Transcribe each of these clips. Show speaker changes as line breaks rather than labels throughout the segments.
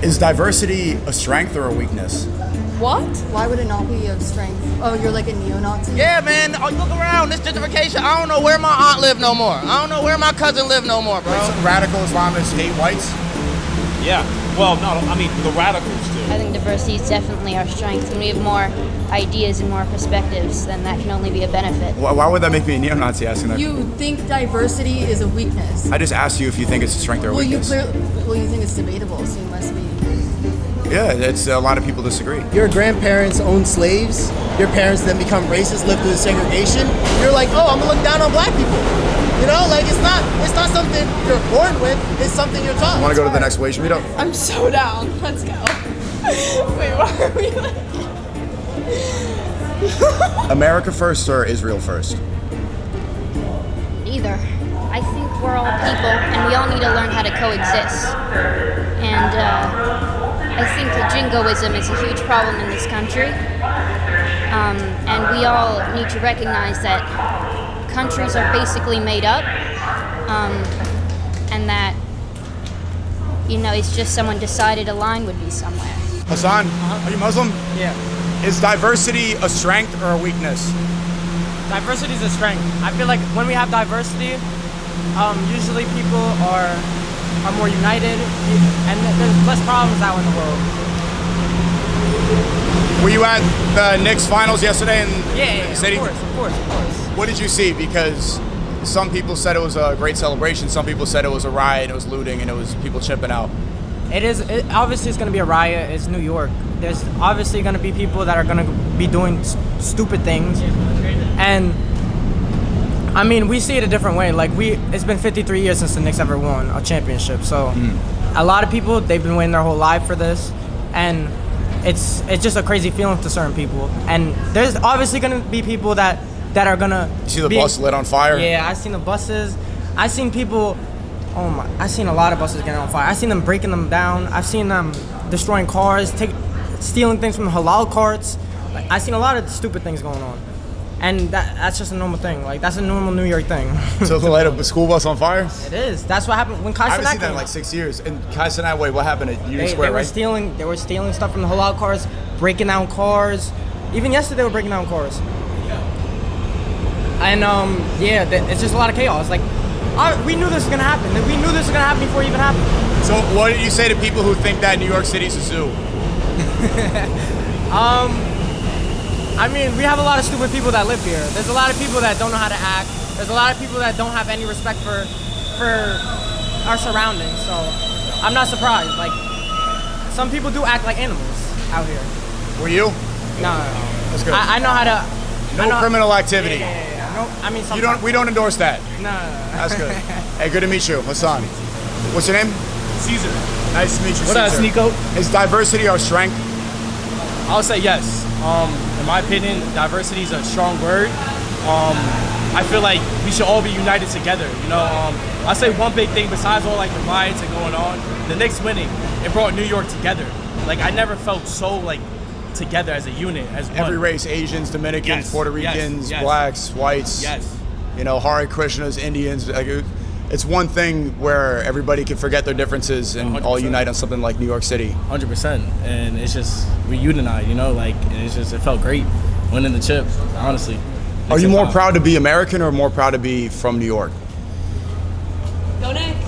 Is diversity a strength or a weakness?
What?
Why would it not be of strength? Oh, you're like a neo-Nazi?
Yeah, man. Oh, look around. This gentrification. I don't know where my aunt live no more. I don't know where my cousin live no more, bro.
Some radical Islamists hate whites?
Yeah. Well, no, I mean, the radicals do.
I think diversity is definitely our strength. When we have more ideas and more perspectives, then that can only be a benefit.
Why would that make me a neo-Nazi asking that?
You think diversity is a weakness?
I just asked you if you think it's a strength or a weakness.
You think it's debatable, so you must be.
Yeah, it's a lot of people disagree.
Your grandparents owned slaves. Your parents then become racist, lived through segregation. You're like, oh, I'm gonna look down on black people. You know, like it's not something you're born with. It's something you're taught.
Want to go to the next wage meetup?
I'm so down. Let's go. Wait, why are we like...
America first or Israel first?
Either. I think we're all people, and we all need to learn how to coexist. And I think that jingoism is a huge problem in this country. And we all need to recognize that countries are basically made up, and that, you know, it's just someone decided a line would be somewhere.
Hassan, are you Muslim?
Yeah.
Is diversity a strength or a weakness?
Diversity is a strength. I feel like when we have diversity, usually people are more united, and there's less problems out in the world.
Were you at the Knicks finals yesterday in the city?
Of course.
What did you see? Because some people said it was a great celebration, some people said it was a riot, it was looting, and it was people chipping out.
It obviously it's going to be a riot. It's New York. There's obviously going to be people that are going to be doing stupid things, and I mean, we see it a different way. Like it's been 53 years since the Knicks ever won a championship. So a lot of people, they've been waiting their whole life for this, and it's just a crazy feeling to certain people. And there's obviously going to be people that are going to
You see the bus lit on fire?
Yeah, I seen the buses. I seen people. Oh my! I seen a lot of buses getting on fire. I seen them breaking them down. I've seen them destroying cars, stealing things from the halal carts. Like, I seen a lot of stupid things going on, and that's just a normal thing. Like that's a normal New York thing.
So they light up a school bus on fire?
It is. That's what happened when Kai
I haven't
Cenat
seen that in like 6 years. And Kai Cenat, wait, what happened at Union Square, right?
They were stealing stuff from the halal cars, breaking down cars. Even yesterday, they were breaking down cars. And it's just a lot of chaos. Like. We knew this was gonna happen. We knew this was gonna happen before it even happened.
So what did you say to people who think that New York City's a zoo?
I mean, we have a lot of stupid people that live here. There's a lot of people that don't know how to act. There's a lot of people that don't have any respect for our surroundings. So I'm not surprised. Like some people do act like animals out here.
Were you?
No.
That's good.
I know how to.
No criminal activity.
Yeah. No, I mean,
We don't endorse that.
No.
That's good. Hey, good to meet you, Hassan. What's your name?
Caesar.
Nice to meet you,
What up,
Caesar.
SNEAKO?
Is diversity our strength?
I would say yes. In my opinion, diversity is a strong word. I feel like we should all be united together. You know, I say one big thing besides all like the riots and going on. The Knicks winning, it brought New York together. Like I never felt so like together as a unit, as one.
Every race, Asians, Dominicans,
Yes,
Puerto Ricans,
yes.
blacks, whites.
Yes.
You know, Hare Krishnas, Indians. Like it's one thing where everybody can forget their differences and
100%.
all unite on something like New York City.
100%, and it's just we united, you know, like and it felt great winning the chip, honestly.
Are you more proud to be American or more proud to be from New York?
Go next.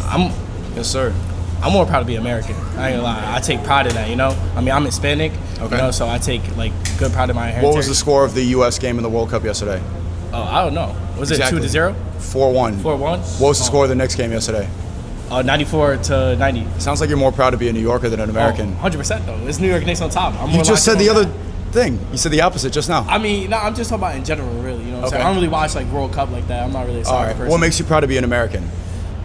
Yes, sir.
I'm more proud to be American. I ain't gonna lie, I take pride in that, you know. I mean, I'm Hispanic,
Okay.
you know, so I take like good pride in my heritage.
What was the score of the U.S. game in the World Cup yesterday?
Oh, I don't know. Was
Exactly.
it 2-0?
4-1.
4-1.
What was the score of the Knicks game yesterday?
94-90.
Sounds like you're more proud to be a New Yorker than an American.
100% though. It's New York Knicks on top. I'm
You
more
just said
locked
the
in on
other thing. You said the opposite just now.
that. I mean, no, I'm just talking about in general, really. You know what I'm saying? I don't really watch like World Cup like that. I'm not really a
All
soccer
right.
person.
What makes you proud to be an American?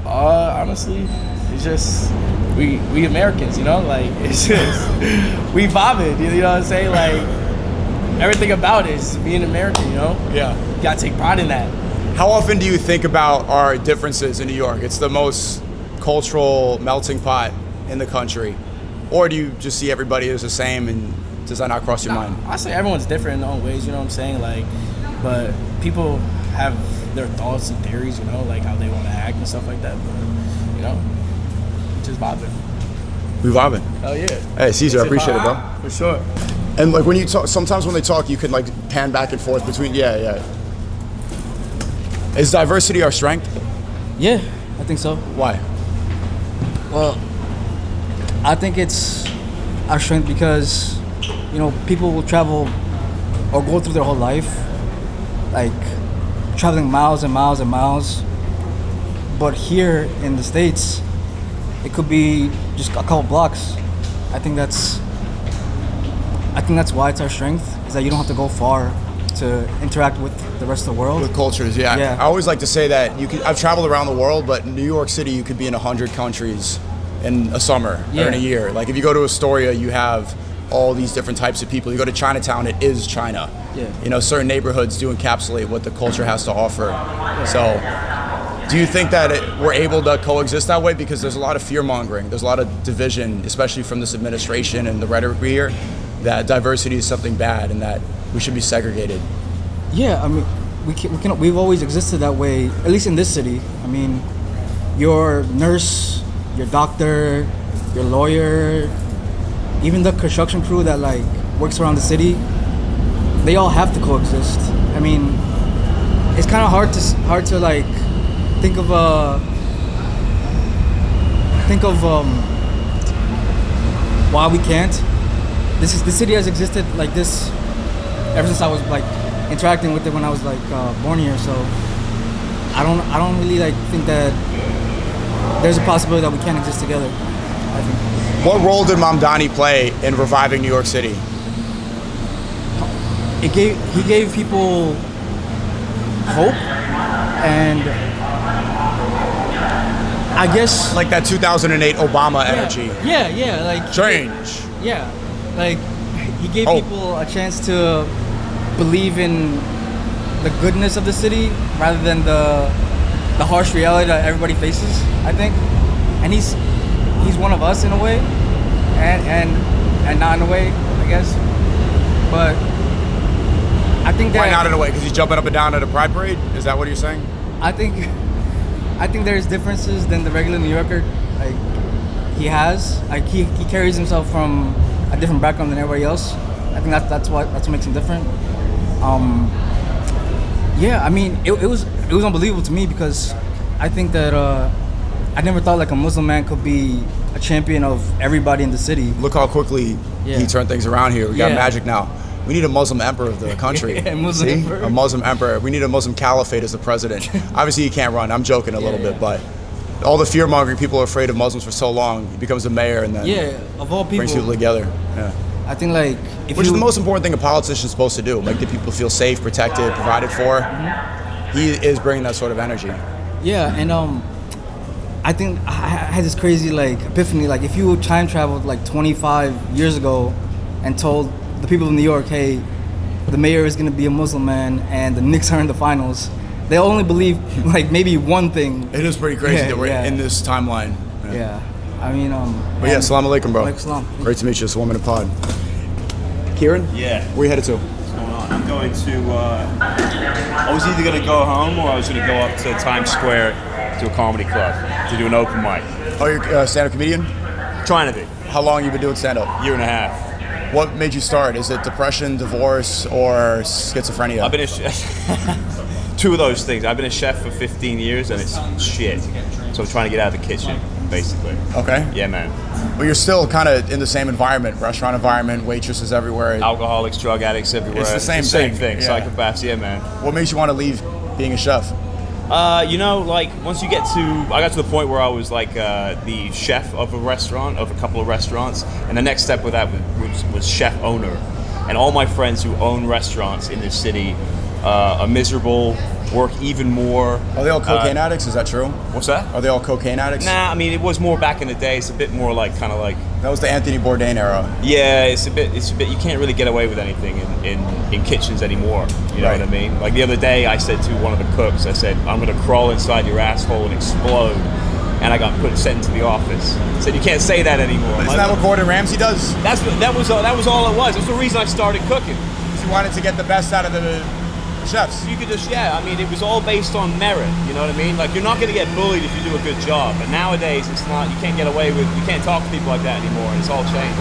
Honestly, it's just we Americans, you know, like it's just we vibing, you know what I'm saying? Like everything about it is being American, you know?
Yeah.
You gotta take pride in that.
How often do you think about our differences in New York? It's the most cultural melting pot in the country. Or do you just see everybody as the same and does that not cross your mind?
I say everyone's different in their own ways, you know what I'm saying? Like, but people have their thoughts and theories, you know, like how they want to act and stuff like that. But, you know, just vibing.
We vibing.
Hell yeah.
Hey, Caesar, I appreciate it, bro.
For sure.
And like when you talk, sometimes when they talk, you can like pan back and forth between. Yeah. Is diversity our strength?
Yeah, I think so.
Why?
Well, I think it's our strength because, you know, people will travel or go through their whole life, like traveling miles and miles and miles. But here in the States, it could be just a couple blocks. I think that's why it's our strength, is that you don't have to go far to interact with the rest of the world.
With cultures, yeah.
Yeah.
I always like to say that I've traveled around the world, but in New York City, you could be in 100 countries in a summer or in a year. Like if you go to Astoria, you have all these different types of people. You go to Chinatown, it is China.
Yeah.
You know, certain neighborhoods do encapsulate what the culture has to offer. So, do you think that we're able to coexist that way? Because there's a lot of fear mongering, there's a lot of division, especially from this administration and the rhetoric we hear, that diversity is something bad and that we should be segregated.
Yeah, I mean, we've always existed that way, at least in this city. I mean, your nurse, your doctor, your lawyer, even the construction crew that like works around the city, they all have to coexist. I mean, it's kind of hard to like think of why we can't. The city has existed like this ever since I was like interacting with it when I was like born here. So I don't really like think that there's a possibility that we can't exist together. I think.
What role did Mamdani play in reviving New York City?
He gave people hope, and I guess
Like that 2008 Obama energy.
Yeah, like
Change.
Yeah, like he gave
Hope.
people a chance to believe in the goodness of the city rather than the harsh reality that everybody faces, I think. And he's one of us in a way, and not in a way, I guess. But I think that
Why not in a way? Because he's jumping up and down at a pride parade? Is that what you're saying?
I think there's differences than the regular New Yorker. Like he has, like he carries himself from a different background than everybody else. I think that's what makes him different. Yeah, I mean it was unbelievable to me because I think that I never thought like a Muslim man could be a champion of everybody in the city.
Look how quickly he turned things around here. We got
Yeah.
magic now. We need a Muslim emperor of the country.
Yeah, Muslim emperor.
A Muslim emperor. We need a Muslim caliphate as the president. Obviously, he can't run. I'm joking a little bit, but all the fear mongering, people are afraid of Muslims for so long. He becomes the mayor and then
Of all people,
brings people together. Yeah.
I think like
Which is the most important thing a politician is supposed to do: make the people feel safe, protected, provided for. He is bringing that sort of energy.
Yeah, and I think I had this crazy like epiphany. Like if you time traveled like 25 years ago and told the people of New York, hey, the mayor is gonna be a Muslim man and the Knicks are in the finals, they only believe like maybe one thing.
It is pretty crazy that we're in this timeline.
Yeah. I mean,
But yeah, salam alaikum, bro.
Alaikum salam.
Great to meet you. It's a woman in pod. Kieran?
Yeah.
Where you headed to?
What's going on? I'm going to, I was either going to go home or I was going to go up to Times Square to a comedy club to do an open mic.
Oh, you're a stand-up comedian?
Trying to be.
How long you been doing stand-up?
Year and a half.
What made you start? Is it depression, divorce, or schizophrenia?
I've been a two of those things. I've been a chef for 15 years and it's shit. So I'm trying to get out of the kitchen, basically.
Okay.
Yeah, man.
But you're still kind of in the same environment, restaurant environment, waitresses everywhere.
Alcoholics, drug addicts everywhere.
It's the same thing. Yeah.
Psychopaths, yeah, man.
What makes you want to leave being a chef?
You know, like once you get to, I got to the point where I was like the chef of a restaurant, of a couple of restaurants, and the next step with that was chef owner. And all my friends who own restaurants in this city are miserable, work even more.
Are they all cocaine addicts? Is that true?
What's that?
Are they all cocaine addicts?
Nah, I mean it was more back in the day. It's a bit more like kind of like.
That was the Anthony Bourdain era.
Yeah, it's a bit. You can't really get away with anything in kitchens anymore. You know what I mean? Like the other day, I said to one of the cooks, I said, "I'm gonna crawl inside your asshole and explode," and I got sent into the office. I said, "You can't say that anymore."
Isn't that what Gordon Ramsay does?
That was all it was. That's the reason I started cooking.
You wanted to get the best out of the chefs.
You could just, I mean, it was all based on merit. You know what I mean? Like, you're not going to get bullied if you do a good job. But nowadays, it's not. You can't get away with. You can't talk to people like that anymore. And it's all changed.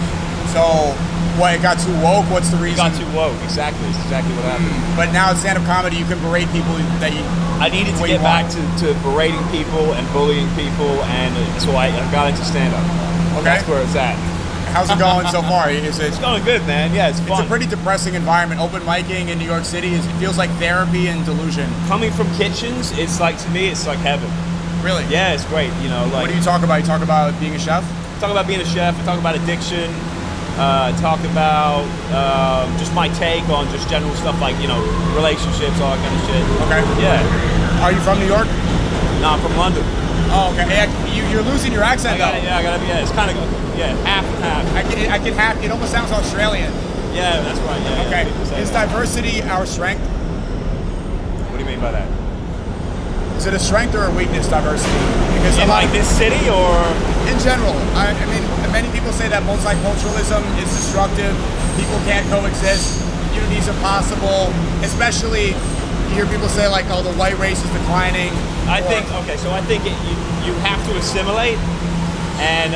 So, what? It got too woke. What's the reason?
It got too woke. Exactly. It's exactly what happened.
But now in stand-up comedy, you can berate people that you.
I needed to get back to berating people and bullying people, and so I got into stand-up.
Okay.
That's where it's at.
How's it going so far? It's
going good, man. Yeah, it's fun.
It's a pretty depressing environment. Open micing in New York City it feels like therapy and delusion.
Coming from kitchens, it's like, to me, it's like heaven.
Really?
Yeah, it's great. You know, like.
What do you talk about? You talk about being a chef?
Talk about being a chef. I talk about addiction. Talk about just my take on just general stuff like, you know, relationships, all that kind of shit.
Okay.
Yeah.
Are you from New York?
No, I'm from London.
Oh, okay. Hey, you're losing your accent though.
It's kind of, half and half.
I can half. It almost sounds Australian.
Yeah, that's right. Yeah.
Okay. Is diversity our strength?
What do you mean by that?
Is it a strength or a weakness, diversity? Because
in like this city or
in general? I mean, many people say that multiculturalism is destructive. People can't coexist. Unity is impossible. Especially, you hear people say like, "Oh, the white race is declining."
I think you have to assimilate, and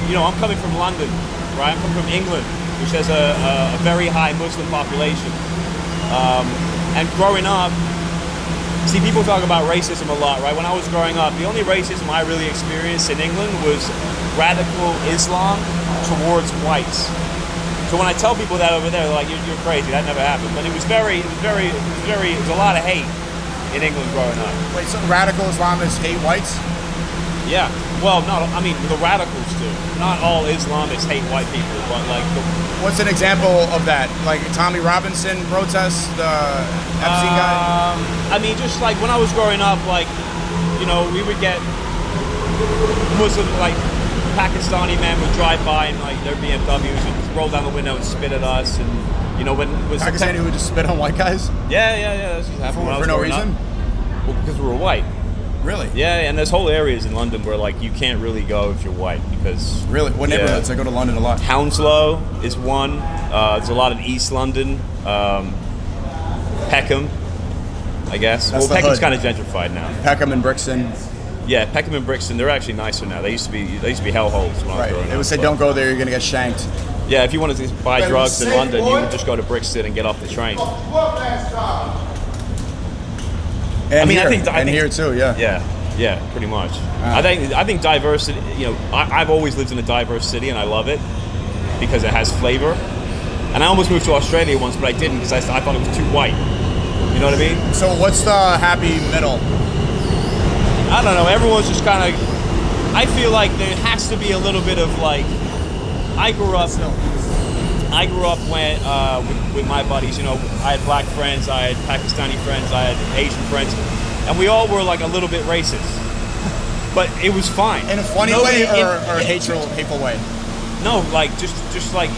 you know, I'm coming from London, right? I'm coming from England, which has a very high Muslim population, and growing up. See, people talk about racism a lot, right? When I was growing up, the only racism I really experienced in England was radical Islam towards whites. So when I tell people that over there, they're like, "You're crazy. That never happened." But it was a lot of hate in England growing up.
Wait, so radical Islamists hate whites?
Yeah. Well, the radicals do. Not all Islamists hate white people, but like.
What's an example of that? Like Tommy Robinson protests, the Epstein guy?
I mean, just like when I was growing up, like, you know, we would get Muslim, like, Pakistani men would drive by and like their BMWs and just roll down the window and spit at us, and you know when was
Pakistani would just spit on white guys?
Yeah. That's what happened
for no reason.
Well, because we were white.
Really?
Yeah, and there's whole areas in London where like you can't really go if you're white because.
Really? What neighborhoods? I go to London a lot.
Hounslow is one. There's a lot in East London. Peckham, I guess.
That's
Peckham's kind of gentrified now.
Peckham and Brixton.
Yeah, Peckham and Brixton, they're actually nicer now. They used to be hellholes when I was growing up.
They would say, "Don't go there. You're gonna get shanked."
Yeah, if you wanted to buy drugs in London, you would just go to Brixton and get off the train.
And I think here too, yeah.
Yeah, pretty much. I think diversity. You know, I've always lived in a diverse city, and I love it because it has flavor. And I almost moved to Australia once, but I didn't because I thought it was too white. You know what I mean?
So what's the happy middle?
I don't know. Everyone's just kind of. I feel like there has to be a little bit of like. I grew up when with my buddies. You know, I had black friends, I had Pakistani friends, I had Asian friends, and we all were like a little bit racist. But it was fine.
In a funny way or a hateful way?
No, like just like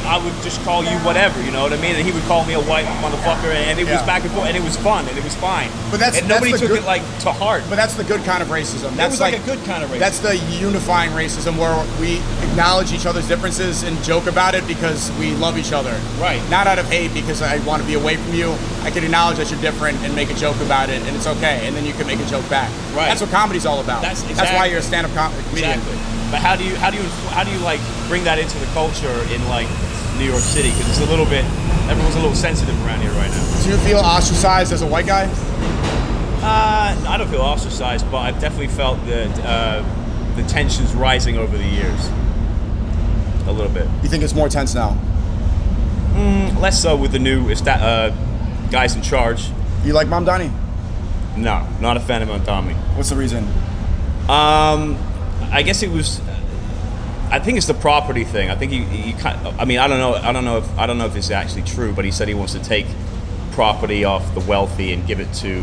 I would just call you whatever, you know what I mean? And he would call me a white motherfucker, and it was back and forth, and it was fun, and it was fine.
But
nobody took it like to heart.
But that's the good kind of racism.
That was like a good kind of racism.
That's the unifying racism where we acknowledge each other's differences and joke about it because we love each other.
Right.
Not out of hate because I want to be away from you. I can acknowledge that you're different and make a joke about it, and it's okay. And then you can make a joke back.
Right.
That's what comedy's all about.
That's
why you're a stand-up comedian.
Exactly. But how do you like bring that into the culture in like New York City? Because it's everyone's a little sensitive around here right now.
Do you feel ostracized as a white guy?
I don't feel ostracized, but I've definitely felt that the tensions rising over the years. A little bit.
You think it's more tense now?
Less so with the new guys in charge.
You like Mamdani?
No, not a fan of Mamdani.
What's the reason?
I guess it was. I think it's the property thing. I think he kind of, I mean, I don't know if it's actually true, but he said he wants to take property off the wealthy and give it to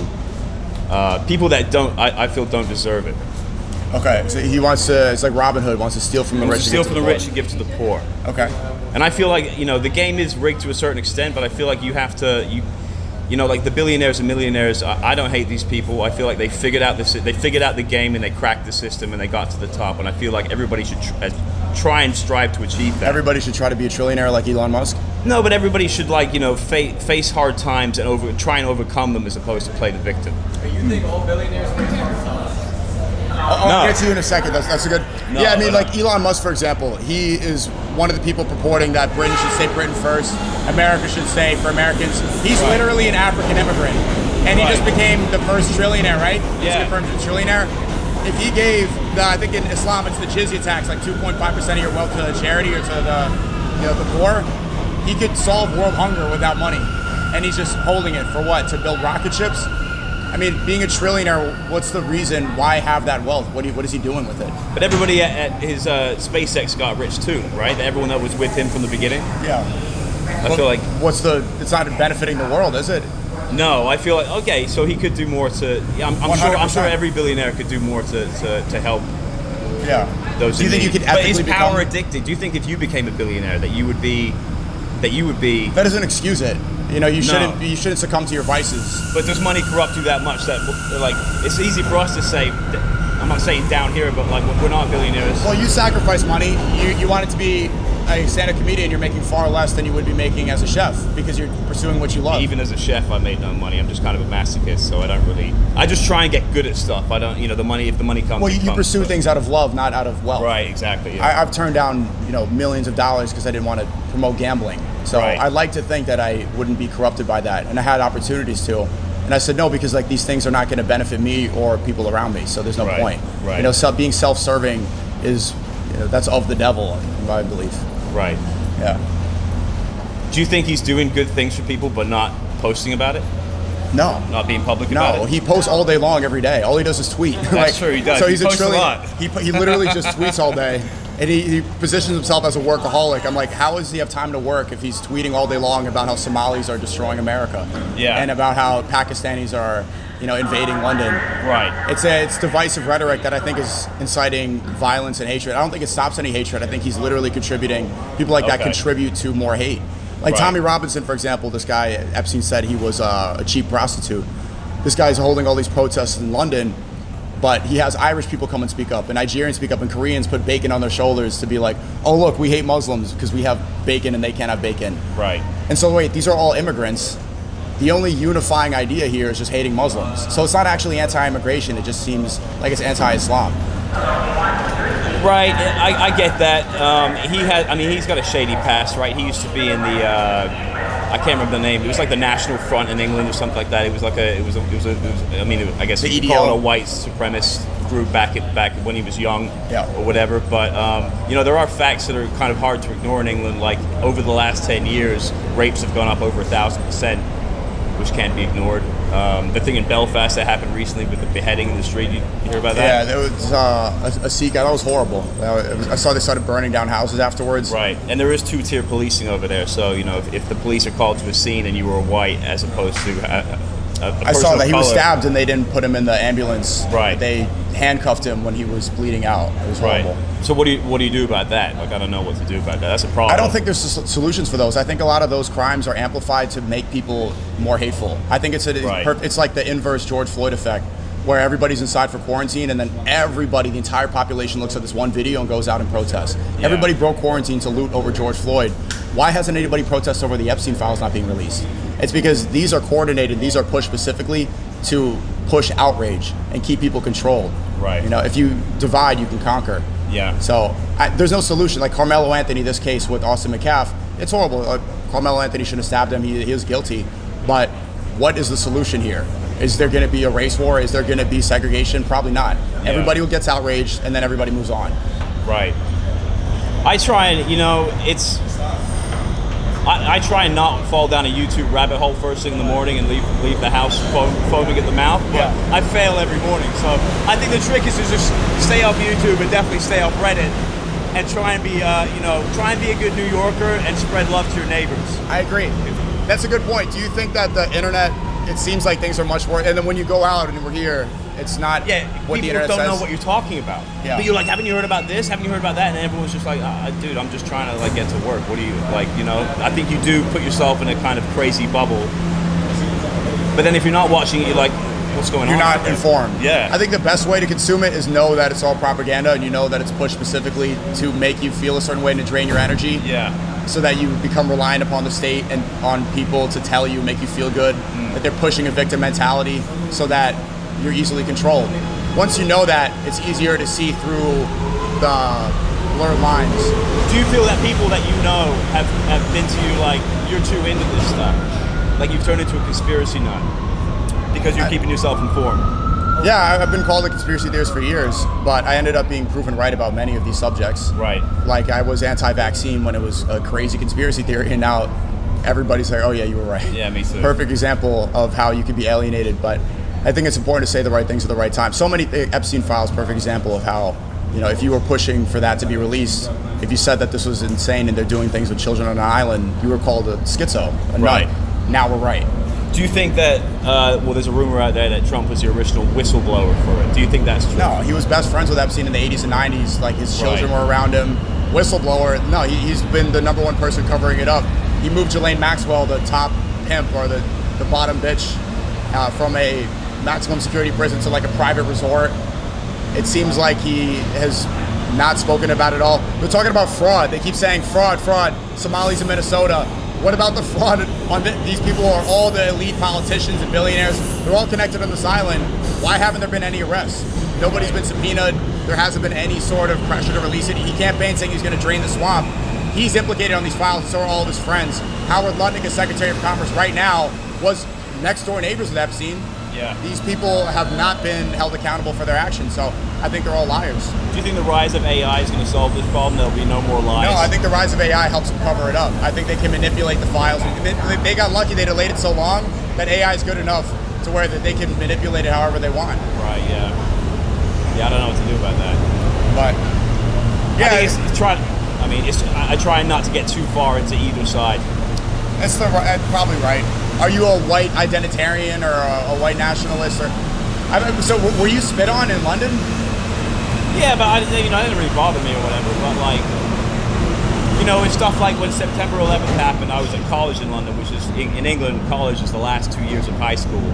people that I feel don't deserve it.
Okay, so he wants to. It's like Robin Hood wants to steal from the rich.
Steal from the rich and give to the poor.
Okay.
And I feel like the game is rigged to a certain extent, but I feel like you have to you know, like the billionaires and millionaires, I don't hate these people. I feel like they figured out the game and they cracked the system and they got to the top. And I feel like everybody should try and strive to achieve that.
Everybody should try to be a trillionaire like Elon Musk?
No, but everybody should, like, you know, face hard times and try and overcome them as opposed to play the victim.
You think all billionaires face hard times?
I'll get to you in a second. That's a good.
No,
yeah, I mean, like Elon Musk, for example, he is one of the people purporting that Britain should stay Britain first, America should stay for Americans. He's literally an African immigrant, and he just became the first trillionaire, right?
Yeah.
He's confirmed a trillionaire. If he gave, I think in Islam it's the jizya tax, like 2.5% of your wealth to charity or to the poor, he could solve world hunger without money, and he's just holding it for what? To build rocket ships? I mean, being a trillionaire, what's the reason? Why have that wealth? What is he doing with it?
But everybody at his SpaceX got rich too, right? Everyone that was with him from the beginning.
Yeah.
I feel like
it's not benefiting the world, is it?
No, I feel like, okay, so he could do more to. Yeah, I'm sure every billionaire could do more to help.
Yeah.
Those.
Do you think you could
But
ethically
is power addicted? Do you think if you became a billionaire that you would be? That
doesn't excuse it. You know, you shouldn't succumb to your vices.
But does money corrupt you that much that, like, it's easy for us to say, I'm not saying down here, but like, we're not billionaires.
Well, you sacrifice money. You want it to be a stand-up comedian, you're making far less than you would be making as a chef because you're pursuing what you love.
Even as a chef, I made no money. I'm just kind of a masochist, so I just try and get good at stuff. I don't, if the money comes.
Well, you pursue things out of love, not out of wealth.
Right, exactly. Yeah.
I've turned down, millions of dollars because I didn't want to promote gambling. So
right.
I like to think that I wouldn't be corrupted by that, and I had opportunities to. And I said no because like these things are not going to benefit me or people around me, so there's no point.
Right.
Being self-serving is that's of the devil, I believe.
Right.
Yeah.
Do you think he's doing good things for people but not posting about it?
No.
Not being public about it?
No, he posts all day long every day. All he does is tweet.
That's true, he does.
So
He
he's
posts a
trillion.
lot.
He literally just tweets all day. And he positions himself as a workaholic. I'm like, how does he have time to work if he's tweeting all day long about how Somalis are destroying America?
Yeah.
And about how Pakistanis are, invading London.
Right.
It's divisive rhetoric that I think is inciting violence and hatred. I don't think it stops any hatred. I think he's literally contributing. People like that contribute to more hate. Like Tommy Robinson, for example, this guy, Epstein said he was a cheap prostitute. This guy's holding all these protests in London, but he has Irish people come and speak up, and Nigerians speak up, and Koreans put bacon on their shoulders to be like, oh, look, we hate Muslims because we have bacon and they can't have bacon.
Right.
And so, wait, these are all immigrants. The only unifying idea here is just hating Muslims. So it's not actually anti-immigration. It just seems like it's anti-Islam.
Right, I get that. He's got a shady past, right? He used to be in the, I can't remember the name. It was like the National Front in England or something like that. It was like I guess you could call it a white supremacist group back when he was young, or whatever. But there are facts that are kind of hard to ignore in England. Like over the last 10 years, rapes have gone up over 1,000%, which can't be ignored. The thing in Belfast that happened recently with the beheading in the street, you hear about that?
Yeah, there was a Sikh guy. That was horrible. I saw they started burning down houses afterwards.
Right, and there is two-tier policing over there. So, if the police are called to a scene and you were white as opposed to a person
I saw that he was
color.
stabbed and they didn't put him in the ambulance.
Right.
They handcuffed him when he was bleeding out. It was horrible.
So what do you do about that? Like, I don't know what to do about that. That's a problem.
I don't think there's solutions for those. I think a lot of those crimes are amplified to make people more hateful. I think it's like the inverse George Floyd effect, where everybody's inside for quarantine and then the entire population looks at this one video and goes out and protests. Yeah. Everybody broke quarantine to loot over George Floyd. Why hasn't anybody protested over the Epstein files not being released? It's because these are coordinated, these are pushed specifically to push outrage and keep people controlled.
Right.
If you divide, you can conquer.
Yeah.
So there's no solution. Like Carmelo Anthony, this case with Austin McCaff, it's horrible. Carmelo Anthony shouldn't have stabbed him. He is guilty. But what is the solution here? Is there going to be a race war? Is there going to be segregation? Probably not. Yeah. Everybody gets outraged, and then everybody moves on. Right.
I try and, I try and not fall down a YouTube rabbit hole first thing in the morning and leave the house foaming at the mouth, but I fail every morning. So I think the trick is to just stay off YouTube and definitely stay off Reddit and try and be a good New Yorker and spread love to your neighbors.
I agree. That's a good point. Do you think that the internet, it seems like things are much more, and then when you go out and we're here, it's not what the internet says?
People don't know what you're talking about.
Yeah.
But you're like, haven't you heard about this? Haven't you heard about that? And everyone's just like, dude, I'm just trying to get to work. What do you, I think you do put yourself in a kind of crazy bubble But then if you're not watching it, you're like, what's going
You're
on?
not informed.
Yeah.
I think the best way to consume it is know that it's all propaganda, and you know that it's pushed specifically to make you feel a certain way and to drain your energy.
Yeah.
So that you become reliant upon the state and on people to tell you, make you feel good, that they're pushing a victim mentality so that you're easily controlled. Once you know that, it's easier to see through the blurred lines.
Do you feel that people that you know have been to you like, you're too into this stuff? Like you've turned into a conspiracy nut because you're keeping yourself informed?
Yeah, I've been called a conspiracy theorist for years, but I ended up being proven right about many of these subjects.
Right.
Like I was anti-vaccine when it was a crazy conspiracy theory, and now everybody's like, oh yeah, you were right.
Yeah, me too.
Perfect example of how you could be alienated, but I think it's important to say the right things at the right time. So many Epstein files, perfect example of how, if you were pushing for that to be released, if you said that this was insane and they're doing things with children on an island, you were called a schizo, a
Right.
nut. Now we're right.
Do you think that, there's a rumor out there that Trump was the original whistleblower for it. Do you think that's true?
No, he was best friends with Epstein in the 80s and 90s. Like, his children
Right.
were around him. Whistleblower, no, he's been the number one person covering it up. He moved Ghislaine Maxwell, the top pimp or the bottom bitch, from a maximum security prison to like a private resort. It seems like he has not spoken about it all. They're talking about fraud. They keep saying fraud, Somalis in Minnesota. What about the fraud on these people are all the elite politicians and billionaires. They're all connected on this island. Why haven't there been any arrests? Nobody's been subpoenaed. There hasn't been any sort of pressure to release it. He campaigned saying he's going to drain the swamp. He's implicated on these files, so are all of his friends. Howard Lutnick, as Secretary of Commerce right now, was next door neighbors with Epstein.
Yeah.
These people have not been held accountable for their actions, so I think they're all liars.
Do you think the rise of AI is going to solve this problem? There'll be no more lies?
No, I think the rise of AI helps them cover it up. I think they can manipulate the files. They got lucky. They delayed it so long that AI is good enough to where that they can manipulate it however they want.
Right, yeah. Yeah, I don't know what to do about that.
But, yeah.
I think I try not to get too far into either side.
That's probably right. Are you a white identitarian or a white nationalist? So were you spit on in London?
Yeah, but it didn't really bother me or whatever. But like, it's stuff like when September 11th happened. I was at college in London, which is in England. College is the last 2 years of high school,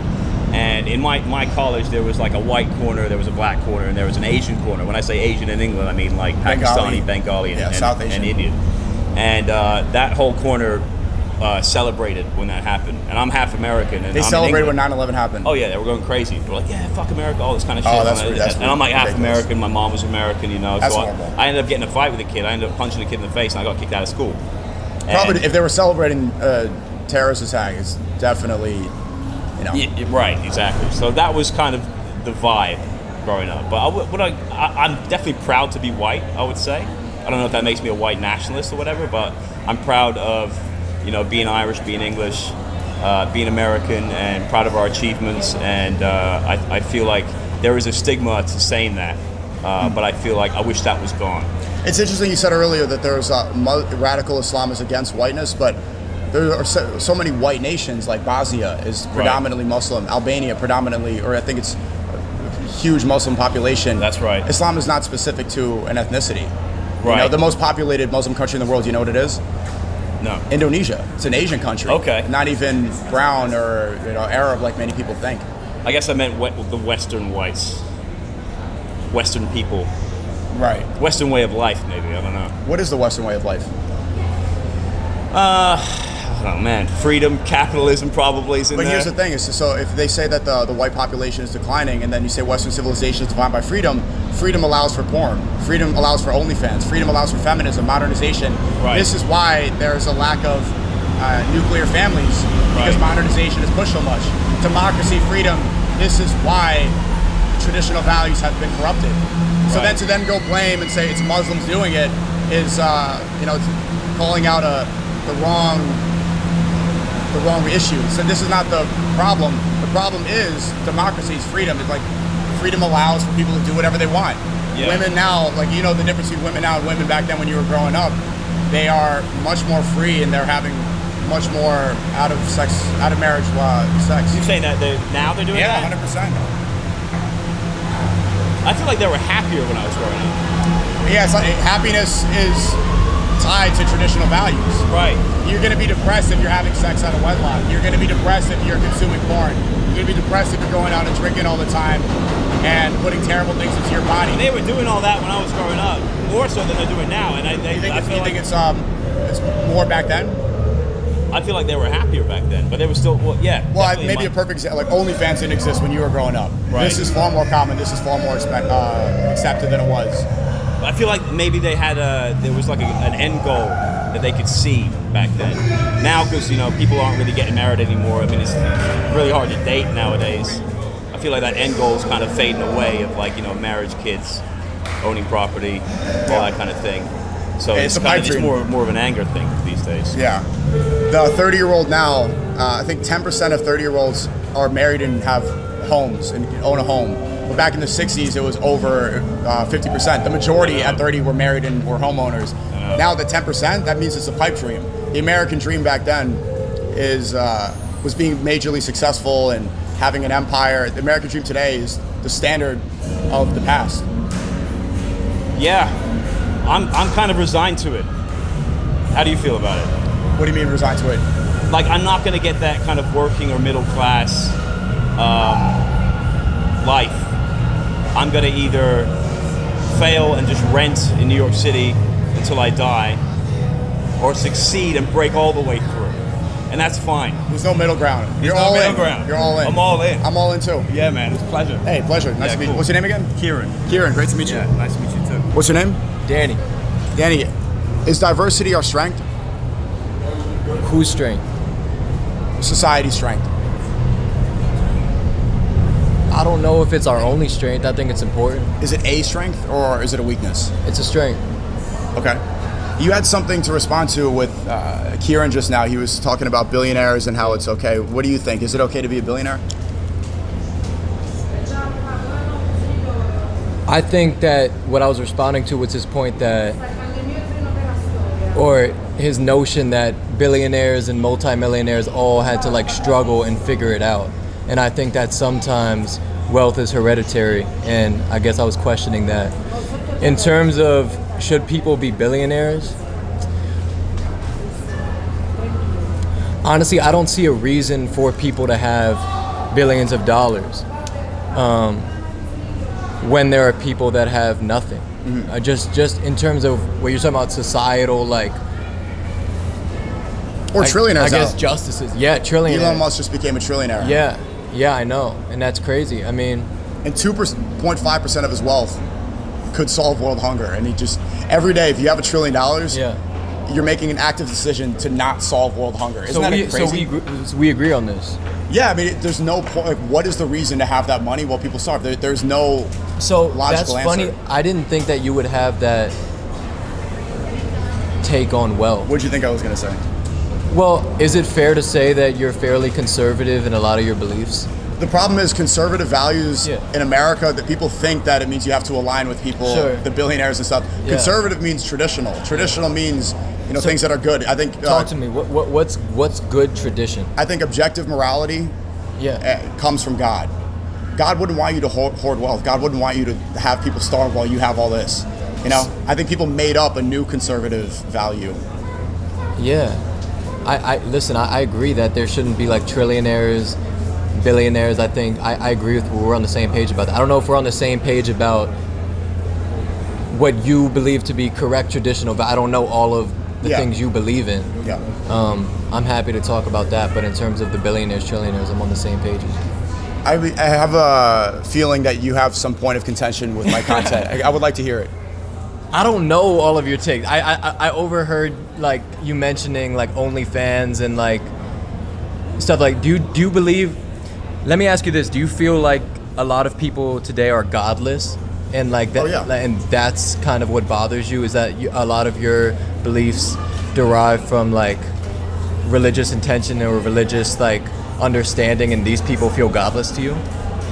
and in my college there was like a white corner, there was a black corner, and there was an Asian corner. When I say Asian in England, I mean like Pakistani, Bengali,
South Asian,
and Indian. And that whole corner celebrated when that happened, and I'm half American. And
they celebrated when 9/11 happened.
Oh yeah, they were going crazy. They were like, "Yeah, fuck America," all this kind of shit.
Oh, that's
and I'm like
ridiculous.
half American. My mom was American,
That's
so
horrible.
I ended up getting in a fight with a kid. I ended up punching the kid in the face, and I got kicked out of school.
Probably if they were celebrating terrorist attack, it's definitely,
Yeah, right, exactly. So that was kind of the vibe growing up. But I'm definitely proud to be white, I would say. I don't know if that makes me a white nationalist or whatever, but I'm proud of being Irish, being English, being American, and proud of our achievements. And I feel like there is a stigma to saying that, but I feel like I wish that was gone.
It's interesting you said earlier that there's radical Islam is against whiteness, but there are so many white nations, like Bosnia is predominantly Muslim, Albania predominantly, or I think it's a huge Muslim population.
That's right.
Islam is not specific to an ethnicity.
Right.
The most populated Muslim country in the world, you know what it is?
No.
Indonesia. It's an Asian country.
Okay.
Not even brown or Arab like many people think.
I guess I meant the Western whites, Western people,
Right.
Western way of life. Maybe I don't know.
What is the Western way of life?
Oh man, freedom, capitalism probably is in
But
there.
here's the thing: so if they say that the white population is declining, and then you say Western civilization is defined by freedom, freedom allows for porn, freedom allows for OnlyFans, freedom allows for feminism, modernization.
Right.
This is why there's a lack of nuclear families because modernization has pushed so much. Democracy, freedom. This is why traditional values have been corrupted. So then to then go blame and say it's Muslims doing it is it's calling out the wrong issue. So this is not the problem. The problem is democracy's freedom. It's like freedom allows for people to do whatever they want.
Yeah.
Women now, like the difference between women now and women back then when you were growing up, they are much more free and they're having much more out of marriage sex.
You saying that now they're doing that?
Yeah, 100%.
I feel like they were happier when I was growing up.
Yeah, it's like happiness is tied to traditional values.
Right.
You're going to be depressed if you're having sex out of wedlock. You're going to be depressed if you're consuming porn. You're going to be depressed if you're going out and drinking all the time and putting terrible things into your body.
And they were doing all that when I was growing up, more so than they're doing now. And
you think it's more back then?
I feel like they were happier back then, but they were still,
Well, maybe a perfect example, like OnlyFans didn't exist when you were growing up.
Right.
This is far more common. This is far more accepted than it was.
I feel like maybe they had there was like an end goal that they could see back then. Now, because people aren't really getting married anymore. I mean, it's really hard to date nowadays. I feel like that end goal is kind of fading away of marriage, kids, owning property, all that kind of thing. So it's kind of just more of an anger thing these days.
Yeah. The 30-year-old now, I think 10% of 30-year-olds are married and have homes and own a home. But back in the 60s, it was over 50%. The majority at 30 were married and were homeowners. Now the 10%, that means it's a pipe dream. The American dream back then was being majorly successful and having an empire. The American dream today is the standard of the past.
Yeah, I'm kind of resigned to it. How do you feel about it?
What do you mean resigned to it?
Like, I'm not going to get that kind of working or middle class life. I'm going to either fail and just rent in New York City until I die, or succeed and break all the way through. And that's fine.
There's no middle ground.
There's no middle ground.
You're all in.
I'm all in.
I'm all in too.
Yeah, man. It's a pleasure.
Hey, pleasure. Nice to meet you. What's your name again?
Kieran.
Kieran, great to meet you.
Yeah, nice to meet you too.
What's your name?
Danny.
Danny, is diversity our strength?
Whose strength?
Society's strength.
I don't know if it's our only strength. I think it's important.
Is it a strength or is it a weakness?
It's a strength.
Okay. You had something to respond to with Kieran just now. He was talking about billionaires and how it's okay. What do you think? Is it okay to be a billionaire?
I think that what I was responding to was his point that, or his notion that billionaires and multimillionaires all had to struggle and figure it out. And I think that sometimes wealth is hereditary, and I guess I was questioning that. In terms of should people be billionaires? Honestly, I don't see a reason for people to have billions of dollars when there are people that have nothing. Mm-hmm. Just in terms of what you're talking about, societal
or trillionaires.
I guess justices. Yeah, trillionaires.
Elon Musk just became a trillionaire.
Yeah, I know, and that's crazy. I mean,
and 2.5% of his wealth could solve world hunger, and he just every day, if you have $1 trillion, you're making an active decision to not solve world hunger. Isn't that crazy?
So we agree on this.
Yeah, I mean, there's no point. What is the reason to have that money while people starve? There's no logical
that's funny.
answer.
I didn't think that you would have that take on wealth.
What did you think I was going to say?
Well, is it fair to say that you're fairly conservative in a lot of your beliefs?
The problem is conservative values in America, that people think that it means you have to align with people, the billionaires and stuff. Yeah. Conservative means traditional. Traditional means things that are good. I think.
Talk to me. What's good tradition?
I think objective morality comes from God. God wouldn't want you to hoard wealth. God wouldn't want you to have people starve while you have all this. I think people made up a new conservative value.
Yeah. Listen, I agree that there shouldn't be trillionaires, billionaires. I think I agree with we're on the same page about that. I don't know if we're on the same page about what you believe to be correct traditional, but I don't know all of the things you believe in.
Yeah.
I'm happy to talk about that, but in terms of the billionaires, trillionaires, I'm on the same page as you.
I have a feeling that you have some point of contention with my content. I would like to hear it.
I don't know all of your takes. I overheard you mentioning OnlyFans and stuff do you believe? Let me ask you this: do you feel like a lot of people today are godless, and that?
Oh, yeah.
And that's kind of what bothers you? Is that a lot of your beliefs derive from religious intention or religious understanding, and these people feel godless to you?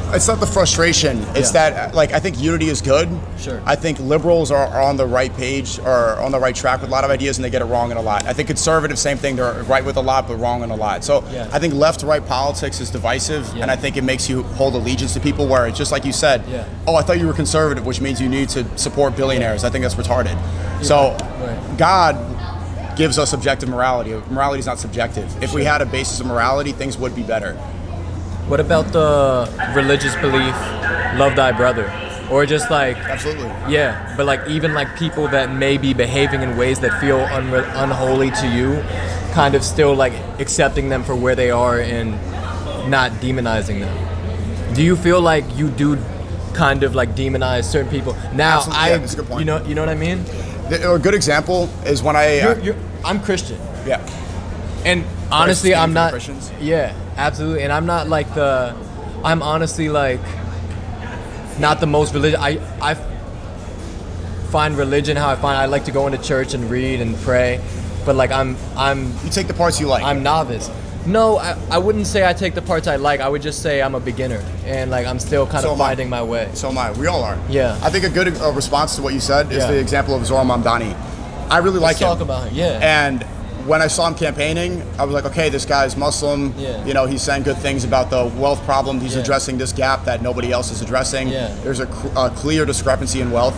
It's not the frustration. It's that, like, I think unity is good.
Sure.
I think liberals are on the right page or on the right track with a lot of ideas, and they get it wrong in a lot. I think conservatives, same thing. They're right with a lot, but wrong in a lot. So I think left-right politics is divisive, and I think it makes you hold allegiance to people where it's just like you said, oh, I thought you were conservative, which means you need to support billionaires. I think that's retarded. So God gives us objective morality. Morality is not subjective. If we had a basis of morality, things would be better.
What about the religious belief, love thy brother? Or just like...
Absolutely.
Yeah, but like even like people that may be behaving in ways that feel unholy to you, kind of still like accepting them for where they are and not demonizing them. Do you feel like you do kind of like demonize certain people? Now,
that's a good point.
You know what I mean?
A good example is when
I'm Christian.
Yeah.
And honestly, I'm not.
Christians.
Yeah, absolutely. And I'm not like I'm honestly like not the most religious. I find religion how I like to go into church and read and pray, but like I'm.
You take the parts you like.
I'm novice. No, I wouldn't say I take the parts I like. I would just say I'm a beginner and like I'm still kind of finding my way.
So am I. We all are.
Yeah.
I think a good response to what you said is the example of Zohar Mamdani. I really like him.
Let's talk about him. Yeah.
And when I saw him campaigning, I was like, okay, this guy's Muslim.
Yeah.
You know, he's saying good things about the wealth problem. He's addressing this gap that nobody else is addressing.
Yeah.
There's a clear discrepancy in wealth.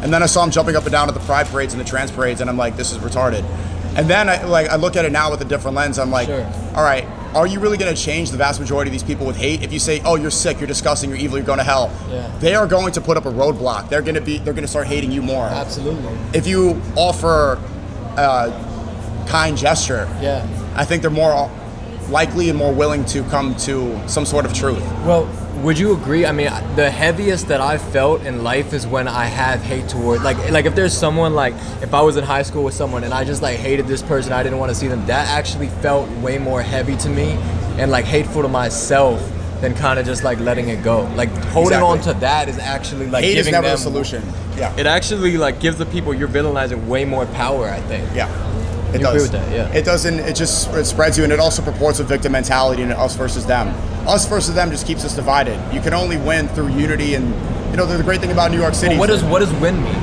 And then I saw him jumping up and down at the pride parades and the trans parades, and I'm like, this is retarded. And then I look at it now with a different lens. I'm like, all right, are you really going to change the vast majority of these people with hate? If you say, oh, you're sick, you're disgusting, you're evil, you're going to hell, they are going to put up a roadblock. They're going to start hating you more.
Absolutely.
If you offer kind gesture, I think they're more likely and more willing to come to some sort of truth.
Well, would you agree? I mean, the heaviest that I've felt in life is when I have hate toward, like if there's someone, like if I was in high school with someone and I just like hated this person, I didn't want to see them, that actually felt way more heavy to me and like hateful to myself than kind of just like letting it go. Like holding on to that is actually like
hate
giving
is never
them
a solution. Yeah.
It actually like gives the people you're villainizing way more power, I think.
Yeah. It
you
does.
agree with that, yeah.
It doesn't. It spreads you, and it also purports a victim mentality and us versus them. Us versus them just keeps us divided. You can only win through unity, and you know the great thing about New York City.
Well, what does win mean?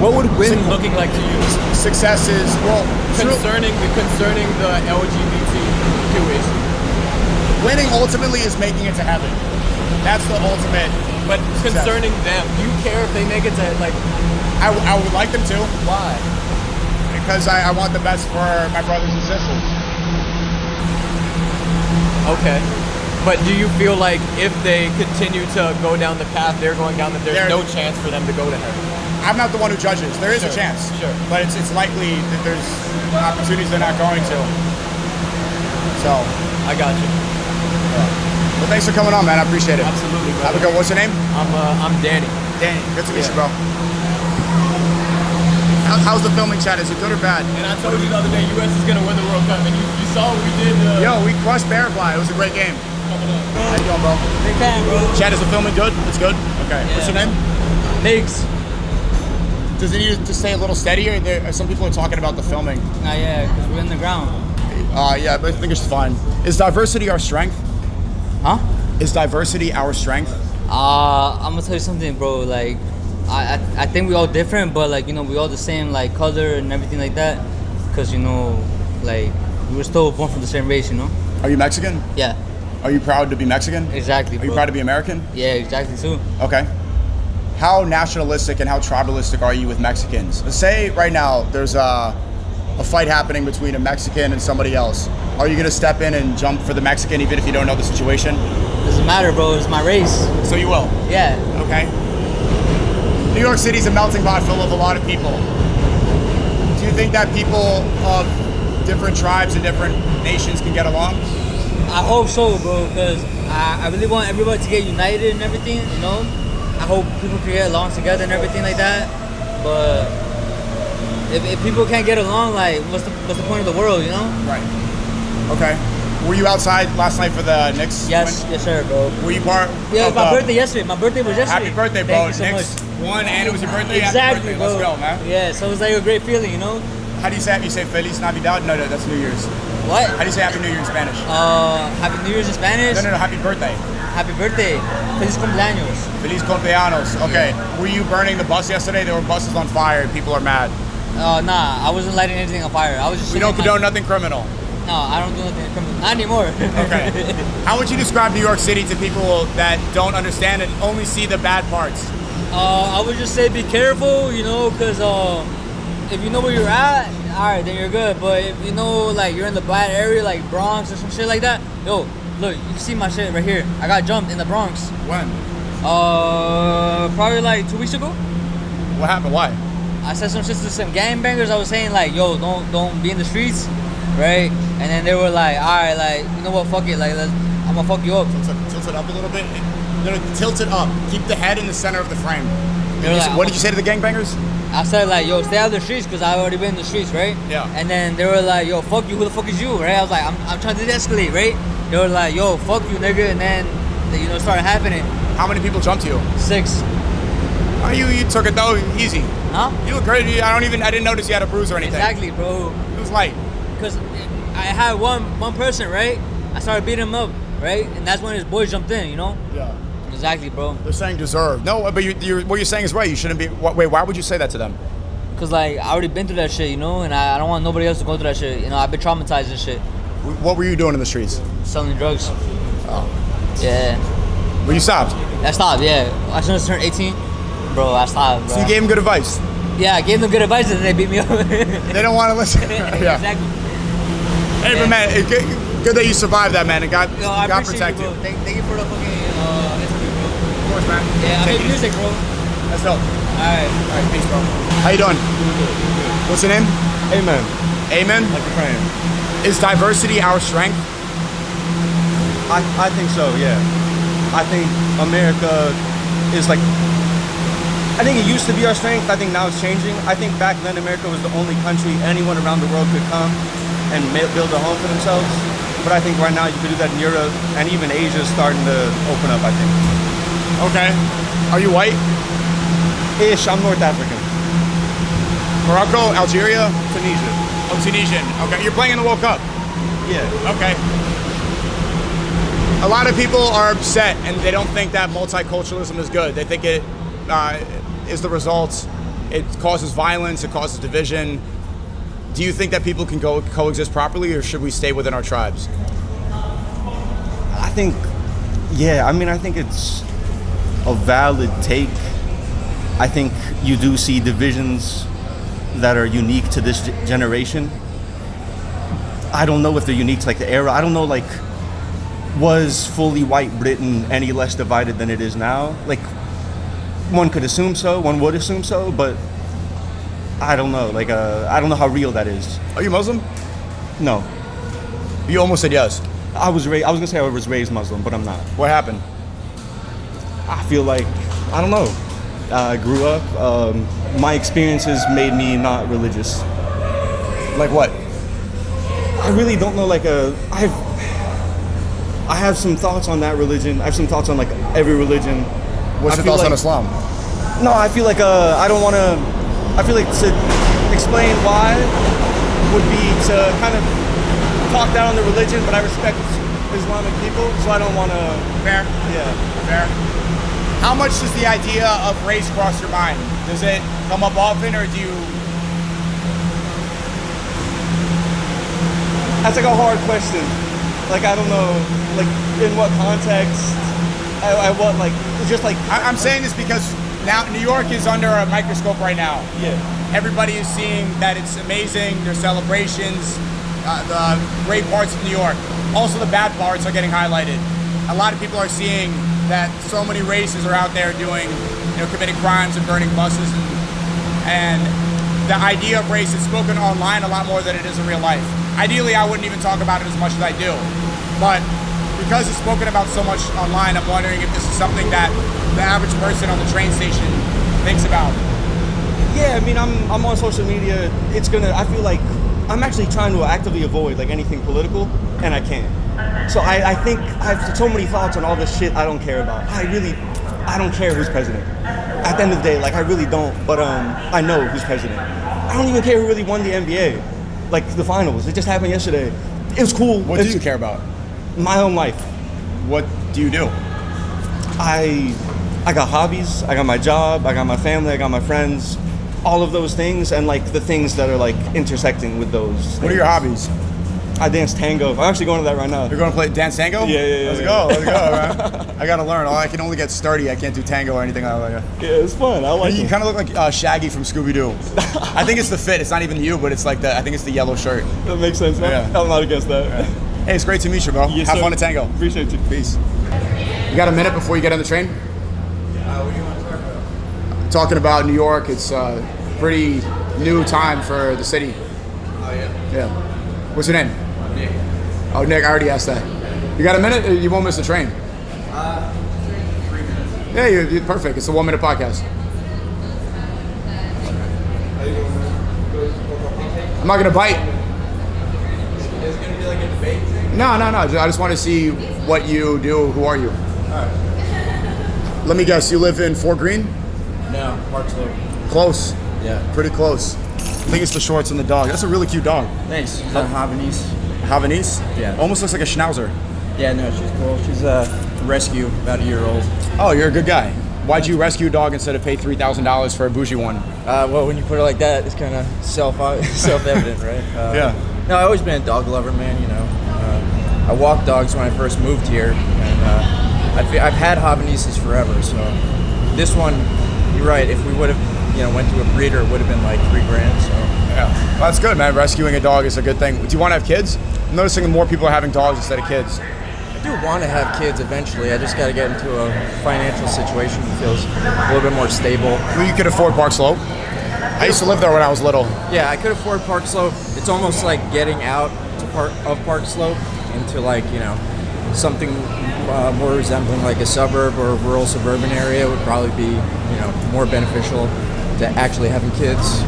What would win looking like to you?
Success is
concerning the LGBTQ issue.
Winning ultimately is making it to heaven. That's the ultimate.
But concerning them, do you care if they make it to like?
I would like them to.
Why?
Because I want the best for my brothers and sisters.
Okay. But do you feel like if they continue to go down the path they're going down, that there's no chance for them to go to heaven?
I'm not the one who judges. There is a chance.
Sure.
But it's likely that there's opportunities they're not going to. So.
I got you.
Well, thanks for coming on, man. I appreciate it.
Absolutely, brother.
Have a good one. What's your name?
I'm Danny.
Danny. Good to meet you, bro. How's the filming chat? Is it good or bad?
And I told you the other day, U.S. is going to win the World Cup, and you saw what we did.
Yo, we crushed Paraguay. It was a great game. How you doing, bro?
Big fan, bro.
Chad, is the filming good? It's good? Okay.
Yeah.
What's your name?
Pigs.
Does it need to stay a little steadier? Some people are talking about the filming.
Yeah, because we're in the ground.
Yeah, but I think it's fine. Is diversity our strength?
Huh?
Is diversity our strength?
I'm gonna tell you something, bro. Like, I think we all different, but like, you know, we all the same like color and everything like that. Cause you know, like we were still born from the same race, you know.
Are you Mexican?
Yeah.
Are you proud to be Mexican?
Exactly.
Are you proud to be American?
Yeah, exactly too.
Okay. How nationalistic and how tribalistic are you with Mexicans? Let's say right now there's a fight happening between a Mexican and somebody else. Are you gonna step in and jump for the Mexican even if you don't know the situation?
Doesn't matter, bro. It's my race.
So you will?
Yeah.
Okay. New York City's a melting pot full of a lot of people. Do you think that people of different tribes and different nations can get along?
I hope so, bro, because I really want everybody to get united and everything, you know? I hope people can get along together and everything like that. But if people can't get along, like, what's the point of the world, you know?
Right. Okay. Were you outside last night for the Knicks?
Yes,
win?
yes, sir, bro.
Were you part?
Yeah, it was my birthday yesterday. My birthday was yesterday.
Happy birthday, bro.
Thank you so
Knicks
much.
won, and it was your birthday.
Exactly,
Happy birthday.
bro.
Let's go, man.
Yeah, so it was like a great feeling, you know?
How do you say it? You say Feliz Navidad? No, that's New Year's.
What?
How do you say Happy New Year in Spanish?
Happy New Year's in Spanish?
No, happy birthday.
Happy birthday. Feliz cumpleaños.
Feliz cumpleaños. Okay. Were you burning the bus yesterday? There were buses on fire and people are mad.
Nah, I wasn't lighting anything on fire. I was just.
We don't condone nothing criminal.
No, I don't do nothing criminal. Not anymore.
Okay. How would you describe New York City to people that don't understand and only see the bad parts?
I would just say be careful, you know, because if you know where you're at, alright, then you're good. But if you know, like, you're in the bad area, like Bronx or some shit like that, yo, look, you can see my shit right here. I got jumped in the Bronx.
When?
Probably like 2 weeks ago.
What happened? Why?
I said some shit to some gangbangers. I was saying like, yo, don't be in the streets, right? And then they were like, alright, like, you know what, fuck it, like, I'm gonna fuck you up.
Tilt it up a little bit. Tilt it up. Keep the head in the center of the frame.
Like,
what did you say to the gangbangers?
I said like, yo, stay out of the streets, because I've already been in the streets, right?
Yeah.
And then they were like, yo, fuck you, who the fuck is you, right? I was like, I'm trying to de-escalate, right? They were like, yo, fuck you, nigga, and then, you know, started happening.
How many people jumped you?
6.
Oh, you took it though, easy.
Huh?
You look great. I didn't notice you had a bruise or anything.
Exactly, bro.
It was light.
Because I had one person, right? I started beating him up, right? And that's when his boys jumped in, you know?
Yeah.
Exactly, bro.
They're saying deserve. No, but what you're saying is right. You shouldn't be. Wait, why would you say that to them?
Because, like, I already been through that shit, you know? And I don't want nobody else to go through that shit. You know, I've been traumatized and shit.
What were you doing in the streets?
Selling drugs.
Oh.
Yeah.
Well, you stopped?
I stopped, yeah. As soon as I turned 18, bro, I stopped, bro.
So you gave them good advice?
Yeah, I gave them good advice and then they beat me up.
They don't want to listen. Yeah.
Exactly.
Hey, but man, it's good that you survived that, man, and God protect you.
Thank you for the fucking interview, bro.
Of course, man.
Yeah, I make music, bro.
That's dope.
Alright,
peace, bro. How you doing? What's your name?
Amen.
Amen?
Like you're praying.
Is diversity our strength?
I think so, yeah. I think America is like, I think it used to be our strength. I think now it's changing. I think back then America was the only country anyone around the world could come and build a home for themselves. But I think right now you could do that in Europe, and even Asia is starting to open up, I think.
Okay. Are you white?
Ish, I'm North African.
Morocco, Algeria?
Tunisia.
Oh, Tunisian. Okay, you're playing in the World Cup?
Yeah.
Okay. A lot of people are upset and they don't think that multiculturalism is good. They think it is the result. It causes violence, it causes division. Do you think that people can coexist properly, or should we stay within our tribes?
I think, yeah, I mean, I think it's a valid take. I think you do see divisions that are unique to this generation. I don't know if they're unique to like the era. I don't know, like, was fully white Britain any less divided than it is now? Like, one could assume so, one would assume so, but I don't know. Like, I don't know how real that is.
Are you Muslim?
No.
You almost said yes.
I was gonna say I was raised Muslim, but I'm not.
What happened?
I feel like, I don't know. I grew up, my experiences made me not religious.
Like what?
I really don't know, like, I have some thoughts on that religion. I have some thoughts on, like, every religion.
What's your thoughts on Islam?
No, I feel like, I feel like to explain why would be to kind of talk down on the religion, but I respect Islamic people, so I don't want to...
Fair?
Yeah.
Fair. How much does the idea of race cross your mind? Does it come up often, or do you...
That's like a hard question. Like, I don't know, like, in what context, I what, like, just like...
I'm saying this because now New York is under a microscope right now.
Yeah.
Everybody is seeing that it's amazing, there's celebrations, the great parts of New York. Also the bad parts are getting highlighted. A lot of people are seeing that so many races are out there doing, committing crimes and burning buses, and the idea of race is spoken online a lot more than it is in real life. Ideally, I wouldn't even talk about it as much as I do, but because it's spoken about so much online, I'm wondering if this is something that the average person on the train station thinks about.
Yeah, I mean, I'm on social media. I feel like I'm actually trying to actively avoid like anything political, and I can't. So I think I have so many thoughts on all this shit I don't care about. I don't care who's president. At the end of the day, like, I really don't, but I know who's president. I don't even care who really won the NBA, like the finals. It just happened yesterday. It was cool.
What do you care about?
My own life.
What do you do?
I got hobbies. I got my job. I got my family. I got my friends. All of those things, and like the things that are like intersecting with those.
What are your hobbies?
I dance tango. I'm actually going to that right now.
You're going to play dance tango?
Yeah.
Let's go, man. I got to learn. I can only get sturdy. I can't do tango or anything like that.
Yeah, it's fun. I like it.
You kind of look like Shaggy from Scooby-Doo. I think it's the fit. It's not even you, but it's like I think it's the yellow shirt.
That makes sense, man.
Yeah.
I'm not against that.
Yeah. Hey, it's great to meet you, bro.
Yes,
Have
sir.
fun at tango.
Appreciate you.
Peace. You got a minute before you get on the train?
What do you want to talk about?
Talking about New York. It's pretty new time for the city.
Oh, yeah.
Yeah. What's your name?
Nick.
Oh, Nick, I already asked that. You got a minute? You won't miss the train.
3 minutes.
Yeah, you're perfect. It's a 1 minute podcast. I'm not gonna bite.
Is it going to be like a debate thing?
No. I just want to see what you do. Who are you?
Alright.
Let me guess. You live in Fort Greene?
No, Park Slope.
Close.
Yeah.
Pretty close. I think it's the shorts and the dog. That's a really cute dog.
Thanks. She's a Havanese.
Havanese?
Yeah.
Almost looks like a schnauzer.
Yeah, no, she's cool. She's a rescue, about a year old.
Oh, you're a good guy. Why'd you rescue a dog instead of pay $3,000 for a bougie one?
Well, when you put it like that, it's kind of self-evident, right?
Yeah.
No, I've always been a dog lover, man. You know, I walked dogs when I first moved here, and I've had Havaneses forever. So this one, you're right. If we would have, went to a breeder, it would have been like $3,000. So
Yeah. Well, that's good, man. Rescuing a dog is a good thing. Do you want to have kids? I'm noticing more people are having dogs instead of kids.
I do want to have kids eventually. I just got to get into a financial situation that feels a little bit more stable.
Well, you could afford Park Slope. I used to live there when I was little.
Yeah, I could afford Park Slope. It's almost like getting out to Park Slope into something more resembling like a suburb or a rural suburban area would probably be more beneficial to actually having kids.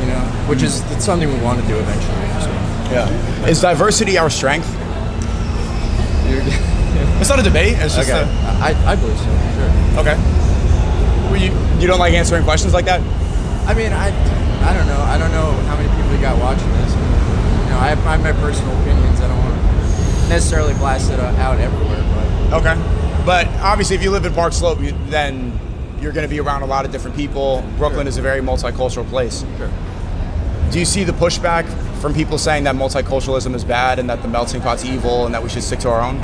Which is it's something we want to do eventually. So.
Yeah. Is diversity our strength? It's not a debate. It's just
okay. I believe so. Sure.
Okay. Well, you don't like answering questions like that?
I mean, I don't know. I don't know how many people you got watching this. I have my personal opinions. I don't want to necessarily blast it out everywhere. But
okay. But obviously, if you live in Park Slope, then you're going to be around a lot of different people. Brooklyn is a very multicultural place.
Sure.
Do you see the pushback from people saying that multiculturalism is bad and that the melting pot's evil and that we should stick to our own?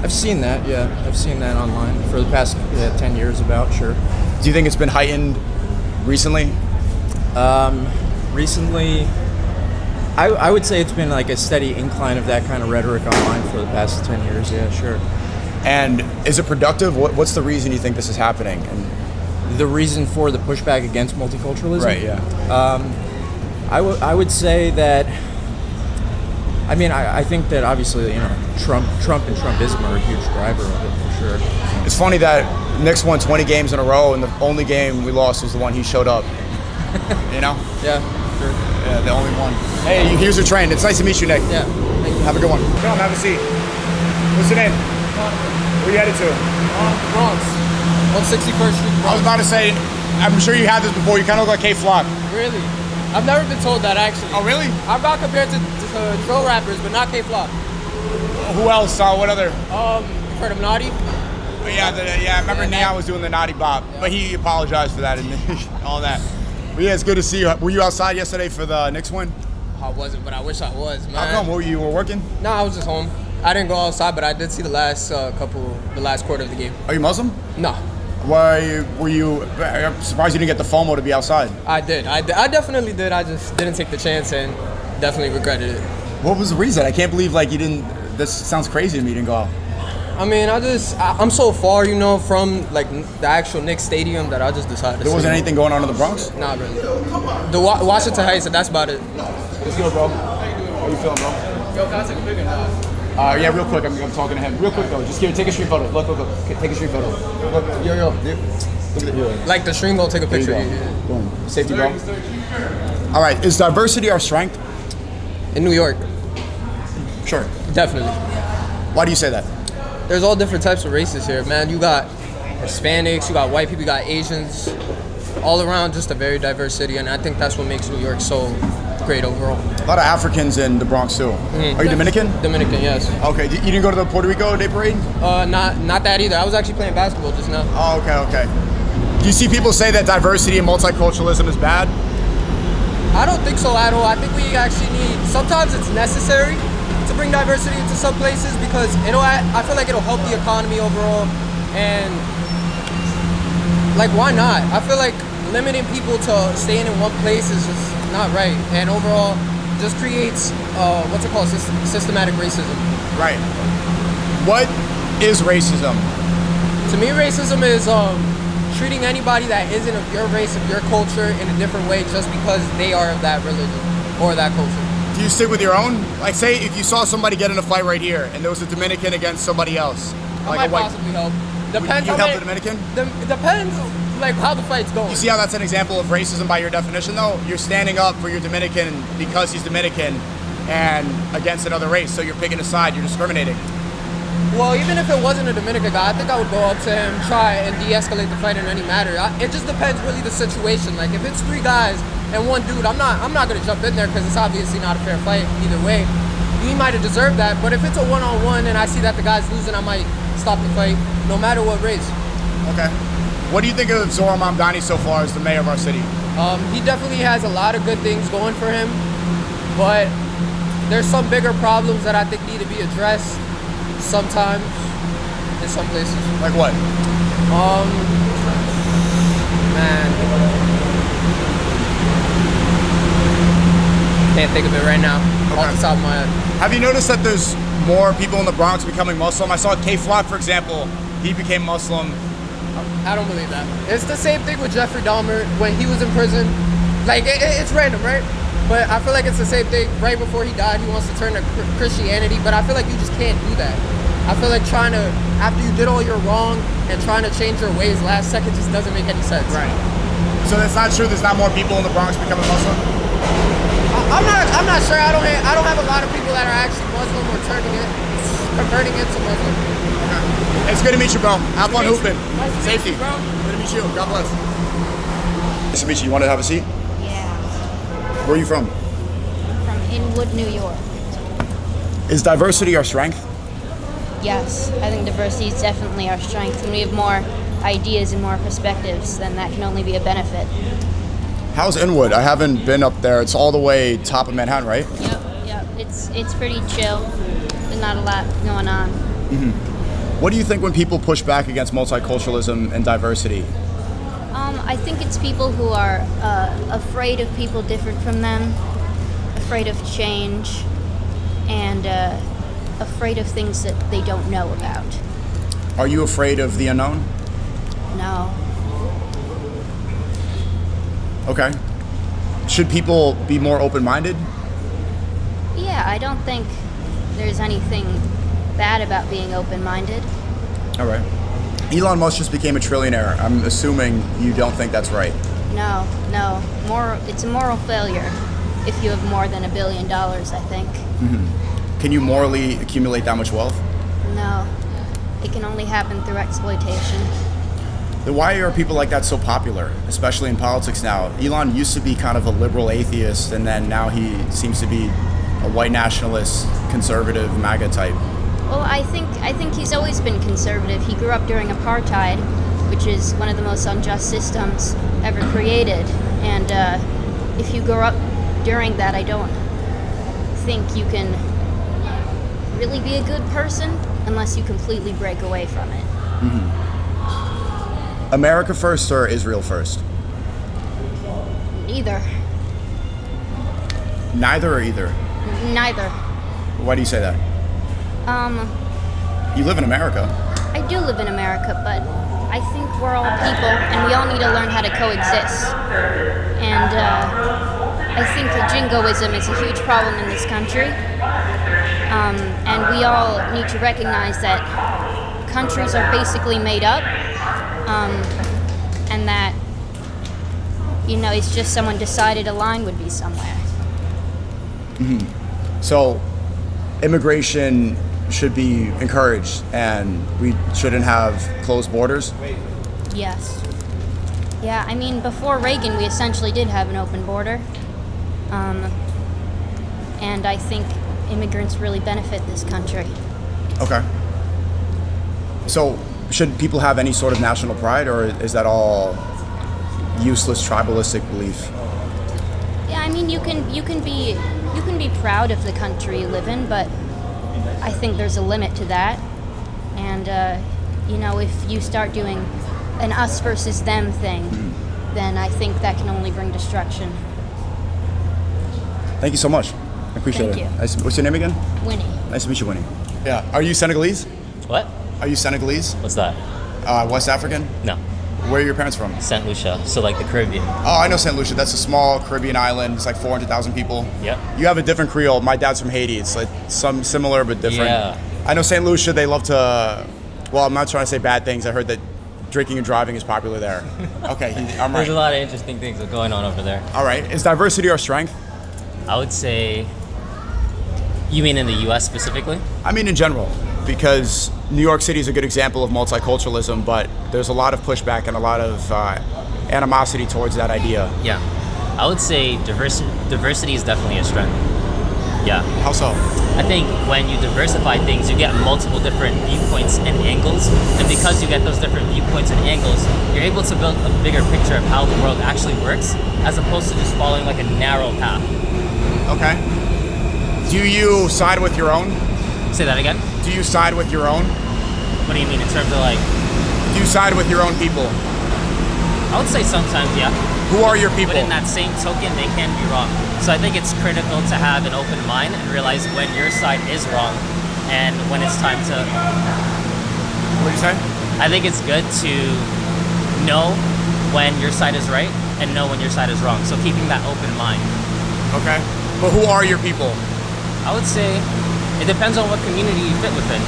I've seen that, yeah. I've seen that online for the past 10 years about, sure.
Do you think it's been heightened recently?
Recently, I would say it's been like a steady incline of that kind of rhetoric online for the past 10 years, yeah, sure.
And is it productive? What's the reason you think this is happening? And
the reason for the pushback against multiculturalism?
Right, yeah.
I would say that, I think that obviously, Trump and Trumpism are a huge driver of it, for sure.
It's funny that Knicks won 20 games in a row, and the only game we lost was the one he showed up.
Yeah, sure.
Yeah, the only one. Hey, here's your train. It's nice to meet you, Nick.
Yeah.
Have a good one. Come, have a seat. What's your name? Where you headed to?
Bronx. On 61st Street.
I was about to say, I'm sure you had this before. You kind of look like K Flock.
Really? I've never been told that, actually.
Oh, really?
I've got compared to drill rappers, but not K-Flock.
Who else? What other?
You've heard of Naughty?
I remember Neon was doing the Naughty Bop, but he apologized for that and all that. But yeah, it's good to see you. Were you outside yesterday for the Knicks win?
I wasn't, but I wish I was, man.
How come? You were working?
No, I was just home. I didn't go outside, but I did see the last quarter of the game.
Are you Muslim?
No.
Why were you? I'm surprised you didn't get the FOMO to be outside.
I did. I definitely did. I just didn't take the chance and definitely regretted it.
What was the reason? I can't believe you didn't. This sounds crazy to me. You didn't go out.
I'm so far, from the actual Knicks stadium that I just decided.
There wasn't anything going on in the Bronx?
Not really. The Washington Heights, and that's about it.
Let's go, bro. How you feeling, bro?
Yo, can I take a picture now?
Yeah, real quick. I'm talking to him. Real quick though. Just take a street photo. Look. Take a street photo. Look, yo. Look at it.
Like the stream gonna take a picture.
Boom. Safety, bro. All right. Is diversity our strength?
In New York.
Sure.
Definitely.
Why do you say that?
There's all different types of races here, man. You got Hispanics, you got white people, you got Asians. All around, just a very diverse city, and I think that's what makes New York so great overall.
A lot of Africans in the Bronx too. Are you Dominican?
Dominican, yes.
Okay. You didn't go to the Puerto Rico Day Parade?
Not that either. I was actually playing basketball just now.
Oh, okay. Do you see people say that diversity and multiculturalism is bad?
I don't think so at all. I think we actually need. Sometimes it's necessary to bring diversity into some places because I feel like it'll help the economy overall, and like why not? I feel like limiting people to staying in one place is just not right, and overall just creates what's it called, systematic racism.
Right. What is racism?
To me, racism is treating anybody that isn't of your race, of your culture, in a different way just because they are of that religion or that culture.
Do you stick with your own? Like, say if you saw somebody get in a fight right here, and there was a Dominican against somebody else, like
I
a
might
white.
possibly help.
Would you help the Dominican?
Depends, like how the fight's going.
You see how that's an example of racism by your definition, though? You're standing up for your Dominican because he's Dominican, and against another race. So you're picking a side. You're discriminating.
Well, even if it wasn't a Dominican guy, I think I would go up to him, try and de-escalate the fight in any matter. It just depends really the situation. Like if it's 3 guys and 1 dude, I'm not gonna jump in there because it's obviously not a fair fight either way. He might have deserved that, but if it's a 1-on-1 and I see that the guy's losing, I might stop the fight, no matter what race.
Okay. What do you think of Zohran Mamdani so far as the mayor of our city?
He definitely has a lot of good things going for him, but there's some bigger problems that I think need to be addressed sometimes in some places.
Like what?
Man, can't think of it right now off the top of my head.
Have you noticed that there's more people in the Bronx becoming Muslim? I saw K Flock, for example. He became Muslim.
I don't believe that. It's the same thing with Jeffrey Dahmer when he was in prison. Like, it's random, right? But I feel like it's the same thing. Right before he died, he wants to turn to Christianity, but I feel like you just can't do that. I feel like trying to, after you did all your wrong and trying to change your ways last second just doesn't make any sense.
Right. So that's not true? There's not more people in the Bronx becoming Muslim?
I'm not sure. I don't have a lot of people that are actually Muslim or converting into Muslim.
Okay. It's good to meet you, bro. Have fun hooping. Safety.
Bro.
Good to meet you. God bless. Nice to meet you. You want to have a seat?
Yeah.
Where are you from?
From Inwood, New York.
Is diversity our strength?
Yes, I think diversity is definitely our strength. When we have more ideas and more perspectives, then that can only be a benefit.
How's Inwood? I haven't been up there. It's all the way top of Manhattan, right?
Yep. It's pretty chill. There's not a lot going on.
Mm-hmm. What do you think when people push back against multiculturalism and diversity?
I think it's people who are afraid of people different from them, afraid of change, and afraid of things that they don't know about.
Are you afraid of the unknown?
No.
Okay. Should people be more open-minded?
Yeah, I don't think there's anything bad about being open-minded.
All right. Elon Musk just became a trillionaire. I'm assuming you don't think that's right.
No. It's a moral failure if you have more than $1 billion, I think.
Mm-hmm. Can you morally accumulate that much wealth?
No. It can only happen through exploitation.
Then why are people like that so popular, especially in politics now? Elon used to be kind of a liberal atheist, and then now he seems to be a white nationalist, conservative, MAGA type.
Well, I think he's always been conservative. He grew up during apartheid, which is one of the most unjust systems ever created. And if you grow up during that, I don't think you can really be a good person unless you completely break away from it.
Mm-hmm. America first or Israel first?
Either.
Neither or either?
Neither.
Why do you say that? You live in America.
I do live in America, but I think we're all people and we all need to learn how to coexist. And I think jingoism is a huge problem in this country. And we all need to recognize that countries are basically made up. And that, it's just someone decided a line would be somewhere.
Mm-hmm. So, immigration should be encouraged and we shouldn't have closed borders?
Yes. Yeah, before Reagan, we essentially did have an open border. and I think immigrants really benefit this country.
Okay. So, should people have any sort of national pride, or is that all useless tribalistic belief?
Yeah, I mean, you can be proud of the country you live in, but I think there's a limit to that. And you know, if you start doing an us versus them thing, then I think that can only bring destruction.
Thank you so much. I appreciate
Thank
it.
you.
Nice, what's your name again?
Winnie.
Nice to meet you, Winnie. Yeah. Are you Senegalese?
What?
Are you Senegalese?
What's that?
West African?
No.
Where are your parents from?
St. Lucia, so like the Caribbean.
Oh, I know St. Lucia. That's a small Caribbean island. It's like 400,000 people.
Yep.
You have a different Creole. My dad's from Haiti. It's like some similar but different.
Yeah.
I know St. Lucia, they love to, well, I'm not trying to say bad things. I heard that drinking and driving is popular there. Okay, I'm right.
There's a lot of interesting things going on over there.
All right. Is diversity our strength?
I would say, you mean in the U.S. specifically?
I mean in general, because New York City is a good example of multiculturalism, but there's a lot of pushback and a lot of animosity towards that idea.
Yeah. I would say diversity is definitely a strength. Yeah.
How so?
I think when you diversify things, you get multiple different viewpoints and angles. And because you get those different viewpoints and angles, you're able to build a bigger picture of how the world actually works, as opposed to just following like a narrow path.
Okay. Do you side with your own?
Say that again?
Do you side with your own?
What do you mean in terms of like?
Do you side with your own people?
I would say sometimes, yeah.
Who are your people?
But in that same token, they can be wrong. So I think it's critical to have an open mind and realize when your side is wrong and when it's time to...
What do you say?
I think it's good to know when your side is right and know when your side is wrong. So keeping that open mind.
Okay. But who are your people?
I would say it depends on what community you fit within.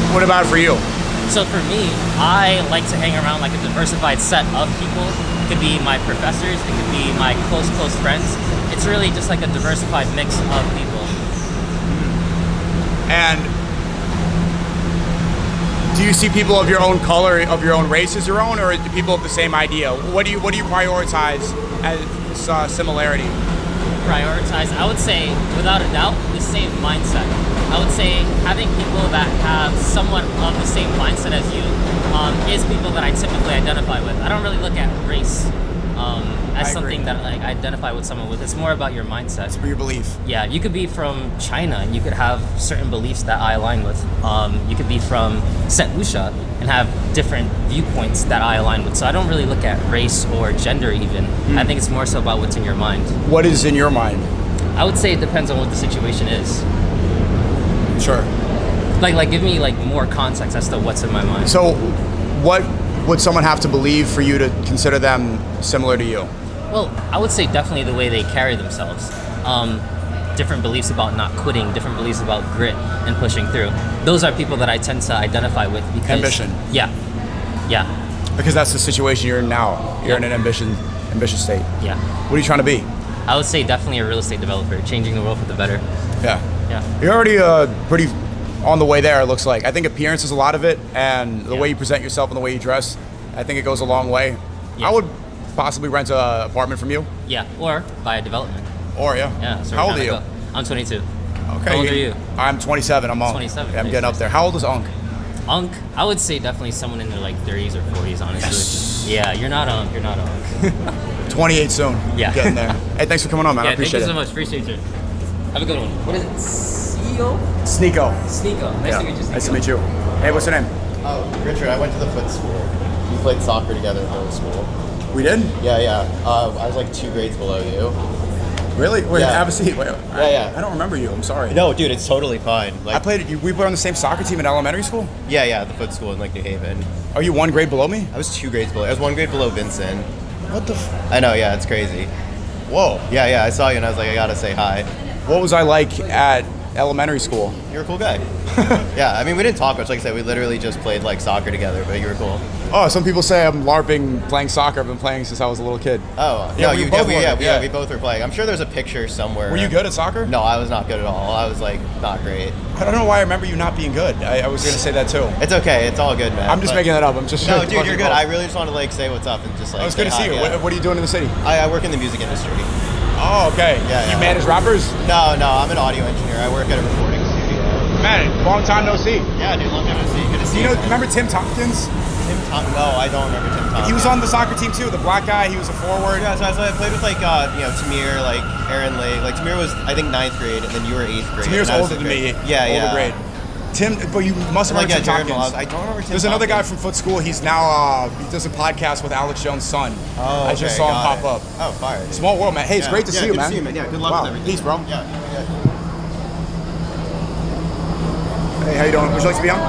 What about for you?
So for me, I like to hang around like a diversified set of people. It could be my professors, it could be my close friends. It's really just like a diversified mix of people.
And do you see people of your own color, of your own race as your own, or people of the same idea? What do you prioritize as similarity?
Prioritize, I would say, without a doubt, the same mindset. I would say having people that have somewhat of the same mindset as you is people that I typically identify with. I don't really look at race as something that like, I identify with someone with. It's more about your mindset.
It's your belief.
Yeah, you could be from China and you could have certain beliefs that I align with. You could be from St. Lucia and have different viewpoints that I align with. So I don't really look at race or gender even. I think it's more so about what's in your mind.
What is in your mind?
I would say it depends on what the situation is.
Sure.
Like give me like more context as to what's in my mind.
So what would someone have to believe for you to consider them similar to you?
Well, I would say definitely the way they carry themselves. Different beliefs about not quitting, different beliefs about grit and pushing through. Those are people that I tend to identify with because
ambition.
Yeah.
Because that's the situation you're in now. You're in an ambitious state.
Yeah.
What are you trying to be?
I would say definitely a real estate developer, changing the world for the better.
Yeah.
Yeah.
You're already pretty on the way there, it looks like. I think appearance is a lot of it, and the way you present yourself and the way you dress, I think it goes a long way. Yeah. I would possibly rent an apartment from you.
Yeah, or buy a development.
Or, yeah.
Yeah. So
how old are you?
I'm 22.
Okay.
How old are you?
I'm 27. I'm
27.
Yeah, I'm getting up there. How old is Unc?
Unc, I would say definitely someone in their like 30s or 40s, honestly. Yes. Yeah, you're not Unc.
28 soon.
Yeah.
Getting there. Hey, thanks for coming on, man.
Yeah,
I appreciate it.
thank you so much. Appreciate you. Have a good one. What is it? SNEAKO?
SNEAKO.
SNEAKO. Nice to meet you, SNEAKO.
Nice to meet you. Hey, what's your name?
Oh, Richard. I went to the foot school. We played soccer together in middle school.
We did?
Yeah. I was like 2 grades below you.
Really? Wait,
Yeah.
have a seat. Wait,
Yeah.
I don't remember you. I'm sorry.
No, dude, it's totally fine. Like,
we played on the same soccer team in elementary school?
Yeah, the foot school in like New Haven.
Are you 1 grade below me?
I was 2 grades below. I was 1 grade below Vincent.
What the
I know, yeah, it's crazy.
Whoa.
Yeah, I saw you and I was like, I gotta say hi.
What was I like at elementary school?
You're a cool guy. Yeah, I mean, we didn't talk much. Like I said, we literally just played like soccer together, but you were cool.
Oh, some people say I'm LARPing playing soccer. I've been playing since I was a little kid.
Oh,
yeah,
no,
we both were.
we both were playing. I'm sure there's a picture somewhere.
Were you good at soccer?
No, I was not good at all. I was like not great.
I don't know why I remember you not being good. I was gonna say that too.
It's okay. It's all good, man.
I'm just making that up. I'm just
no, dude, you're good. I really just want to like say what's up and just like.
Oh, it's good to see you.
Yeah.
What are you doing in the city?
I work in the music industry.
Oh, okay.
Yeah,
You
yeah.
manage rappers?
No, I'm an audio engineer. I work at a recording studio.
Man, long time no see.
Yeah, dude, long time no see. Good to see
You know,
man.
remember Tim Tompkins?
No, I don't remember Tim Tompkins.
He was on the soccer team too. The black guy. He was a forward.
Yeah, so I played with like Tamir, like Aaron Lake. Like Tamir was I think 9th grade, and then you were 8th grade.
Tamir's
and I was
older than
6th
me.
grade. Yeah,
older grade. Tim, but you must have
Like,
heard Tim
Jared
Tompkins.
Malaz. I don't remember Tim
There's another guy
Tompkins.
from Foot School. He's now he does a podcast with Alex Jones' son.
Oh,
I just
okay,
saw him
got
pop
it.
up.
Oh, fire. Dude.
Small world, man. Hey, it's
Yeah.
great to
Yeah,
see you,
good
man.
to see you, man. Yeah, good luck
Wow.
with everything.
Peace, bro.
Yeah.
Hey, how you doing? Would you like to be on?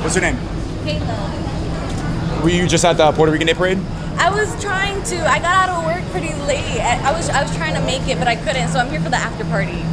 What's your name?
Kayla.
Were you just at the Puerto Rican Day Parade?
I was trying to. I got out of work pretty late. I was trying to make it, but I couldn't. So I'm here for the after party.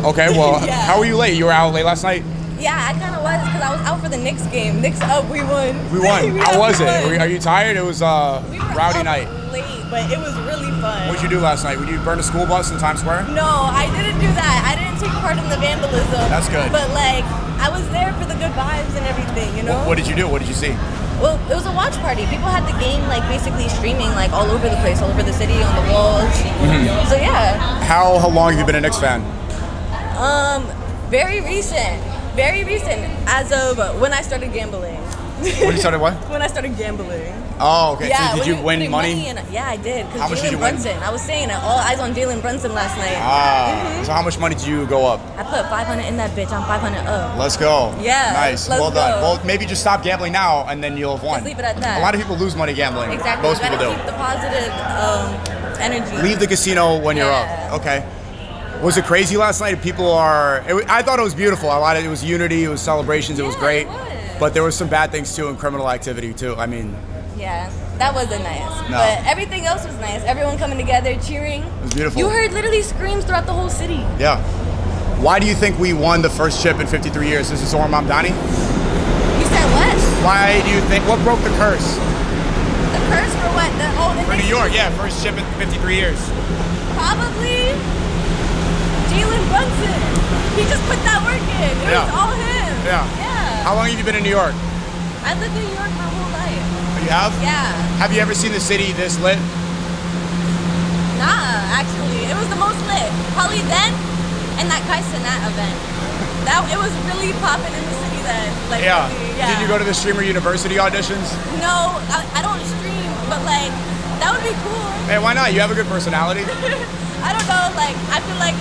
Okay, well,
Yeah.
how were you late? You were out late last night?
Yeah, I kind of was because I was out for the Knicks game. Knicks up, we won.
We won. How was it?
won.
Are you tired? It was a rowdy
up
night.
late, but it was really fun.
What'd you do last night? Would you burn a school bus in Times Square?
No, I didn't do that. I didn't take part in the vandalism.
That's good.
But like, I was there for the good vibes and everything, you know?
What did you do? What did you see?
Well, it was a watch party. People had the game like basically streaming like all over the place, all over the city, on the walls.
Mhm.
So yeah.
How long have you been a Knicks fan?
Very recent. Very recent. As of when I started gambling.
When you started what?
When I started gambling.
Oh, okay.
Yeah,
So did you win
putting
money?
in, yeah, I did.
How much
Because
did you
Jalen
win?
Brunson. I was saying it. All eyes on Jalen Brunson last night.
So how much money did you go up?
I put 500 in that bitch. I'm 500 up.
Let's go.
Yeah,
Nice.
let's
Well done.
go.
Well, maybe just stop gambling now, and then you'll have won.
Just leave it at that.
A lot of people lose money gambling.
Exactly.
Most
you
people
gotta
do.
keep the positive energy.
Leave the casino when you're up. Okay. Was it crazy last night? I thought it was beautiful. It was unity. It was celebrations. It was great. But there was some bad things too, and criminal activity too. I mean,
Yeah, that wasn't nice.
No.
But everything else was nice. Everyone coming together, cheering.
it was beautiful.
You heard literally screams throughout the whole city.
Yeah. Why do you think we won the first chip in 53 years? Is it Zoran Mamdani?
You said what?
Why do you think? What broke the curse?
The curse for what?
For New York, yeah, first chip in 53 years.
Probably Jalen Brunson. He just put that work in. It
Yeah.
was all him.
Yeah.
Yeah.
How long have you been in New York?
I lived in New York my whole life.
You have?
Yeah.
Have you ever seen the city this lit?
Nah, actually, it was the most lit. Probably then, and that Kai Cenat event. It was really popping in the city then. Like,
Yeah.
really, yeah.
Did you go to the Streamer University auditions?
No, I don't stream, but like that would be cool.
Hey, why not? You have a good personality.
I don't know, like I feel like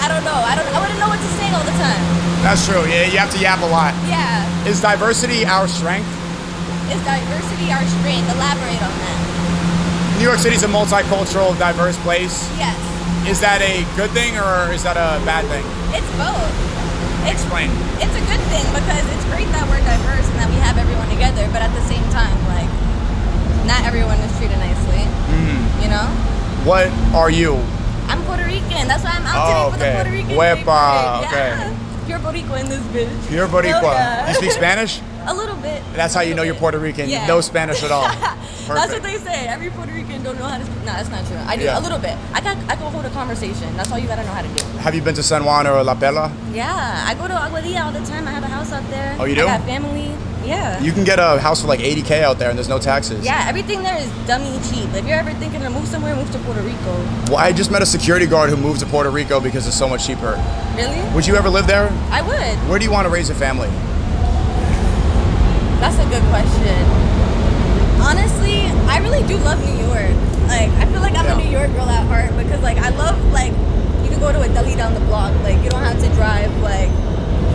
I don't know. I wouldn't know what to say all the time.
That's true. Yeah, you have to yap a lot.
Yeah.
Is diversity our strength?
Is diversity our strength? Elaborate on that.
New York City's a multicultural, diverse place.
Yes.
Is that a good thing or is that a bad thing?
It's both.
Explain.
It's a good thing because it's great that we're diverse and that we have everyone together, but at the same time, like, not everyone is treated nicely. You know?
What are you?
I'm Puerto Rican. That's why I'm out today for the Puerto Rican Day
Wepa,
Parade.
okay.
Yeah. Pure Boricua in this bitch.
Pure Boricua.
Hell yeah.
You speak Spanish?
A little bit.
That's how you know you're Puerto Rican.
Yeah.
No Spanish at all.
That's what they say. Every Puerto Rican don't know how to speak. No, that's not true. I do
Yeah.
a little bit. I can hold a conversation. That's all you gotta know how to do.
Have you been to San Juan or La Perla?
Yeah, I go to Aguadilla all the time. I have a house out there.
Oh, you do?
I got family. Yeah.
You can get a house for like $80K out there and there's no taxes.
Yeah, everything there is dummy cheap. If you're ever thinking to move somewhere, move to Puerto Rico.
Well, I just met a security guard who moved to Puerto Rico because it's so much cheaper.
Really?
Would you ever live there?
I would.
Where do you want to raise a family?
That's a good question. Honestly, I really do love New York. Like, I feel like I'm a New York girl at heart because, like, I love, like, you can go to a deli down the block. Like, you don't have to drive, like,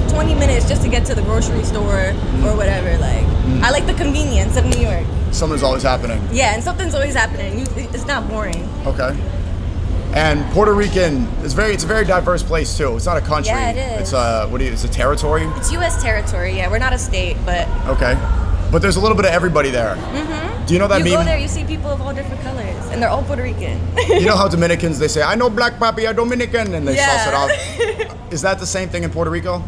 20 minutes just to get to the grocery store or whatever. Like, I like the convenience of New York.
Something's always happening.
Yeah, and something's always happening. It's not boring.
Okay. And Puerto Rican it's a very diverse place too. It's not a country.
Yeah, it is.
It's a territory?
It's U.S. territory. Yeah, we're not a state, but.
Okay. But there's a little bit of everybody there. Do you know that
you
meme?
go there, you see people of all different colors, and they're all Puerto Rican.
You know how Dominicans, they say, I know black papi, I'm Dominican, and they
Yeah.
sauce it off. Is that the same thing in Puerto Rico?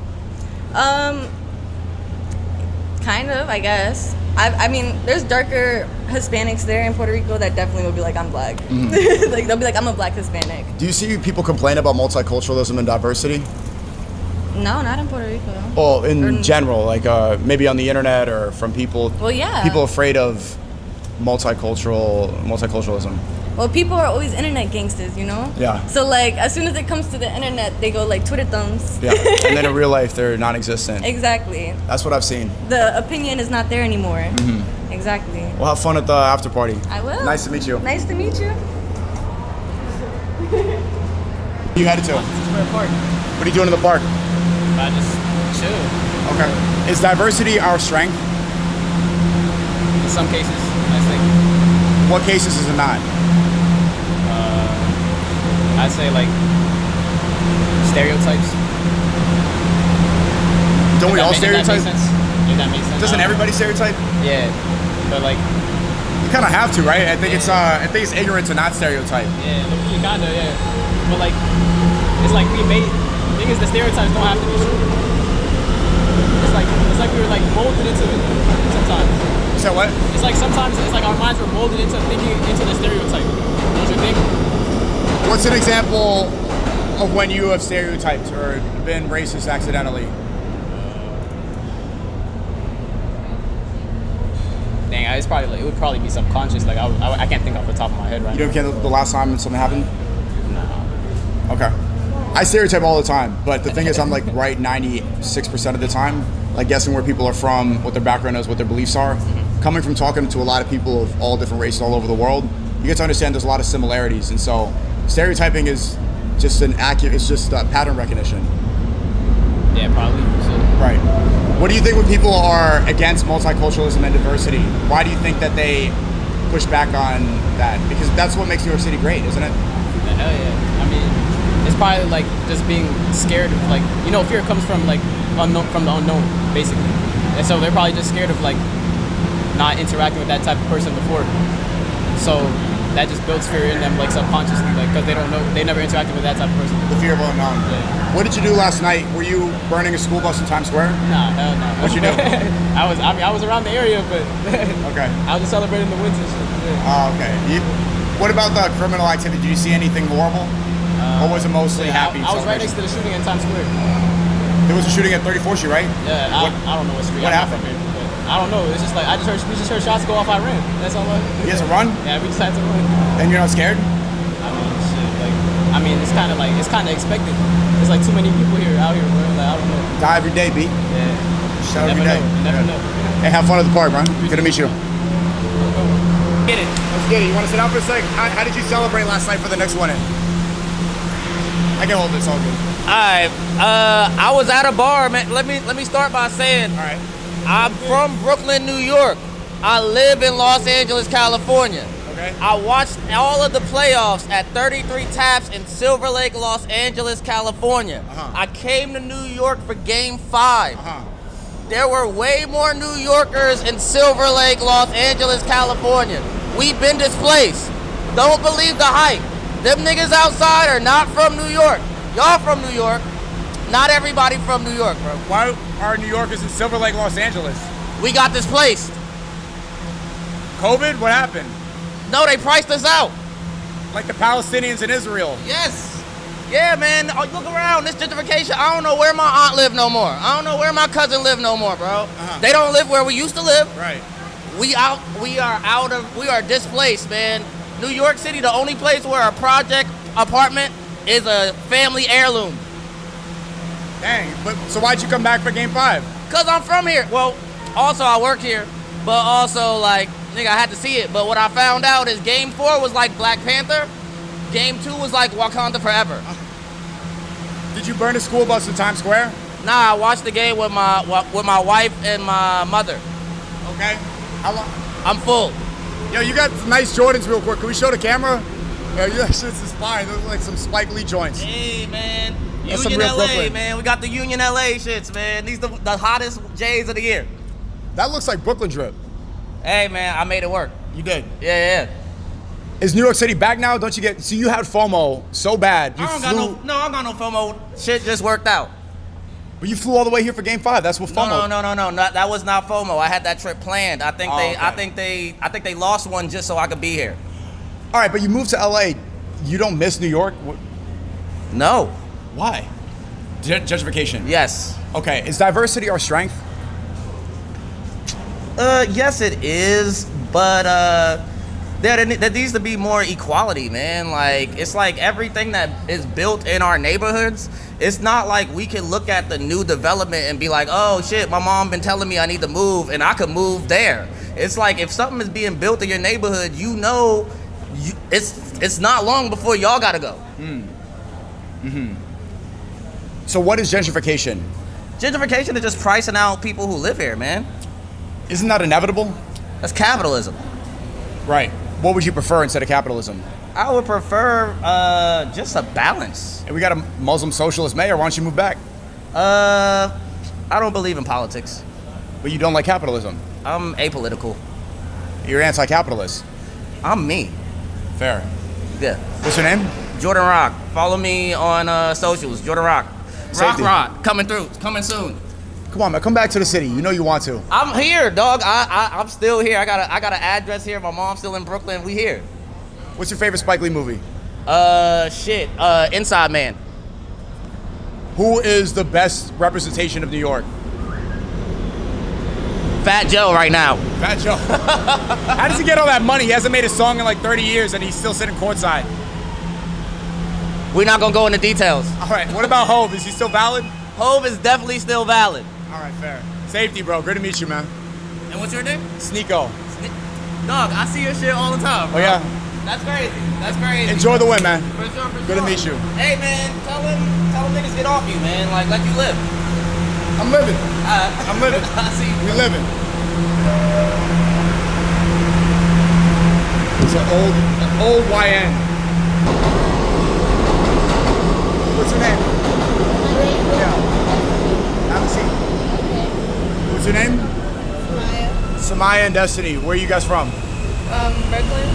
Kind of, I guess. I mean, there's darker Hispanics there in Puerto Rico that definitely would be like, I'm black. Like, they'll be like, I'm a black Hispanic.
Do you see people complain about multiculturalism and diversity?
No, not in Puerto Rico.
Well, in general, like maybe on the internet or from people.
Well, yeah.
People afraid of multiculturalism.
Well, people are always internet gangsters, you know?
Yeah.
So, like, as soon as it comes to the internet, they go, like, Twitter thumbs.
Yeah. And then in real life, they're non-existent.
Exactly.
That's what I've seen.
The opinion is not there anymore.
Mm-hmm.
Exactly.
We'll have fun at the after party.
I will.
Nice to meet you.
Nice to meet you.
You headed to? What are you doing in the park?
I just chill.
Okay. Is diversity our strength?
In some cases, I think.
What cases is it not?
I'd say like stereotypes.
Don't we all stereotype?
If that makes sense.
Doesn't everybody stereotype?
Yeah, but like
you kind of have to, right? I think it's ignorant to not stereotype.
Yeah, you kinda, yeah. But like it's like we made. The thing is, the stereotypes don't have to be true. It's like we were like molded into it sometimes.
So what?
It's like sometimes it's like our minds were molded into thinking into the stereotype. Don't you think?
What's an example of when you have stereotyped or been racist accidentally?
Dang, it's probably like, it would probably be subconscious. Like I can't think off the top of my head right
You don't
now.
care the last time something happened?
No.
Okay. I stereotype all the time, but the thing is I'm like right 96% of the time, like guessing where people are from, what their background is, what their beliefs are. Coming from talking to a lot of people of all different races all over the world, you get to understand there's a lot of similarities, and so stereotyping is just it's just pattern recognition.
Yeah, probably. So.
Right. What do you think when people are against multiculturalism and diversity? Why do you think that they push back on that? Because that's what makes New York City great, isn't it?
The hell yeah. I mean, it's probably like just being scared of like, you know, fear comes from like from the unknown, basically. And so they're probably just scared of like not interacting with that type of person before. So that just builds fear in them, like subconsciously, like because they don't know, they never interacted with that type of person.
The fear of unknown. Yeah. What did you do last night? Were you burning a school bus in Times Square?
Nah, hell no.
What'd you do?
I was around the area, but
okay.
I was just celebrating the wins and shit. Yeah.
Oh, okay. What about the criminal activity? Did you see anything horrible? Or was it mostly happy?
I was right next to the shooting in Times Square.
There was a shooting at 34th Street, right?
Yeah, I don't know what street.
What happened?
I don't know. It's just like we just heard shots go off. I ran. That's all.
You guys run?
Yeah, we just had to run.
And you're not scared?
I mean, it's kind of expected. There's like too many people out here, bro. Like I don't know.
Die every day, B.
Yeah.
Shout every day.
You never know.
Hey, have fun at the park, man. Good to meet you.
Get it.
Let's get it. You want to sit down for a sec? How did you celebrate last night for the next one in? I can hold this all good.
Alright, I was at a bar, man. Let me start by saying,
alright,
I'm from Brooklyn, New York. I live in Los Angeles, California.
Okay.
I watched all of the playoffs at 33 Taps in Silver Lake, Los Angeles, California. I came to New York for Game 5. There were way more New Yorkers in Silver Lake, Los Angeles, California. We've been displaced. Don't believe the hype. Them niggas outside are not from New York. Y'all from New York. Not everybody from New York, bro.
Why are New Yorkers in Silver Lake, Los Angeles?
We got displaced.
COVID? What happened?
No, they priced us out.
Like the Palestinians in Israel?
Yes. Yeah, man. Oh, look around. This gentrification. I don't know where my aunt live no more. I don't know where my cousin live no more, bro. They don't live where we used to live.
Right.
We are displaced, man. New York City, the only place where a project apartment is a family heirloom.
Dang, but so why'd you come back for Game 5?
Cause I'm from here. Well, also I work here, but also like, nigga, I had to see it. But what I found out is Game 4 was like Black Panther. Game 2 was like Wakanda Forever.
Did you burn a school bus in Times Square?
Nah, I watched the game with my wife and my mother.
Okay. How long?
I'm full.
Yo, you got nice Jordans real quick. Can we show the camera? Yo, that shit's inspiring. Those are like some Spike Lee joints.
Hey, man.
That's
Union
some real
LA,
Brooklyn.
man. We got the Union LA shits, man. These the hottest J's of the year.
That looks like Brooklyn drip.
Hey, man, I made it work.
You did?
Yeah.
Is New York City back now? Don't you get... So you had FOMO so bad.
I don't got no FOMO. Shit just worked out.
But you flew all the way here for Game 5. That's what FOMO...
No. That was not FOMO. I had that trip planned. I think they lost one just so I could be here.
All right, but you moved to LA. You don't miss New York?
No.
Why? Gentrification?
Yes.
Okay, is diversity our strength?
Yes, it is, but there needs to be more equality, man. Like, it's like everything that is built in our neighborhoods, it's not like we can look at the new development and be like, oh shit, my mom been telling me I need to move and I could move there. It's like if something is being built in your neighborhood, you know, it's not long before y'all gotta go.
So what is gentrification?
Gentrification is just pricing out people who live here, man.
Isn't that inevitable?
That's capitalism.
Right. What would you prefer instead of capitalism?
I would prefer just a balance.
And we got a Muslim socialist mayor. Why don't you move back?
I don't believe in politics.
But you don't like capitalism?
I'm apolitical.
You're anti-capitalist?
I'm me.
Fair.
Yeah.
What's your name?
Jordan Rock. Follow me on socials. Jordan Rock.
Safety.
Rock. Coming through. Coming soon.
Come on, man. Come back to the city. You know you want to.
I'm here, dog. I'm still here. I got an address here. My mom's still in Brooklyn. We here.
What's your favorite Spike Lee movie?
Inside Man.
Who is the best representation of New York?
Fat Joe right now.
Fat Joe. How does he get all that money? He hasn't made a song in like 30 years and he's still sitting courtside.
We're not gonna go into details.
All right, what about Hove? Is he still valid?
Hove is definitely still valid.
All right, fair. Safety, bro. Good to meet you, man.
And what's your name?
SNEAKO.
Dog, I see your shit all the time.
Oh, yeah?
That's crazy. That's crazy.
Enjoy the win, man.
For sure, for
Good to meet you.
Hey, man, tell them niggas get off you, man. Like, let you live.
I'm living. I'm living.
I see.
We living. It's an old YN. What's your name? Yeah. Have a seat. What's your name? Samaya and Destiny. Where are you guys from?
Brooklyn.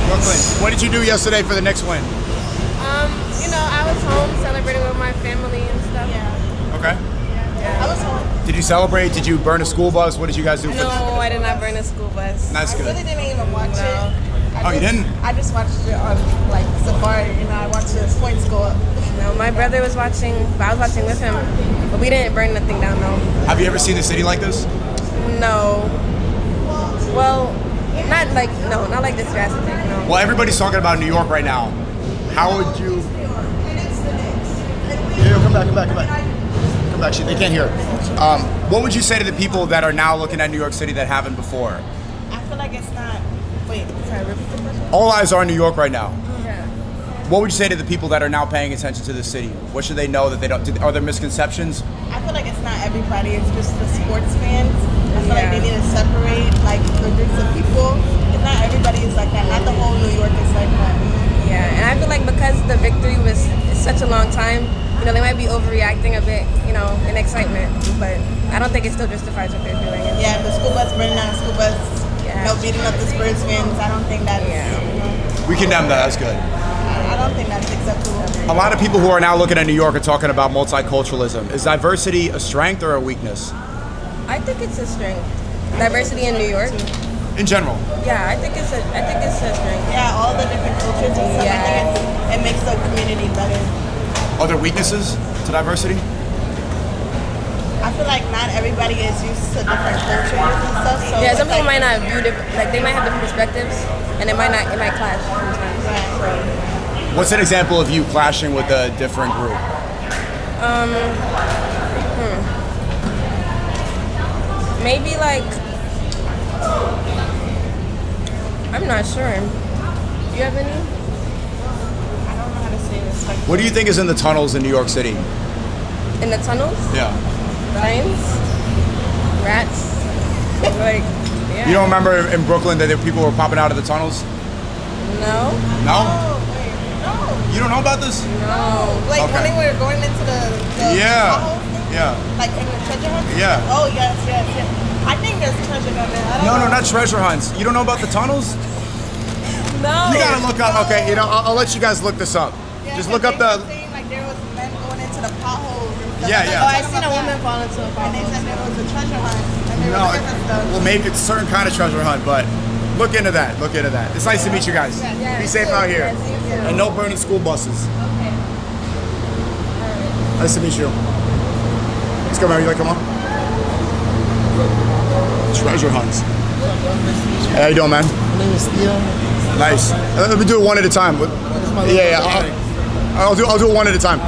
Brooklyn. What did you do yesterday for the Knicks win?
I was home celebrating with my family and stuff. Yeah.
Okay.
I was home.
Did you celebrate? Did you burn a school bus? What did you guys do?
No, I did not burn a school bus.
That's good.
I really didn't even watch it.
You didn't?
I just watched it on like Safari. I watched the points go up. No, my brother was watching, but I was watching with him. But we didn't burn nothing down though.
Have you ever seen a city like this?
No. Well, not like this drastic. No.
Well, everybody's talking about New York right now. How would you? Come back. Come back. They can't hear. What would you say to the people that are now looking at New York City that haven't before?
I feel like it's not. Wait, sorry. Repeat the question.
All eyes are on New York right now.
Yeah.
What would you say to the people that are now paying attention to the city? What should they know that they don't? Are there misconceptions?
I feel like it's not everybody. It's just the sports fans. I feel like they need to separate like the groups of people. It's not everybody is like that. Not the whole New York is like that. Yeah, and I feel like because the victory was such a long time, they might be overreacting a bit, in excitement. But I don't think it still justifies what they're doing. Yeah, the school bus burning down the school bus. Yeah. Beating up the Spurs fans. I don't think that's. Yeah.
We condemn that. That's good.
I don't think that's acceptable.
A lot of people who are now looking at New York are talking about multiculturalism. Is diversity a strength or a weakness?
I think it's a strength. Diversity in New York.
In general.
Yeah, I think it's a strength. Yeah, all the different cultures and stuff. I think it makes the community better.
Are there weaknesses to diversity?
I feel like not everybody is used to different cultures and stuff. So yeah, some people might not view different, like they might have different perspectives, and it might clash sometimes. Right.
What's an example of you clashing with a different group?
Maybe like I'm not sure. Do you have any? I don't know how to say this.
What do you think is in the tunnels in New York City?
In the tunnels?
Yeah.
Lions, rats, like, yeah.
You don't remember in Brooklyn that people were popping out of the tunnels?
No.
No?
Oh, wait, no.
You don't know about this?
No. Like when they were going into the
Yeah.
Like in the treasure hunt?
Yeah.
Oh, yes. I think there's treasure down there. I don't know.
No, not treasure hunts. You don't know about the tunnels?
No.
You gotta look up. Okay, I'll let you guys look this up.
Yeah,
just look up the.
Saying, like there was men going into the potholes.
Yeah.
Oh, I seen a woman fall into a pothole. And they said there was a treasure hunt. And they were looking for stuff.
Well, maybe it's a certain kind of treasure hunt, but look into that. It's nice to meet you guys. Be safe out here. And no burning school buses.
Okay.
Nice to meet you. Let's go, Mary. Come on. Treasure hunts. How you doing, man?
My name is Theo.
Nice. Let me do it one at a time. Yeah. I'll do it one at a time.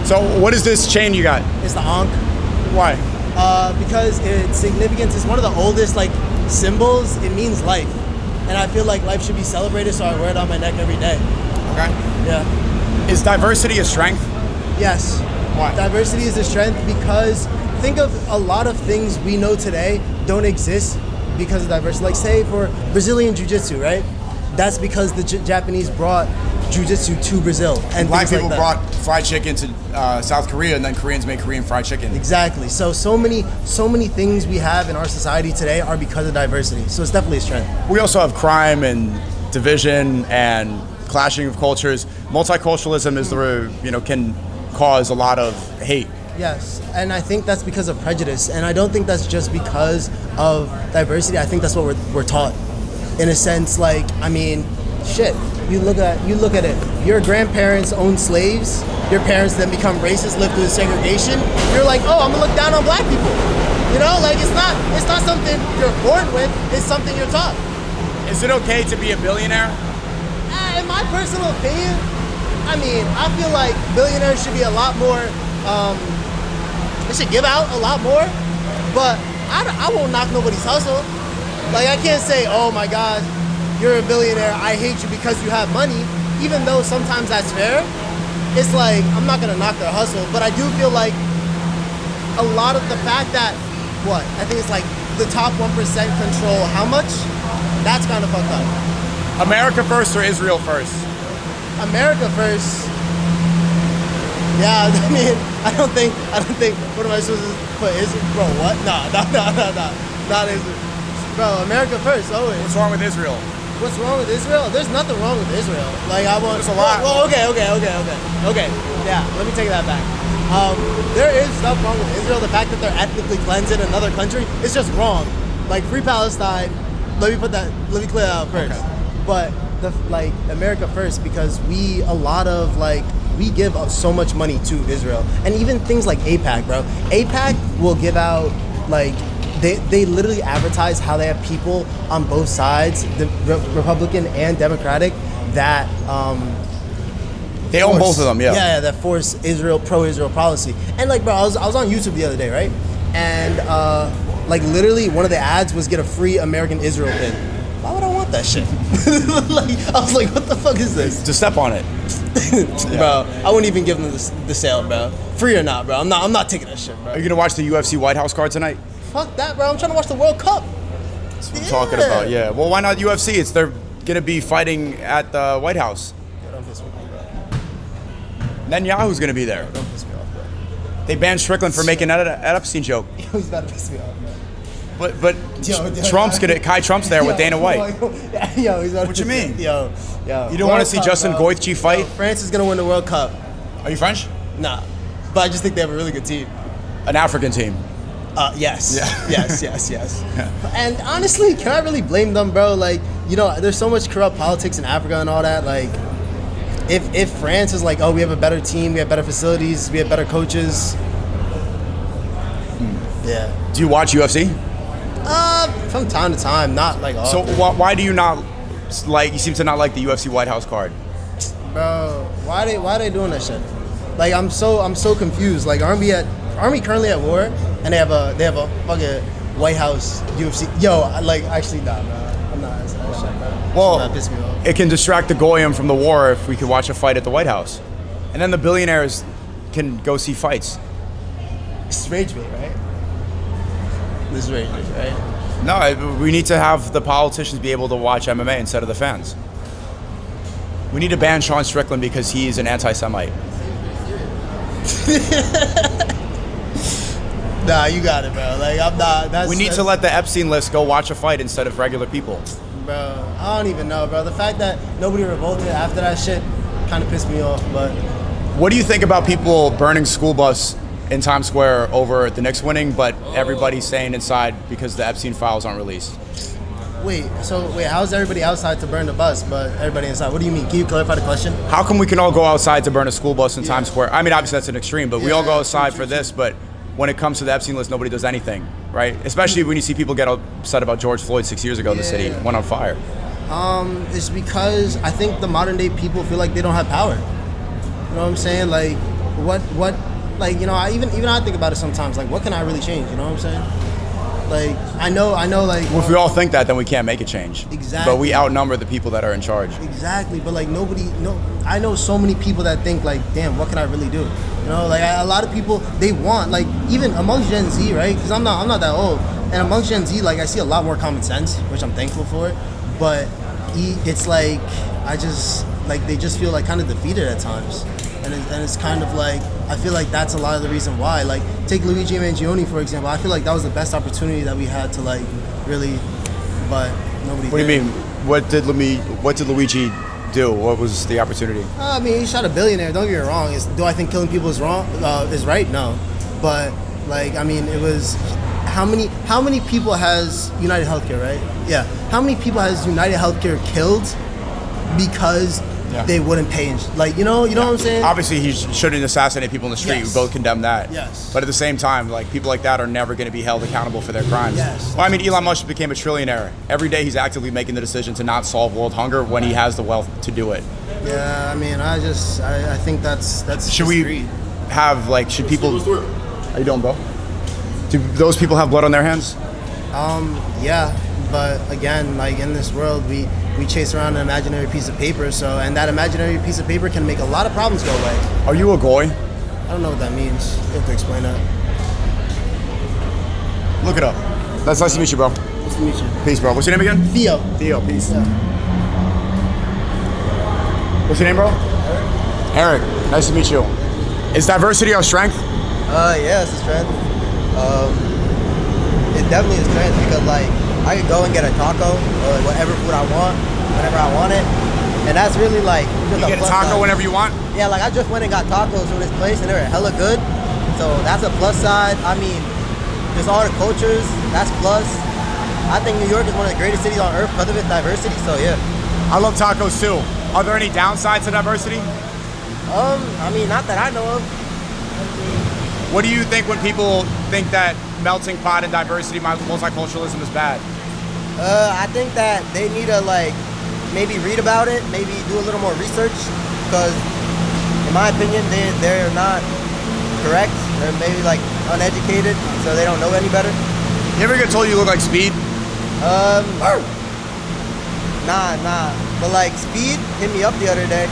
So, what is this chain you got?
It's the Ankh.
Why?
Because its significance is one of the oldest like symbols. It means life, and I feel like life should be celebrated, so I wear it on my neck every day.
Okay.
Yeah.
Is diversity a strength?
Yes.
Why?
Diversity is a strength because think of a lot of things we know today don't exist because of diversity. Like say for Brazilian Jiu-Jitsu, right? That's because the Japanese brought Jiu-Jitsu to Brazil. And
Black
things
people
like that.
brought fried chicken to South Korea, and then Koreans made Korean fried chicken.
Exactly. So many things we have in our society today are because of diversity. So it's definitely a strength.
We also have crime and division and clashing of cultures. Multiculturalism is can cause a lot of hate.
Yes, and I think that's because of prejudice, and I don't think that's just because of diversity. I think that's what we're taught, in a sense. Like, I mean, shit. You look at it. Your grandparents owned slaves. Your parents then become racist, live through segregation. You're like, oh, I'm gonna look down on black people. You know, like it's not something you're born with. It's something you're taught.
Is it okay to be a billionaire?
In my personal opinion, I mean, I feel like billionaires should be a lot more. They should give out a lot more, but I won't knock nobody's hustle. Like I can't say, oh my God, you're a billionaire, I hate you because you have money. Even though sometimes that's fair, it's like I'm not gonna knock their hustle, but I do feel like a lot of the fact that I think it's like the top 1% control how much. That's kind of fucked up.
America first or Israel first?
America first. Yeah, I mean, I don't think. What am I supposed to put Israel? Bro, what? No, not Israel. Bro, America first, always.
What's wrong with Israel?
What's wrong with Israel? There's nothing wrong with Israel. Like I want.
There's a lot.
Well, okay. Yeah, let me take that back. There is stuff wrong with Israel. The fact that they're ethnically cleansed in another country is just wrong. Like free Palestine. Let me clear that out first.
Okay.
But America first, because we give up so much money to Israel, and even things like AIPAC, bro. AIPAC will give out they literally advertise how they have people on both sides, the Republican and Democratic, that
they own both of them, yeah.
Yeah, that force pro-Israel policy. And bro, I was on YouTube the other day, right? And literally one of the ads was get a free American Israel pin. Why would I want that shit? I was like, what the fuck is this?
To step on it.
Bro, I wouldn't even give them the sale, bro. Free or not, bro. I'm not taking that shit, bro.
Are you gonna watch the UFC White House card tonight?
Fuck that, bro. I'm trying to watch the World Cup.
That's what I'm talking about, yeah. Well, why not UFC? They're gonna be fighting at the White House.
Don't piss me off, bro.
Netanyahu's gonna be there.
Don't piss me off, bro.
They banned Strickland for making that Epstein joke.
He's about to piss me off, bro.
But Kai Trump's there with Dana White.
Yo, he's about to
What you mean?
Yo.
You don't want to see Justin Goichi fight?
Yo, France is gonna win the World Cup.
Are you French?
Nah, but I just think they have a really good team.
An African team.
Yes.
Yeah.
Yes. And honestly, can I really blame them, bro? Like, there's so much corrupt politics in Africa and all that. Like, if France is like, oh, we have a better team, we have better facilities, we have better coaches. Yeah.
Do you watch UFC?
From time to time, not like
So
often.
why do you not like? You seem to not like the UFC White House card.
Bro, why they doing that shit? Like I'm so confused. Like Army currently at war, and they have a fucking White House UFC. Yo, actually nah, bro. I'm not answering that shit, bro.
Well,
That piss me off.
it can distract the goyim from the war if we could watch a fight at the White House, and then the billionaires can go see fights.
This is rage bait, right? This is rage bait, right?
No, we need to have the politicians be able to watch MMA instead of the fans. We need to ban Sean Strickland because he's an anti-Semite.
Nah, you got it, bro. Like I'm not.
We need to let the Epstein list go watch a fight instead of regular people.
Bro, I don't even know, bro. The fact that nobody revolted after that shit kind of pissed me off. But
what do you think about people burning school bus in Times Square over the Knicks winning, but everybody's staying inside because the Epstein files aren't released?
Wait, how's everybody outside to burn the bus, but everybody inside? What do you mean? Can you clarify the question?
How come we can all go outside to burn a school bus in Times Square? I mean, obviously that's an extreme, but we all go outside for this, but when it comes to the Epstein list, nobody does anything, right? Especially when you see people get upset about George Floyd 6 years ago. The city went on fire.
It's because I think the modern day people feel like they don't have power. You know what I'm saying? Like, what, like, you know, I think about it sometimes. Like, what can I really change? You know what I'm saying? Like, I know, like.
Well, if we all think that, then we can't make a change.
Exactly.
But we outnumber the people that are in charge.
Exactly, but like I know so many people that think like, damn, what can I really do? You know, like a lot of people, they want, like, even amongst Gen Z, right? Because I'm not that old, and amongst Gen Z, like, I see a lot more common sense, which I'm thankful for. But it's like, they just feel like kind of defeated at times, and it's kind of like, I feel like that's a lot of the reason why. Like, take Luigi Mangione, for example. I feel like that was the best opportunity that we had to, like, really, but nobody did.
What do you mean? What did Luigi do? What was the opportunity?
I mean, he shot a billionaire. Don't get me wrong. Do I think killing people is wrong? Is right? No, but like, I mean, it was how many people has United Healthcare, right? Yeah. How many people has United Healthcare killed because they wouldn't pay? Like, you know what I'm saying?
Obviously, he shouldn't assassinate people in the street.
Yes.
We both condemn that.
Yes.
But at the same time, like, people like that are never going to be held accountable for their crimes.
Yes.
Well, I mean, Elon Musk became a trillionaire. Every day, he's actively making the decision to not solve world hunger when he has the wealth to do it.
Yeah. I mean, I think that's.
Should we
greed.
have, like, should people? How you doing, bro? Do those people have blood on their hands?
Yeah. But again, like, in this world, we chase around an imaginary piece of paper, and that imaginary piece of paper can make a lot of problems go away.
Are you a goy?
I don't know what that means. You have to explain that.
Look it up. That's nice to meet you, bro.
Nice to meet you.
Peace, bro. What's your name again?
Theo.
Theo, peace.
Yeah.
What's your name, bro? Eric. Nice to meet you. Is diversity our strength?
Yeah, it's a strength. It definitely is a strength because, like, I could go and get a taco or whatever food I want, whenever I want it. And that's really, like, just
You get a taco whenever you want?
Yeah, like, I just went and got tacos from this place and they were hella good. So that's a plus side. I mean, just all the cultures, that's plus. I think New York is one of the greatest cities on earth because of its diversity, so yeah.
I love tacos too. Are there any downsides to diversity?
I mean, not that I know of.
What do you think when people think that melting pot and diversity, multiculturalism is bad?
I think that they need to, like, maybe read about it, maybe do a little more research, because in my opinion, they're not correct. They're maybe, like, uneducated, so they don't know any better.
You ever get told you look like Speed?
Nah. But, like, Speed hit me up the other day,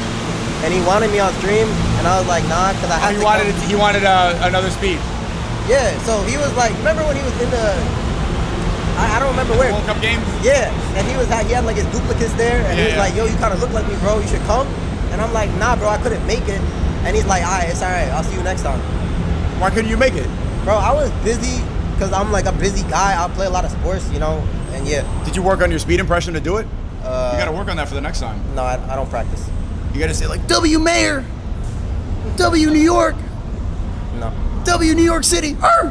and he wanted me on stream, and I was like, nah, because I had to.
He wanted another Speed.
Yeah, so he was like, remember when he was in the, I don't remember where.
World Cup game?
Yeah, and he had like his duplicates there, and he was like, yo, you kind of look like me, bro, you should come. And I'm like, nah, bro, I couldn't make it. And he's like, it's all right, I'll see you next time.
Why couldn't you make it?
Bro, I was busy, because I'm like a busy guy. I play a lot of sports, you know, and yeah.
Did you work on your Speed impression to do it? You got to work on that for the next time.
No, I don't practice.
You got to say, like, W Mayor, W New York.
No.
W New York City. Arr!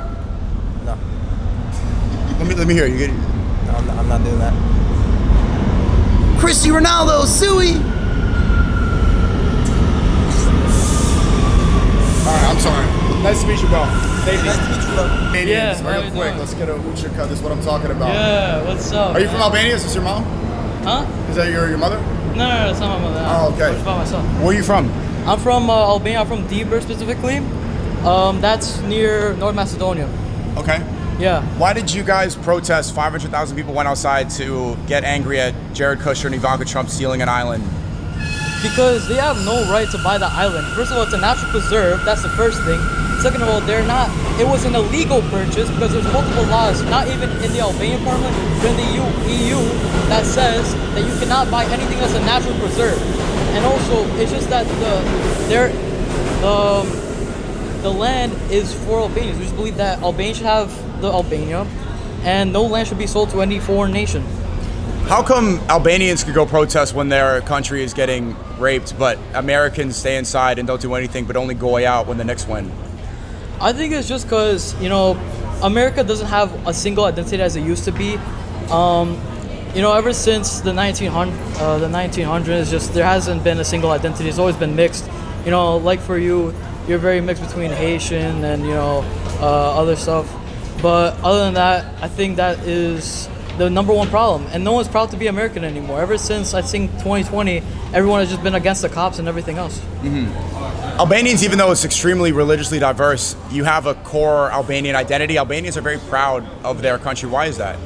No.
Let me hear you. Get it.
No, I'm not doing that.
Cristiano Ronaldo, Suey. All right, I'm sorry. Nice to meet you, bro. Nice to meet you, bro. Albanians,
Yeah,
real quick. Let's get a Ucha cut. This is what I'm talking about.
Yeah, what's up?
Are you from Albania? Is this your mom?
Huh?
Is that your mother?
No, it's not my mother.
Oh, okay.
It's about myself.
Where are you from?
I'm from Albania. I'm from Dibër specifically. That's near North Macedonia.
Okay.
Yeah.
Why did you guys protest? 500,000 people went outside to get angry at Jared Kushner and Ivanka Trump stealing an island.
Because they have no right to buy the island. First of all, it's a natural preserve. That's the first thing. Second of all, it was an illegal purchase because there's multiple laws, not even in the Albanian parliament, but in the EU that says that you cannot buy anything that's a natural preserve. And also, it's just that the land is for Albanians. We just believe that Albania should have the Albania, and no land should be sold to any foreign nation.
How come Albanians could go protest when their country is getting raped, but Americans stay inside and don't do anything, but only go out when the Knicks win?
I think it's just because, America doesn't have a single identity as it used to be. Ever since the 1900s, just there hasn't been a single identity. It's always been mixed. Like for you, you're very mixed between Haitian and other stuff. But other than that, I think that is the number one problem, and no one's proud to be American anymore. Ever since I think 2020, everyone has just been against the cops and everything else.
Albanians, even though it's extremely religiously diverse, you have a core Albanian identity. Albanians are very proud of their country. Why is that?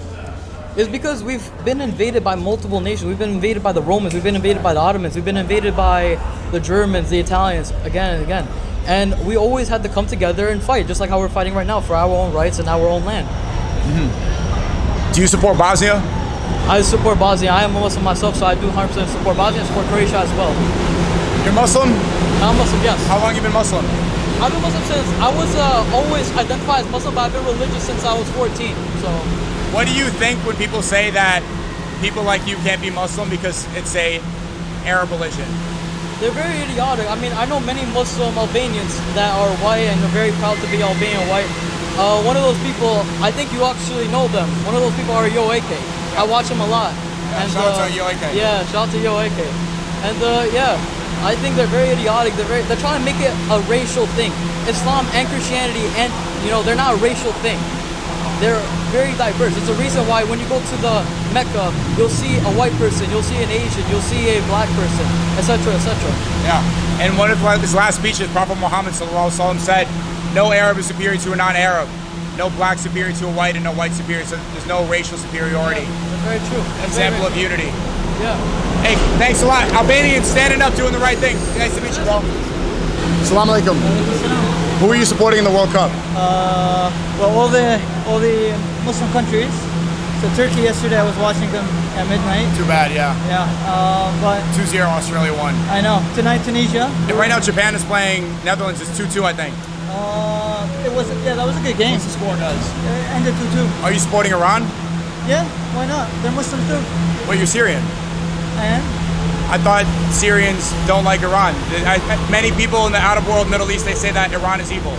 It's because we've been invaded by multiple nations. We've been invaded by the Romans, we've been invaded by the Ottomans, we've been invaded by the Germans, the Italians, again and again. And we always had to come together and fight, just like how we're fighting right now for our own rights and our own land.
Do you support Bosnia?
I support Bosnia. I am a Muslim myself, so I do 100% support Bosnia and support Croatia as well.
You're Muslim?
I'm Muslim, yes.
How long have you been Muslim?
I've been Muslim since, I was always identified as Muslim, but I've been religious since I was 14, so.
What do you think when people say that people like you can't be Muslim because it's a Arab religion?
They're very idiotic. I mean, I know many Muslim Albanians that are white and are very proud to be Albanian white. One of those people, I think you actually know them. One of those people are Yo AK. I watch him a lot.
Yeah, shout out to Yo AK.
Yeah, shout out to Yo AK. And yeah, I think they're very idiotic. They're trying to make it a racial thing. Islam and Christianity, and they're not a racial thing. They're very diverse. It's a reason why when you go to the Mecca, you'll see a white person, you'll see an Asian, you'll see a black person, etc., etc.
Yeah. And one of his last speeches, Prophet Muhammad ﷺ said, no Arab is superior to a non-Arab, no black superior to a white, and no white superior. So there's no racial superiority.
That's very true.
Example of unity.
Yeah.
Hey, thanks a lot. Albanians standing up, doing the right thing. Nice to meet you, bro. Assalamu alaikum. Who are you supporting in the World Cup?
Well, all the Muslim countries. So Turkey yesterday, I was watching them at midnight.
Too bad, yeah.
Yeah, but
2-0, Australia won.
I know. Tonight, Tunisia.
And right now, Japan is playing Netherlands. It's 2-2, I think.
That was a good game.
What's the score, guys?
It ended 2-2.
Are you supporting Iran?
Yeah, why not? They're Muslims too.
Well, you're Syrian.
And?
I thought Syrians don't like Iran. Many people in the outer world, Middle East, they say that Iran is evil.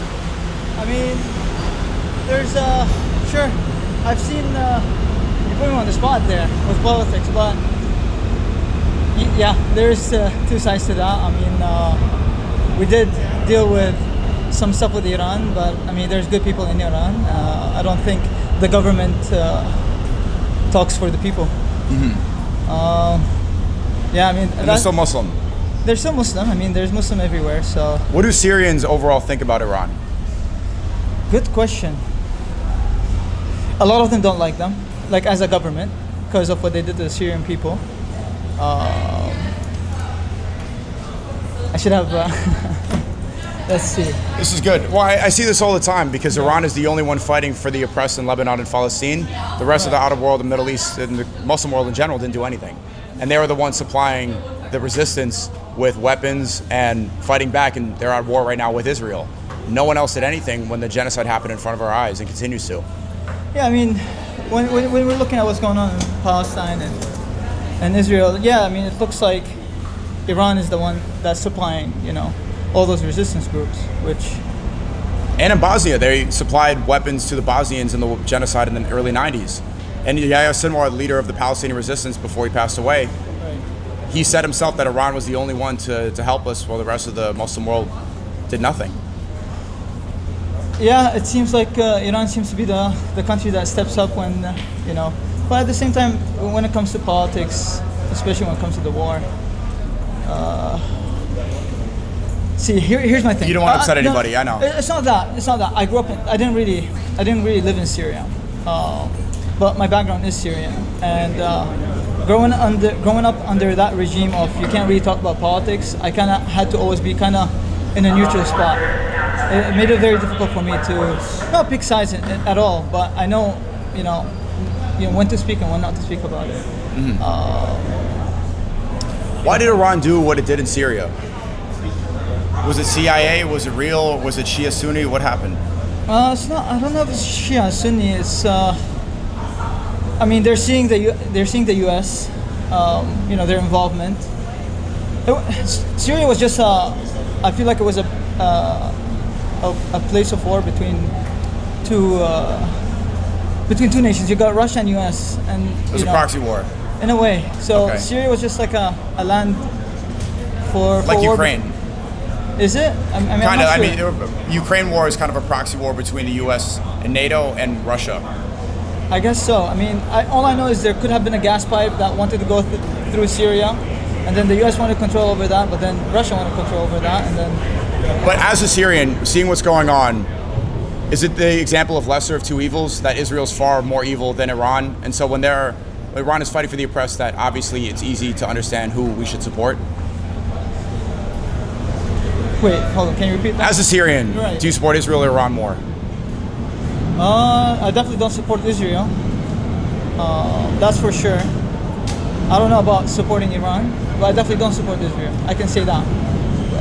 I mean, there's, sure, I've seen, you put me on the spot there with politics, but yeah, there's two sides to that. I mean, we did deal with some stuff with Iran, but I mean, there's good people in Iran. I don't think the government talks for the people. Yeah, I mean,
and they're still Muslim.
They're still Muslim. I mean, there's Muslim everywhere. So,
what do Syrians overall think about Iran?
Good question. A lot of them don't like them, like as a government, because of what they did to the Syrian people. I should have. Let's see.
This is good. Well, I see this all the time because Iran is the only one fighting for the oppressed in Lebanon and Palestine. The rest of the outer world, the Middle East, and the Muslim world in general didn't do anything. And they were the ones supplying the resistance with weapons and fighting back, and they're at war right now with Israel. No one else did anything when the genocide happened in front of our eyes and continues to.
Yeah, I mean, when we're looking at what's going on in Palestine and Israel, yeah, I mean, it looks like Iran is the one that's supplying, all those resistance groups, which...
And in Bosnia, they supplied weapons to the Bosnians in the genocide in the early 90s. And Yahya Sinwar, the leader of the Palestinian resistance before he passed away, he said himself that Iran was the only one to help us while the rest of the Muslim world did nothing.
Yeah, it seems like Iran seems to be the country that steps up when, but at the same time, when it comes to politics, especially when it comes to the war, see, here's my thing.
You don't want to upset anybody,
no,
I know.
It's not that. I grew up I didn't really live in Syria. But my background is Syrian, and growing up under that regime of you can't really talk about politics, I kind of had to always be in a neutral spot. It made it very difficult for me to not pick sides at all, but I know, when to speak and when not to speak about it.
Why did Iran do what it did in Syria? Was it CIA? Was it real? Was it Shia Sunni? What happened?
It's not. I don't know if it's Shia Sunni. It's. I mean, they're seeing the U.S. Their involvement. Syria was just. I feel like it was a place of war between two nations. You got Russia and U.S. and
it was a proxy war.
In a way, so okay. Syria was just like a land for
like
war.
Ukraine.
Is it? I mean,
Kind of.
I'm
I
not
mean,
sure.
Ukraine war is kind of a proxy war between the U.S. and NATO and Russia.
I guess so. I mean, all I know is there could have been a gas pipe that wanted to go through Syria, and then the U.S. wanted control over that, but then Russia wanted control over that, and then.
But as a Syrian, seeing what's going on, is it the example of lesser of two evils, that Israel's far more evil than Iran? And so when Iran is fighting for the oppressed, that obviously it's easy to understand who we should support?
Wait, hold on. Can you repeat that?
As a Syrian,
Right.
do you support Israel or Iran more?
I definitely don't support Israel. That's for sure. I don't know about supporting Iran, but I definitely don't support Israel. I can say that.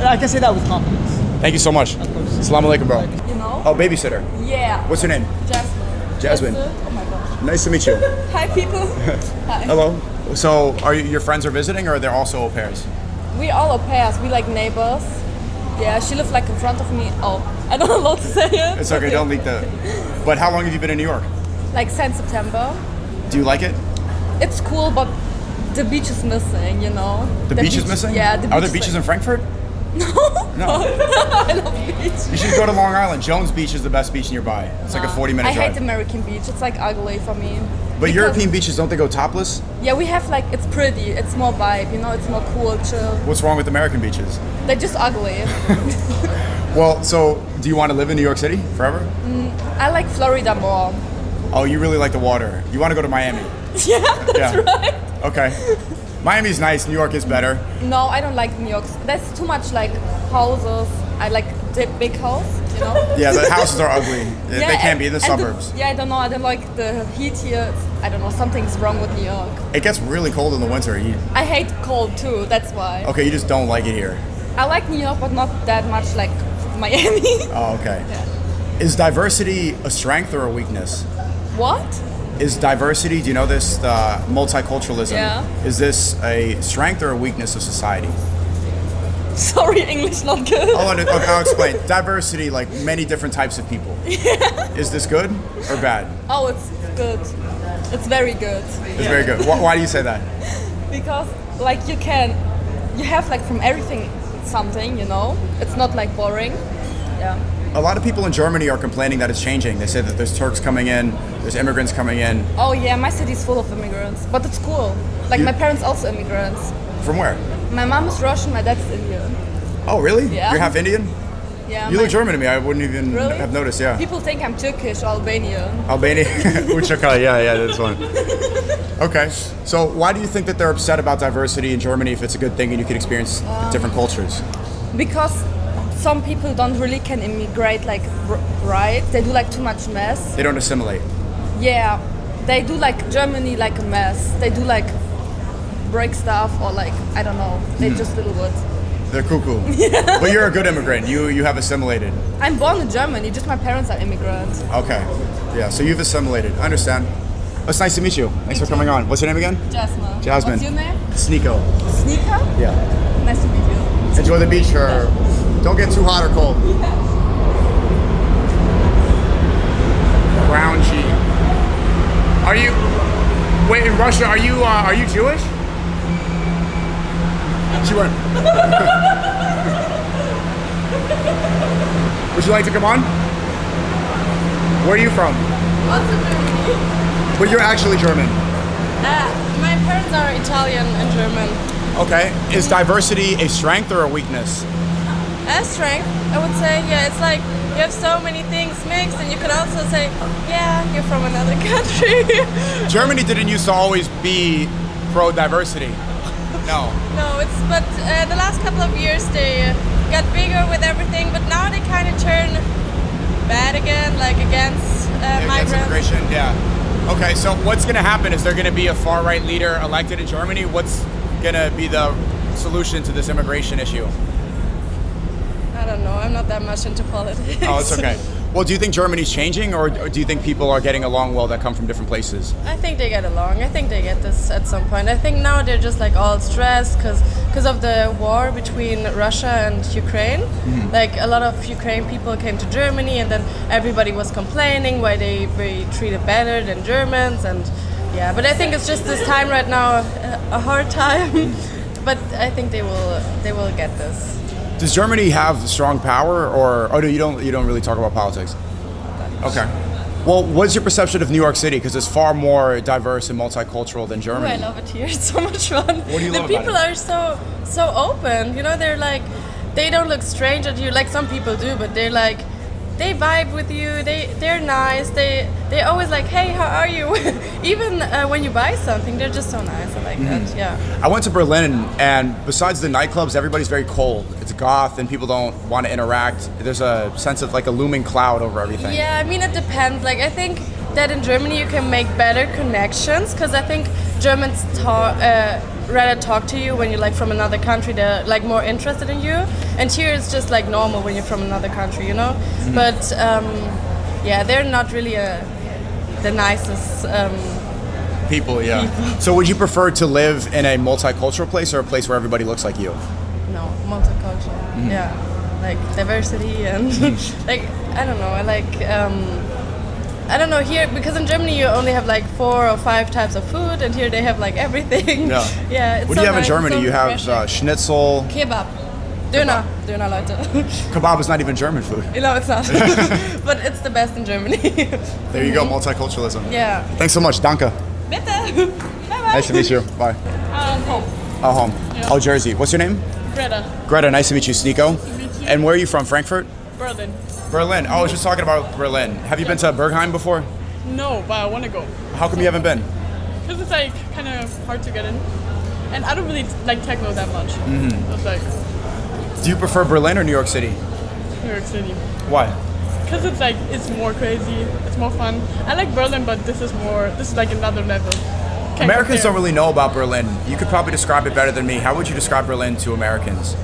I can say that with confidence.
Thank you so much. Assalamu alaikum, bro.
You know?
Oh, babysitter.
Yeah.
What's your name?
Jasmine.
Jasmine.
Oh my gosh.
Nice to meet you.
Hi, people. Hi.
Hello. So, are your friends are visiting, or they're also au pairs?
We all au pairs. We like neighbors. Yeah, she lives like in front of me. Oh, I don't know what to say it.
It's okay. Don't leak the. But how long have you been in New York?
Like since September.
Do you like it?
It's cool, but the beach is missing, you know?
The beach is missing?
Yeah, the beach
Are there
is
beaches
like-
in Frankfurt?
No. I love beach.
You should go to Long Island. Jones Beach is the best beach nearby. It's like a 40-minute
I
drive.
hate American beach. It's like ugly for me.
But
Because-
European beaches, don't they go topless?
Yeah, we have like, it's pretty. It's more vibe, you know? It's more cool, chill.
What's wrong with American beaches?
They're just ugly.
Well, so do you want to live in New York City forever?
I like Florida more.
Oh, you really like the water. You want to go to Miami?
Yeah, that's right.
Okay. Miami's nice. New York is better.
No, I don't like New York. There's too much like houses. I like the big house, you know?
Yeah, the houses are ugly. They can't be in the
and
suburbs.
Yeah, I don't know. I don't like the heat here. I don't know. Something's wrong with New York.
It gets really cold in the winter.
I hate cold too. That's why.
Okay, you just don't like it here.
I like New York, but not that much like Miami.
Oh, okay. Is diversity a strength or a weakness?
What?
Is diversity, do you know this, multiculturalism,
Yeah.
is this a strength or a weakness of society?
Sorry, English not good.
I'll explain. Diversity, like many different types of people. Is this good or bad?
Oh, it's good. It's very good.
It's very good. Why do you say that?
Because like you have like from everything something, you know? It's not like boring. Yeah.
A lot of people in Germany are complaining that it's changing. They say that there's Turks coming in, there's immigrants coming in.
Oh yeah, my city's full of immigrants, but it's cool. Like my parents also immigrants.
From where?
My mom is Russian, my dad's Indian.
Oh, really?
Yeah.
You're half Indian?
Yeah.
You look German to me. I wouldn't even
Really?
have noticed, yeah.
People think I'm Turkish or Albanian.
Albania? Uchaka, yeah, that's one. Okay. So why do you think that they're upset about diversity in Germany if it's a good thing and you can experience different cultures?
Because some people don't really can immigrate like right. They do like too much mess.
They don't assimilate.
Yeah. They do like Germany like a mess. They do like break stuff or like I don't know. They just little bit.
They're cuckoo. But you're a good immigrant. You have assimilated.
I'm born in Germany, just my parents are immigrants.
Okay. Yeah, so you've assimilated. I understand. It's nice to meet you. Thanks for coming on. What's your name again?
Jasmine.
Jasmine.
What's your name?
SNEAKO.
Sneaker?
Yeah.
Nice to meet you.
Enjoy the beach or don't get too hot or cold. Brown sheep. Are you wait in Russia, are you Jewish? She went. Would you like to come on? Where are you from?
Also Germany.
But you're actually German.
My parents are Italian and German.
Okay. Is diversity a strength or a weakness?
As strength, I would say, yeah, it's like you have so many things mixed, and you could also say, yeah, you're from another country.
Germany didn't used to always be pro-diversity. No.
No, but the last couple of years they got bigger with everything, but now they kind of turn bad again, like against
Against
migrants.
immigration, yeah. Okay, so what's going to happen? Is there going to be a far-right leader elected in Germany? What's going to be the solution to this immigration issue?
I don't know. I'm not that much into politics.
Oh, it's okay. Well, do you think Germany's changing, or do you think people are getting along well that come from different places?
I think they get along. I think they get this at some point. I think now they're just like all stressed because of the war between Russia and Ukraine.
Mm-hmm.
Like a lot of Ukraine people came to Germany, and then everybody was complaining why they were treated better than Germans, and yeah. But I think it's just this time right now, a hard time. But I think they will get this.
Does Germany have strong power, or no? You don't really talk about politics. Okay. Well, what's your perception of New York City? Because it's far more diverse and multicultural than
Oh,
Germany.
I love it here. It's so much fun.
What do you
the
love about
people are so open. You know, they're like, they don't look strange at you like some people do, but they're like, they vibe with you. They're nice. They always like, hey, how are you? Even when you buy something, they're just so nice. I like that. Yeah.
I went to Berlin, and besides the nightclubs, everybody's very cold. It's goth, and people don't want to interact. There's a sense of like a looming cloud over everything.
Yeah, I mean, it depends. Like, I think that in Germany you can make better connections because I think Germans rather talk to you when you're like from another country. They're like more interested in you, and here it's just like normal when you're from another country, you know. But yeah, they're not really the nicest
People, yeah. So would you prefer to live in a multicultural place or a place where everybody looks like you?
No, multicultural. Yeah, like diversity and like I don't know. I like I don't know here because in Germany you only have like 4 or 5 types of food, and here they have like everything.
Yeah.
Yeah. It's
What
so
do you have in
nice,
Germany?
so
You have
refreshing.
schnitzel.
Kebab. Döner, Leute.
Kebab is not even German food.
No, it's not. But it's the best in Germany.
There you go, multiculturalism.
Yeah.
Thanks so much, Danke.
Bitte. Bye-bye.
Nice to meet you. Bye.
Home.
Oh, home.
Yeah.
Oh, Jersey. What's your name?
Greta.
Greta, nice to meet you, SNEAKO. And where are you from? Frankfurt?
Berlin.
Berlin. Oh, I was just talking about Berlin. Have you been to Bergheim before?
No, but I want to go.
How come you haven't been?
Because it's like kind of hard to get in. And I don't really like techno that much.
Mm-hmm.
It's like
Do you prefer Berlin or New York City?
New York City.
Why?
Because it's like, it's more crazy, it's more fun. I like Berlin, but this is like another level. Can't
Americans
compare.
don't really know about Berlin. You could probably describe it better than me. How would you describe Berlin to Americans?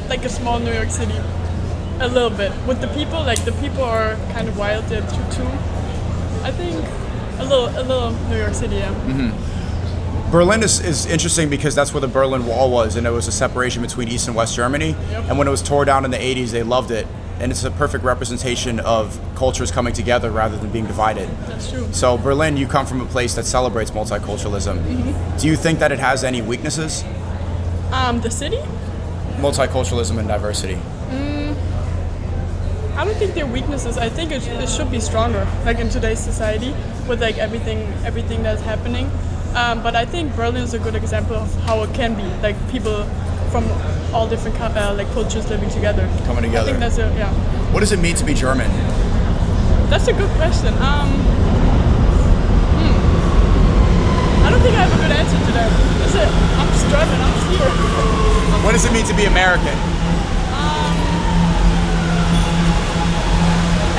Like a small New York City. A little bit. With the people, like the people are kind of wild there too. I think a little New York City, yeah.
Mm-hmm. Berlin is interesting because that's where the Berlin Wall was, and there was a separation between East and West Germany.
Yep.
And when it was tore down in the 80s, they loved it. And it's a perfect representation of cultures coming together rather than being divided.
That's true.
So Berlin, you come from a place that celebrates multiculturalism.
Mhm.
Do you think that it has any weaknesses?
The city?
Multiculturalism and diversity.
I don't think they're weaknesses. I think it should be stronger, like in today's society, with like everything that's happening. But I think Berlin is a good example of how it can be, like people from all different like cultures living together.
Coming together.
I think that's yeah.
What does it mean to be German?
That's a good question. I don't think I have a good answer to that. That's it. I'm just German. I'm just here.
What does it mean to be American?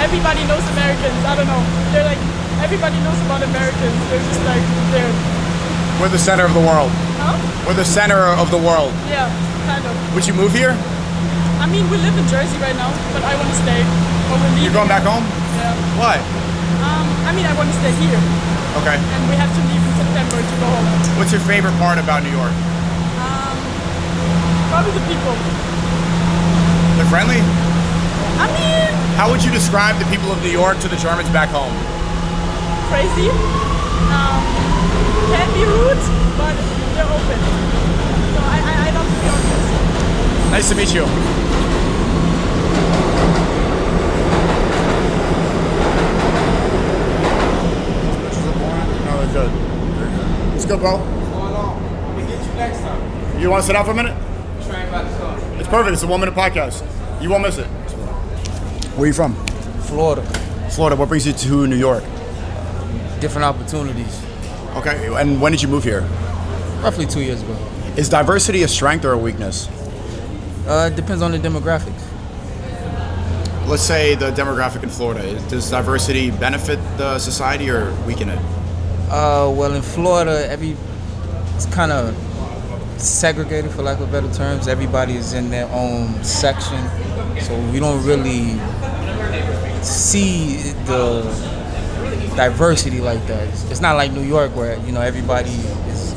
Everybody knows Americans. I don't know. They're like, everybody knows about Americans. They're just like, they're,
We're the center of the world.
huh?
We're the center of the world.
Yeah, kind of.
Would you move here?
I mean, we live in Jersey right now, but I want to stay. But we're leaving.
You're going back home?
Yeah.
Why?
I mean, I want to stay here.
Okay.
And we have to leave in September to go home.
What's your favorite part about New York?
Probably the people.
They're friendly?
I mean,
How would you describe the people of New York to the Germans back home?
crazy. Can be rude, but they're open. So I love New Yorkers.
Nice to meet you. No, they're good. It's good, bro. You want to sit down for a minute? It's perfect. It's a 1-minute podcast. You won't miss it. Where are you from?
Florida.
Florida. What brings you to New York?
Different opportunities.
Okay. And when did you move here?
Roughly 2 years ago.
Is diversity a strength or a weakness?
It depends on the demographics.
Let's say the demographic in Florida. Does diversity benefit the society or weaken it?
Well, in Florida, it's kind of segregated, for lack of better terms. Everybody is in their own section, so we don't really see the diversity like that. It's not like New York where everybody is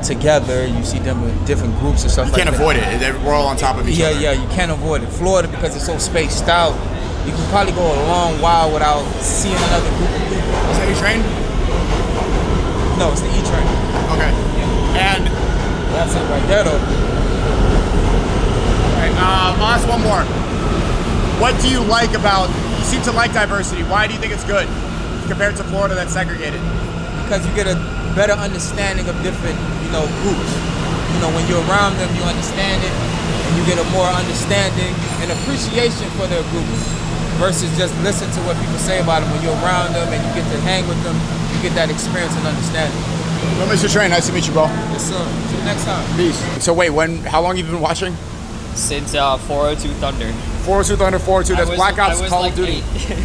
together. You see them in different groups and stuff.
You
like
can't
that.
avoid it. We're all on top of each other.
Yeah, you can't avoid it. Florida, because it's so spaced out, you can probably go a long while without seeing another group of people.
Is that your train?
No, it's the E train.
Okay. And
that's it right there, though.
okay.
right, I'll ask one more. What do you like about, you seem to like diversity. Why do you think it's good compared to Florida that's segregated?
Because you get a better understanding of different, groups. When you're around them, you understand it, and you get a more understanding and appreciation for their group versus just listen to what people say about them. When you're around them and you get to hang with them, you get that experience and understanding.
Well, Mr. Train, nice to meet you, bro.
Yes, sir. See you next time.
Peace. So wait, how long have you been watching?
Since 402 Thunder.
402 Thunder, 402. That's Black Ops, Call
like
of Duty.
8.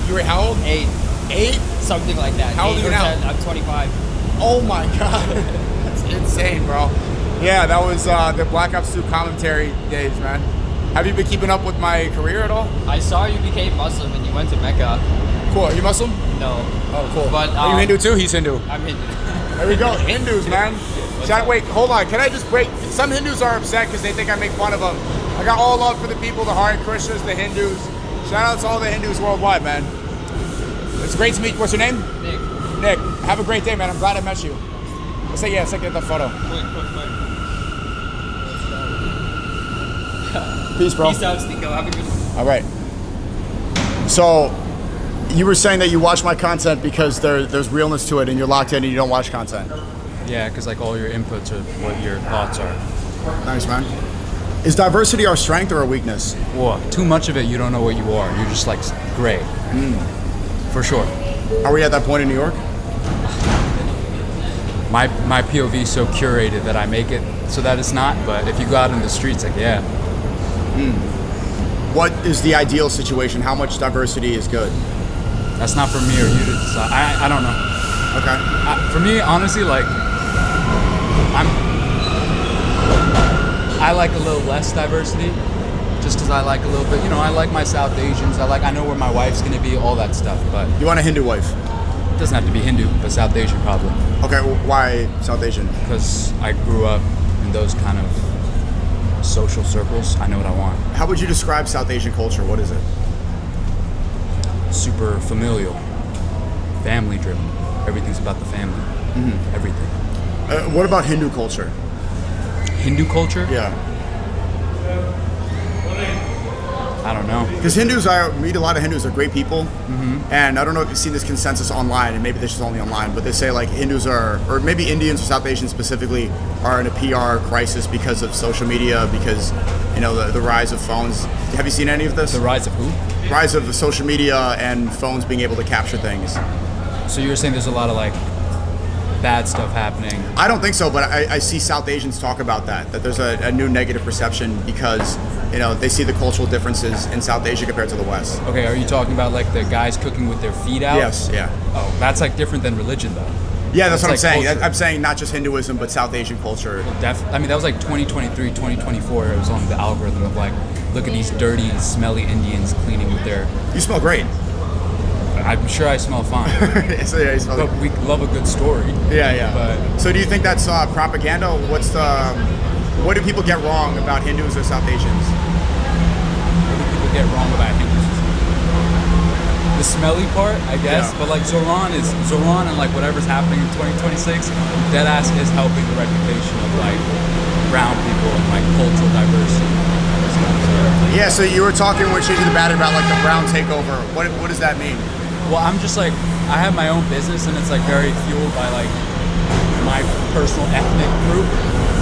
You were how old?
8.
8?
Something like that.
How old are you now?
10. I'm 25.
Oh my God. That's insane, bro. Yeah, that was the Black Ops 2 commentary days, man. Have you been keeping up with my career at all?
I saw you became Muslim and you went to Mecca.
Cool. Are you Muslim?
No.
Oh, cool.
But
are you Hindu too? He's Hindu.
I'm Hindu.
There we go. Hindus, man. Wait, hold on. Can I just break? Some Hindus are upset because they think I make fun of them. I got all love for the people, the Hare Krishnas, the Hindus. Shout out to all the Hindus worldwide, man. It's great to meet you. What's your name?
Nick.
Nick. Have a great day, man. I'm glad I met you. Let's get the photo. Peace, bro.
Peace out, SNEAKO. Have a good one.
All right. So, you were saying that you watch my content because there's realness to it and you're locked in and you don't watch content.
Yeah, because like all your inputs are what your thoughts are.
Nice, man. Is diversity our strength or a weakness?
Well, too much of it, you don't know what you are. You're just like gray. For sure.
Are we at that point in New York?
My POV is so curated that I make it so that it's not, but if you go out in the streets, like, yeah.
What is the ideal situation? How much diversity is good?
That's not for me or you to decide. I don't know.
Okay.
For me, honestly, like, I like a little less diversity, just because I like a little bit, I like my South Asians. I know where my wife's gonna be, all that stuff. But
you want a Hindu wife?
It doesn't have to be Hindu, but South Asian probably.
Okay, well, why South Asian?
Because I grew up in those kind of social circles. I know what I want.
How would you describe South Asian culture? What is it?
Super familial, family driven. Everything's about the family. Everything.
What about Hindu culture?
Hindu culture?
Yeah.
I don't know.
Because Hindus, I meet a lot of Hindus, are great people. And I don't know if you've seen this consensus online, and maybe this is only online, but they say like Hindus are, or maybe Indians or South Asians specifically, are in a PR crisis because of social media, because, the rise of phones. Have you seen any of this?
The rise of who?
Rise of the social media and phones being able to capture things.
So you're saying there's a lot of like bad stuff happening?
I don't think so, but I see South Asians talk about that there's a new negative perception because, they see the cultural differences in South Asia compared to the West.
Okay, are you talking about like the guys cooking with their feet out?
Yes, yeah.
Oh, that's like different than religion though.
Yeah, that's what I'm saying.
Culture.
I'm saying not just Hinduism, but South Asian culture.
That was like 2023, 2024. It was on the algorithm of like, look at these dirty, smelly Indians cleaning with their...
You smell great.
I'm sure I smell fine.
So, yeah, you smell
but we love a good story.
Yeah.
But
so do you think that's propaganda? What do people get wrong about Hindus or South Asians?
What do people get wrong about Hindus? The smelly part, I guess.
Yeah.
But like Zoran and like whatever's happening in 2026, deadass is helping the reputation of like brown people and like cultural diversity.
Yeah, so you were talking when changing the battery about like the brown takeover. What does that mean?
Well, I'm just like, I have my own business and it's like very fueled by like my personal ethnic group.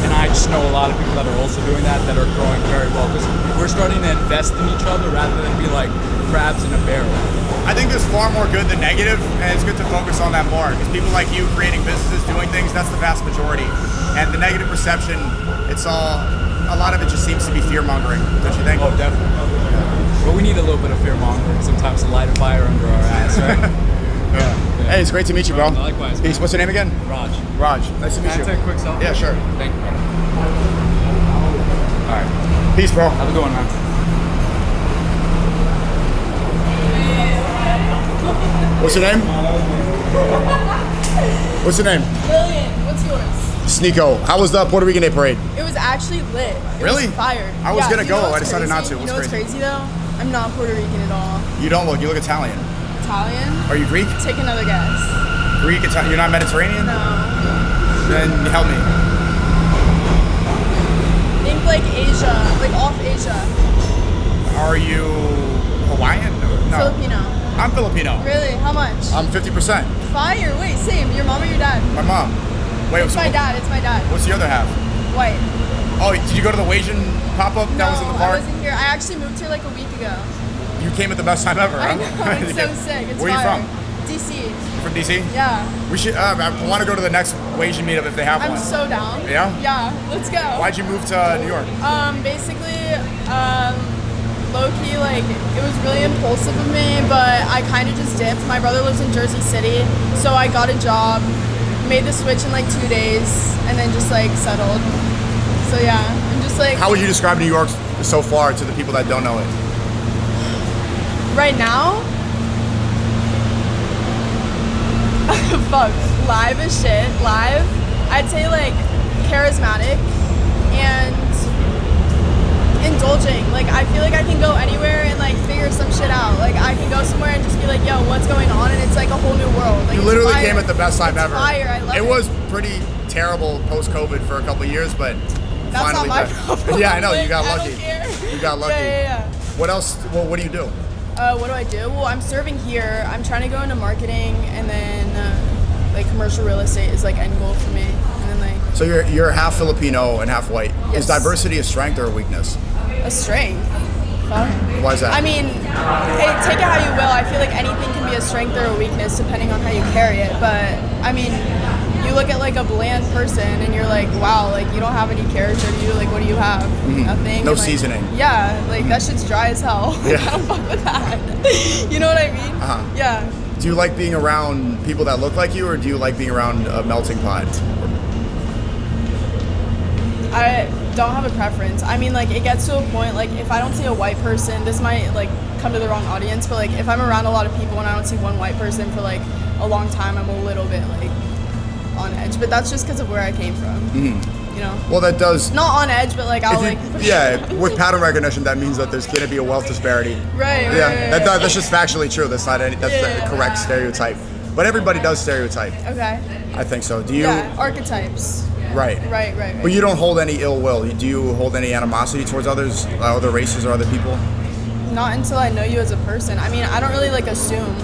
And I just know a lot of people that are also doing that are growing very well. Because we're starting to invest in each other rather than be like crabs in a barrel.
I think there's far more good than negative, and it's good to focus on that more. Because people like you creating businesses, doing things, that's the vast majority. And the negative perception, a lot of it just seems to be fear-mongering, don't you think?
Oh, definitely. But we need a little bit of fear-mongering sometimes to light a fire under our ass, right?
Yeah. Hey, it's great to meet you, bro.
Likewise.
Peace. What's your name again?
Raj.
Raj. Nice to meet you.
Can I take a quick selfie?
Yeah, sure.
Thank you. All right.
Peace, bro.
Have a good one, man.
What's your name? What's your name?
Lillian, what's yours?
SNEAKO. How was the Puerto Rican Day parade?
It was actually lit. It
Really?
was fire.
I was gonna
you know
go. I
what's
decided not
crazy?
to.
You know
What's
what's crazy though? I'm not Puerto Rican at all.
You don't look. You look Italian.
Italian?
Are you Greek?
Take another guess.
Greek, Italian. You're not Mediterranean?
No.
Then help me.
Think like like Asia, like off Asia.
Are you Hawaiian? No.
Filipino.
I'm Filipino.
Really? How much?
I'm 50%.
Fire. Wait, same. Your mom or your dad?
My mom. Wait,
It's my dad. It's my dad.
What's the other half?
White.
Oh, did you go to the Asian pop-up that was in the
I
park?
wasn't here. I actually moved here like a week ago.
You came at the best time ever,
I
huh?
know. It's so sick. It's
Where are you
fire.
from?
DC.
You from DC?
Yeah.
We should. I want to go to the next Asian meetup if they have
I'm
one.
so down.
Yeah?
Yeah. Let's go.
Why'd you move to New York?
Basically, low-key, like, it was really impulsive of me, but I kind of just dipped. My brother lives in Jersey City, so I got a job, made the switch in like 2 days, and then just like settled. So yeah, I'm just like...
How would you describe New York so far to the people that don't know it?
Right now? Fuck. Live as shit. Live. I'd say like charismatic and indulging. Like I feel like I can go anywhere and like figure some shit out. Like I can go somewhere and just be like, yo, what's going on? And it's like a whole new world. Like,
You
it's
literally
fire.
came at the best time
It's
ever.
Fire. I love it.
It was pretty terrible post-COVID for a couple of years, but
That's
finally
not my
back.
problem.
Yeah, I know. You got
Like, I
lucky.
don't care.
You got lucky.
Yeah.
What else? Well, what do you do?
What do I do? Well, I'm serving here. I'm trying to go into marketing, and then like commercial real estate is like end goal for me. And then like
So you're half Filipino and half white.
Yes.
Is diversity a strength or a weakness?
a strength. Fuck.
Why is that?
I mean, hey, take it how you will. I feel like anything can be a strength or a weakness depending on how you carry it. But I mean, you look at like a bland person and you're like, wow, like you don't have any character. Do you? Like, what do you have?
Mhm.
Nothing.
No
And, like,
seasoning.
Yeah, like that shit's dry as hell. Like,
Yeah.
I don't fuck with that. You know what I mean?
Uh-huh.
Yeah.
Do you like being around people that look like you, or do you like being around a melting pot?
I don't have a preference. I mean, like, it gets to a point, like, if I don't see a white person, this might, like, come to the wrong audience, but, like, if I'm around a lot of people and I don't see one white person for, like, a long time, I'm a little bit, like, on edge. But that's just because of where I came from,
Mm-hmm.
you know?
Well, that does.
Not on edge, but, like, I'll,
If you-
like...
yeah, with pattern recognition, that means that there's going to be a wealth disparity.
Right, right,
Yeah,
right,
that's just factually true. That's not any. That's
Yeah.
the correct stereotype. But everybody does stereotype.
Okay.
I think so. Do you?
Yeah, archetypes.
Right.
Right.
But you don't hold any ill will. Do you hold any animosity towards others, other races or other people?
Not until I know you as a person. I mean, I don't really, like, assume.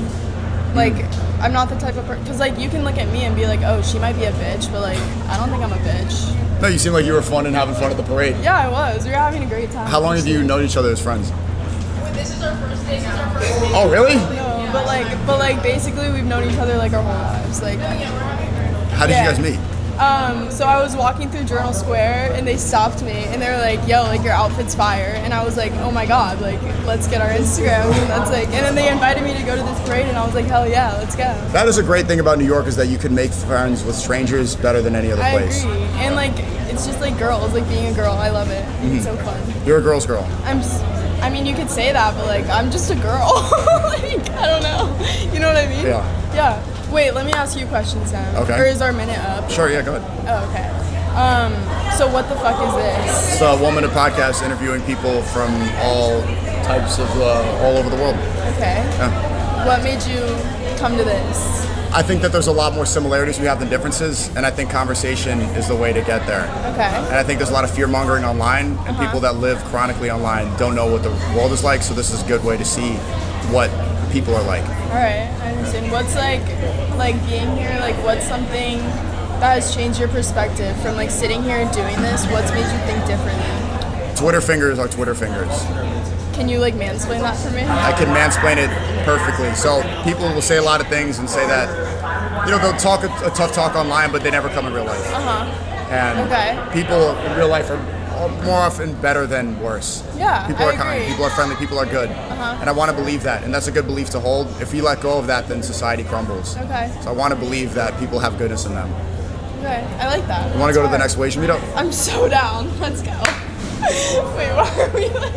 Like, I'm not the type of person... Because, like, you can look at me and be like, oh, she might be a bitch, but, like, I don't think I'm a bitch.
No, you seem like you were fun and having fun at the parade.
Yeah, I was. We were having a great time.
How long have you known each other as friends?
This is our first day.
Oh, really?
No, but like basically we've known each other like our whole lives. Like,
How did
Yeah.
you guys meet?
so I was walking through Journal Square and they stopped me and they were like, "Yo, like your outfit's fire," and I was like, "Oh my god, like let's get our Instagrams." And that's like, and then they invited me to go to this parade and I was like, "Hell yeah, let's go."
That is a great thing about New York, is that you can make friends with strangers better than any other
I
place.
agree, and like it's just like girls, like being a girl. I love it.
Mhm.
It's so fun.
You're a girl's girl.
I mean, you could say that, but like, I'm just a girl. Like, I don't know. You know what I mean?
Yeah.
Yeah. Wait, let me ask you questions now.
Okay.
Or is our minute up?
Sure, yeah, go ahead.
Oh, okay. So what the fuck is this?
It's a 1 minute podcast interviewing people from all types of, all over the world.
Okay.
Yeah.
What made you come to this?
I think that there's a lot more similarities we have than differences, and I think conversation is the way to get there.
Okay.
And I think there's a lot of fear mongering online, and people that live chronically online don't know what the world is like, so this is a good way to see what people are like.
All right, I understand. What's like being here? Like, what's something that has changed your perspective from like sitting here and doing this? What's made you think differently?
Twitter fingers are Twitter fingers.
Can you like mansplain that for me?
I can mansplain it perfectly. So people will say a lot of things and say that, you know, they'll talk a tough talk online, but they never come in real life. And
Okay.
people in real life are more often better than worse.
Yeah,
People
I
are kind,
agree.
people are friendly, people are good. And I want to believe that, and that's a good belief to hold. If you let go of that, then society crumbles.
Okay.
So I want to believe that people have goodness in them.
Okay. I like that.
You want to go to the
That's
next Asian meetup?
I'm so down. Let's go. Wait, why are we like...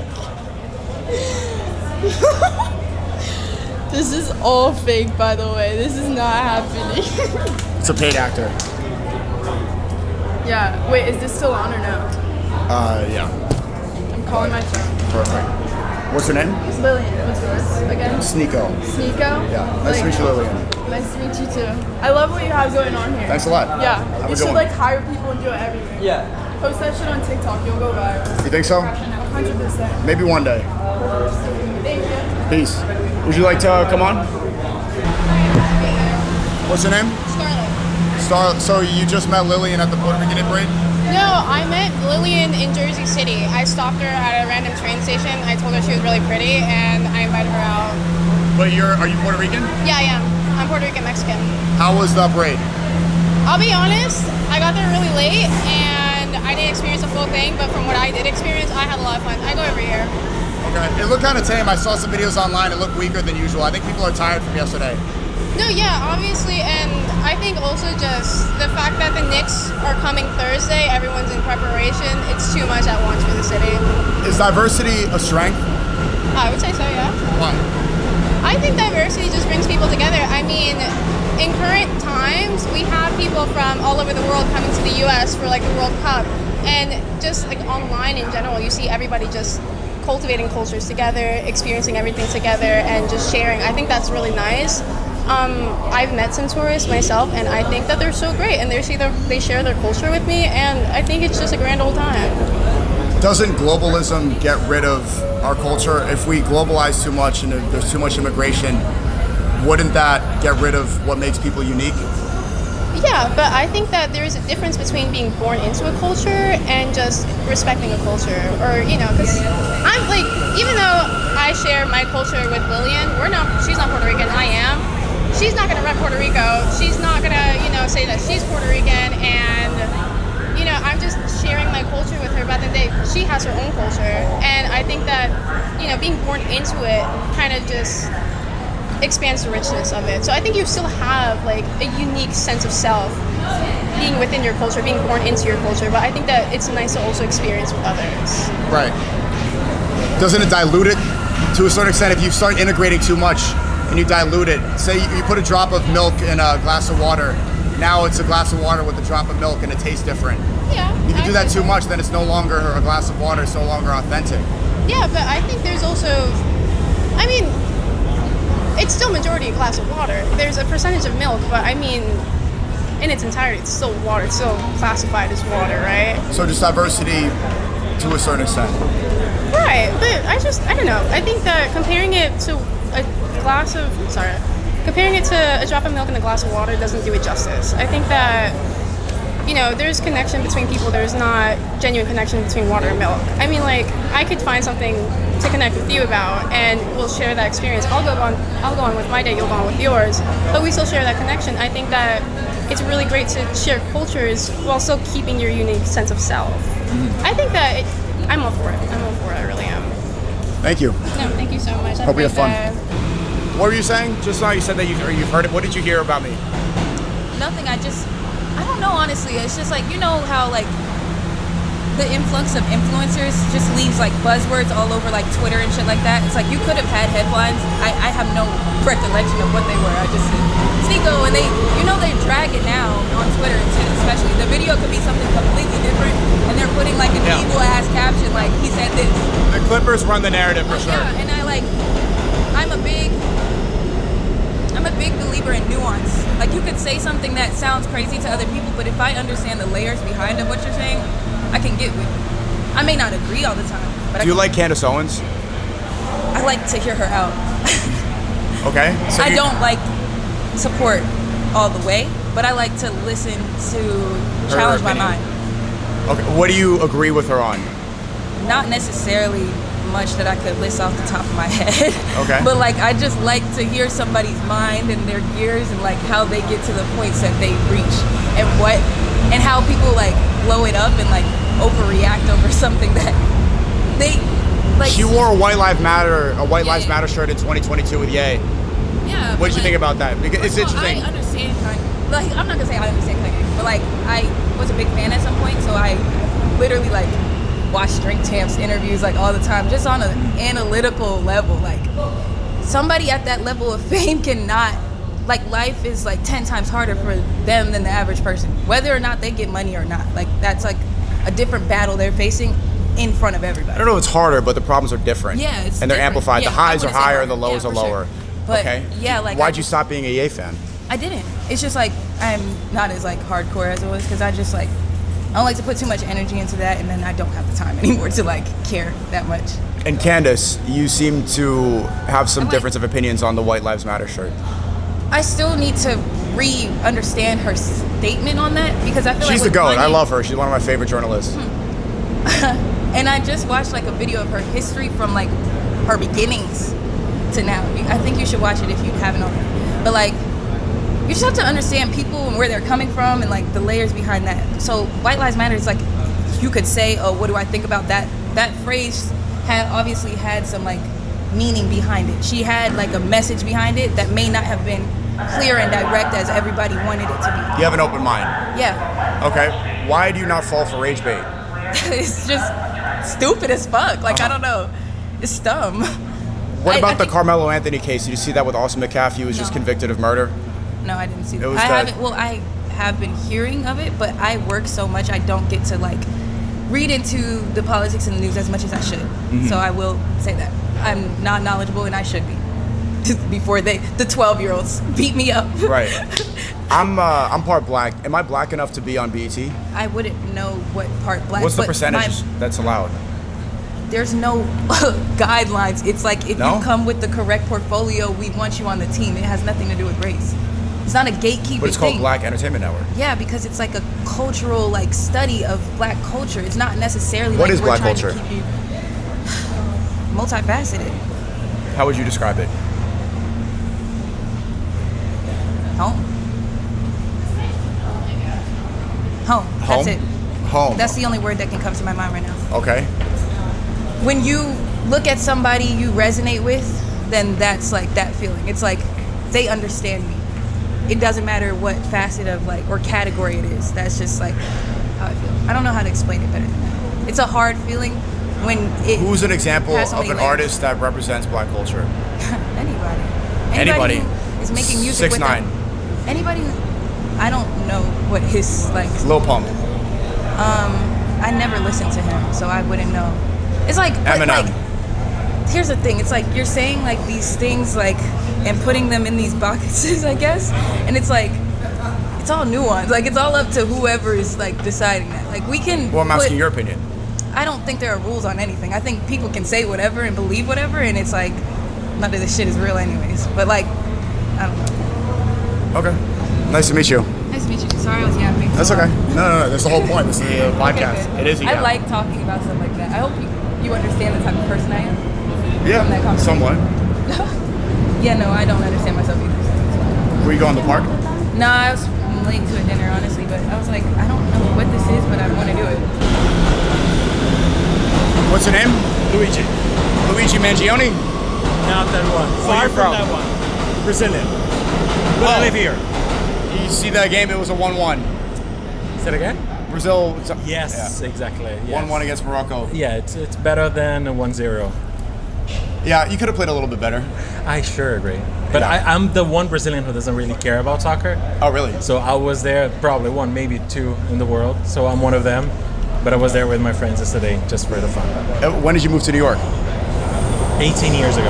This is all fake, by the way. This is not happening.
It's a paid actor.
Yeah. Wait, is this still on or no?
Yeah.
I'm calling my phone.
Perfect. What's your name?
It's Lillian. What's yours again?
SNEAKO.
SNEAKO?
Yeah. Nice to meet you, Lillian.
Nice to meet you too. I love what you have going on here.
Thanks a lot.
Yeah.
Have a
You
good
should
one.
like hire people and do it everywhere.
Yeah.
Post that shit on TikTok, you'll go viral.
You think so?
100%.
Maybe one day.
Thank you.
Peace. Would you like to come on? What's your name? Scarlett. So you just met Lillian at the Puerto Rican parade?
No, I met Lillian in Jersey City. I stopped her at a random train station. I told her she was really pretty, and I invited her out.
But are you Puerto Rican?
Yeah, I am. I'm Puerto Rican Mexican.
How was the parade?
I'll be honest, I got there really late, and I didn't experience the full thing, but from what I did experience, I had a lot of fun. I go every year.
Okay. It looked kind of tame. I saw some videos online. It looked weaker than usual. I think people are tired from yesterday.
No, yeah, obviously, and I think also just the fact that the Knicks are coming Thursday, everyone's in preparation, it's too much at once for the city.
Is diversity a strength?
I would say so, yeah.
Why?
I think diversity just brings people together. I mean, in current times, we have people from all over the world coming to the US for like the World Cup, and just like online in general, you see everybody just cultivating cultures together, experiencing everything together, and just sharing. I think that's really nice. I've met some tourists myself, and I think that they're so great, and they share their culture with me, and I think it's just a grand old time.
Doesn't globalism get rid of our culture? If we globalize too much and there's too much immigration, wouldn't that get rid of what makes people unique?
Yeah, but I think that there's a difference between being born into a culture and just respecting a culture, or because I'm like, even though I share my culture with Lillian, she's not Puerto Rican, I am. She's not gonna rep Puerto Rico. She's not gonna, say that she's Puerto Rican, and I'm just sharing my culture with her. By the day, she has her own culture, and I think that being born into it kind of just expands the richness of it. So I think you still have like a unique sense of self being within your culture, being born into your culture, but I think that it's nice to also experience with others.
Right. Doesn't it dilute it to a certain extent if you start integrating too much and you dilute it? Say you put a drop of milk in a glass of water, now it's a glass of water with a drop of milk and it tastes different.
Yeah.
If you do that too much, then it's no longer a glass of water, it's no longer authentic.
Yeah, but I think there's also, it's still majority a glass of water. There's a percentage of milk, but in its entirety, it's still water. It's still classified as water, right?
So just diversity to a certain extent.
Right, but I don't know. I think that comparing it to a drop of milk in a glass of water doesn't do it justice. I think that, there's connection between people. There's not genuine connection between water and milk. I could find something to connect with you about, and we'll share that experience. I'll go on with my day, you'll go on with yours, but we still share that connection. I think that it's really great to share cultures while still keeping your unique sense of self. I think that I'm all for it. I really am.
Thank you.
No, thank you so much.
Hope you have fun. What were you saying? Just now you said that you've heard it. What did you hear about me?
Nothing. I don't know, honestly. It's just like, how like the influx of influencers just leaves like buzzwords all over like Twitter and shit like that. It's like you could have had headlines. I have no recollection of what they were. I just said SNEAKO, and they drag it now on Twitter, especially. The video could be something completely different, and they're putting like an evil ass caption like he said this.
The Clippers run the narrative for sure.
Yeah, and I'm a big believer in nuance. Like you could say something that sounds crazy to other people, but if I understand the layers behind of what you're saying, I can get with it. I may not agree all the time, but
Do you like Candace Owens?
I like to hear her out.
Okay. So
I don't like support all the way, but I like to listen to challenge my mind.
Okay. What do you agree with her on?
Not necessarily much that I could list off the top of my head.
Okay.
But I just like to hear somebody's mind and their gears and how they get to the points that they reach and how people blow it up and overreact over something that they
She wore a White Lives Matter shirt in 2022 with Ye.
Yeah.
What did you think about that? Because it's interesting.
I understand Kanye. I'm not gonna say I understand Kanye, but I was a big fan at some point, so I literally watch Drink Champs interviews all the time, just on an analytical level. Somebody at that level of fame cannot, life is 10 times harder for them than the average person, whether or not they get money or not. That's a different battle they're facing in front of everybody.
I don't know if it's harder, but the problems are different.
Yeah, it's
and they're
different.
amplified.
Yeah,
the highs
I
are
wouldn't say
higher
harder.
and the lows
Yeah,
are
for sure.
lower.
But,
okay.
yeah,
Why'd you stop being a Ye fan?
I didn't. It's just I'm not as hardcore as it was, because I just I don't like to put too much energy into that, and then I don't have the time anymore to like care that much.
And Candace, you seem to have some difference of opinions on the White Lives Matter shirt.
I still need to understand her statement on that because I feel
She's
like
the GOAT. I
Kanye-
love her. She's one of my favorite journalists.
And I just watched like a video of her history from like her beginnings to now. I think you should watch it if you haven't already. But like, you just have to understand people and where they're coming from and like the layers behind that. So White Lives Matter is like, you could say, oh, what do I think about that? That phrase obviously had some like meaning behind it. She had like a message behind it that may not have been clear and direct as everybody wanted it to be.
You have an open mind.
Yeah.
Okay. Why do you not fall for rage bait?
It's just stupid as fuck. Like, I don't know. It's dumb.
What about the Carmelo Anthony case? Did you see that with Austin McCaffrey, who was just convicted of murder?
No, I didn't see that.
It was
I
that-
haven't. Well, I have been hearing of it, but I work so much I don't get to like read into the politics and the news as much as I should.
Mhm.
So I will say that I'm not knowledgeable, and I should be. Before the 12-year-olds beat me up.
Right. I'm part black. Am I black enough to be on BET?
I wouldn't know what part black.
What's the
but
percentage that's allowed?
There's no guidelines. It's like if
No?
you come with the correct portfolio, we want you on the team. It has nothing to do with race. It's not a gatekeeping
But it's called
thing.
Black Entertainment Network.
Yeah, because it's like a cultural like study of black culture. It's not necessarily
What
like
is
we're
black
trying
culture?
to keep you multifaceted.
How would you describe it?
Home. Home. That's
Home?
it.
Home.
That's the only word that can come to my mind right now.
Okay.
When you look at somebody you resonate with, then that's like that feeling. It's like they understand me. It doesn't matter what facet of like or category it is. That's just like how I feel. I don't know how to explain it better than that. It's a hard feeling when it.
Who's an example
has so
of
many
an
layers.
artist that represents black culture?
Anybody.
Anybody.
Who is making music
6ix9ine.
with them. Anybody who I don't know what his like.
Lil Pump.
I never listened to him, so I wouldn't know. It's like, but,
Eminem.
like, here's the thing. It's like you're saying like these things like and putting them in these boxes, I guess. And it's like it's all nuanced. Like it's all up to whoever is like deciding that. Like we can.
Well, I'm asking your opinion.
I don't think there are rules on anything. I think people can say whatever and believe whatever, and it's like none of this shit is real, anyways. But like, I don't know.
Okay. Nice to meet you.
Nice to meet you. Sorry I was yapping.
That's okay. No. That's the whole point. This is a podcast.
Okay,
It is a
I
yap.
like talking about stuff like that. I hope you understand the type of person I am. From that
Yeah,
conversation.
somewhat.
Yeah, no, I don't understand myself either.
Were you going to the park?
No, I was late to a dinner, honestly, but I was like, I don't know what this is, but I want to do it.
What's your name?
Luigi.
Luigi Mangione?
Not that one.
Where
Far
you
from
from?
that one. Brazilian. But I live here.
You see that game? It was a 1-1.
Say it again?
Brazil.
Yes, exactly. Yes.
1-1 against Morocco.
Yeah, it's better than a 1-0.
Yeah, you could have played a little bit better.
I sure agree. But I'm the one Brazilian who doesn't really care about soccer.
Oh, really?
So I was there, probably one, maybe two in the world. So I'm one of them. But I was there with my friends yesterday just for the fun.
When did you move to New York?
18 years ago.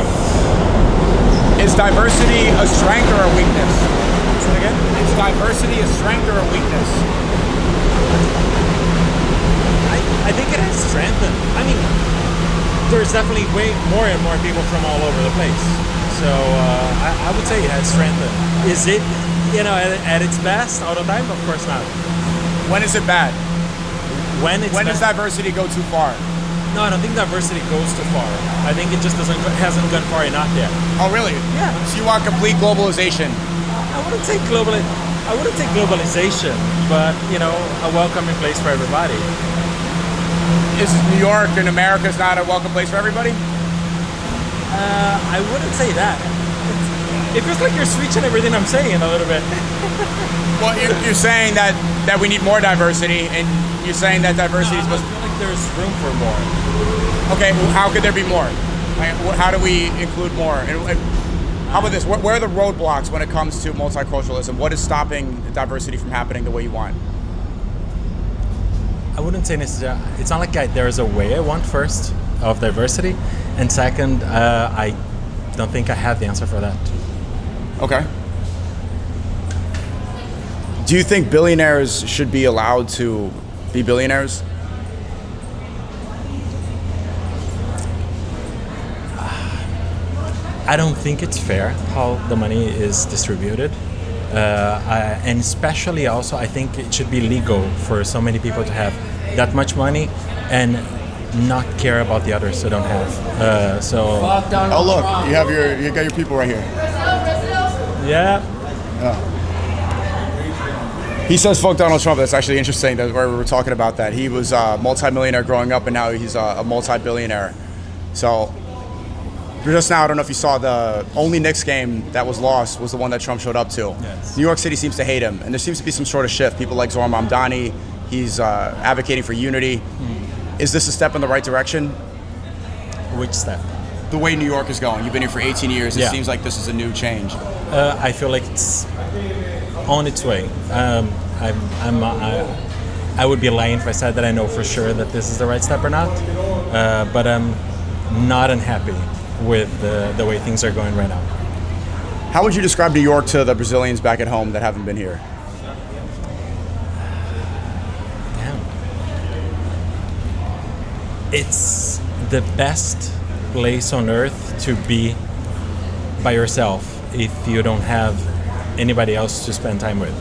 Is diversity a strength or a weakness?
Say it again?
Is diversity a strength or a weakness?
I think it has strengthened. I mean, there's definitely way more and more people from all over the place. So I would say it has strengthened. Is it, at its best all the time? Of course not.
When is it bad?
When
does diversity go too far?
No, I don't think diversity goes too far. I think it just hasn't gone far enough yet.
Oh, really?
Yeah.
So you want complete globalization?
I wouldn't say globalization, but a welcoming place for everybody.
Is New York and America's not a welcome place for everybody?
I wouldn't say that. It feels like you're switching everything I'm saying a little bit.
Well, you're saying that we need more diversity, and you're saying that diversity is supposed to...
I feel like there's room for more.
Okay, well, how could there be more? Like, how do we include more? And how about this? Where are the roadblocks when it comes to multiculturalism? What is stopping diversity from happening the way you want?
I wouldn't say necessarily. It's not like there's a way I want first of diversity, and second, I don't think I have the answer for that.
Okay. Do you think billionaires should be allowed to be billionaires?
I don't think it's fair how the money is distributed. And especially also, I think it should be legal for so many people to have that much money and not care about the others who don't have.
Oh look, you got your people right here.
Yeah.
He says fuck Donald Trump. That's actually interesting that we were talking about that. He was a multi-millionaire growing up and now he's a multi-billionaire. So just now, I don't know if you saw the only Knicks game that was lost was the one that Trump showed up to.
Yes.
New York City seems to hate him, and there seems to be some sort of shift. People like Zohran Mamdani, he's advocating for unity. Is this a step in the right direction?
Which step?
The way New York is going. You've been here for 18 years. It seems like this is a new change.
I feel like it's on its way. I would be lying if I said that I know for sure that this is the right step or not. But I'm not unhappy with the way things are going right now.
How would you describe New York to the Brazilians back at home that haven't been here?
Damn. It's the best place on earth to be by yourself if you don't have anybody else to spend time with.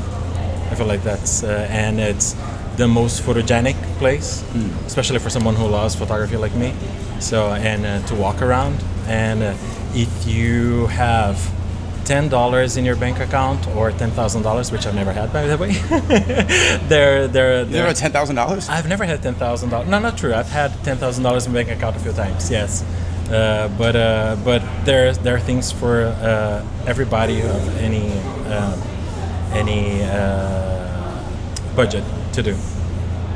I feel like that's, and it's the most photogenic place, especially for someone who loves photography like me. So, and to walk around. And if you have $10 in your bank account or $10,000, which I've never had, by the way, they're
You never had $10,000?
I've never had $10,000. No, not true. I've had $10,000 in my bank account a few times. Yes, but there are things for everybody of any budget to do.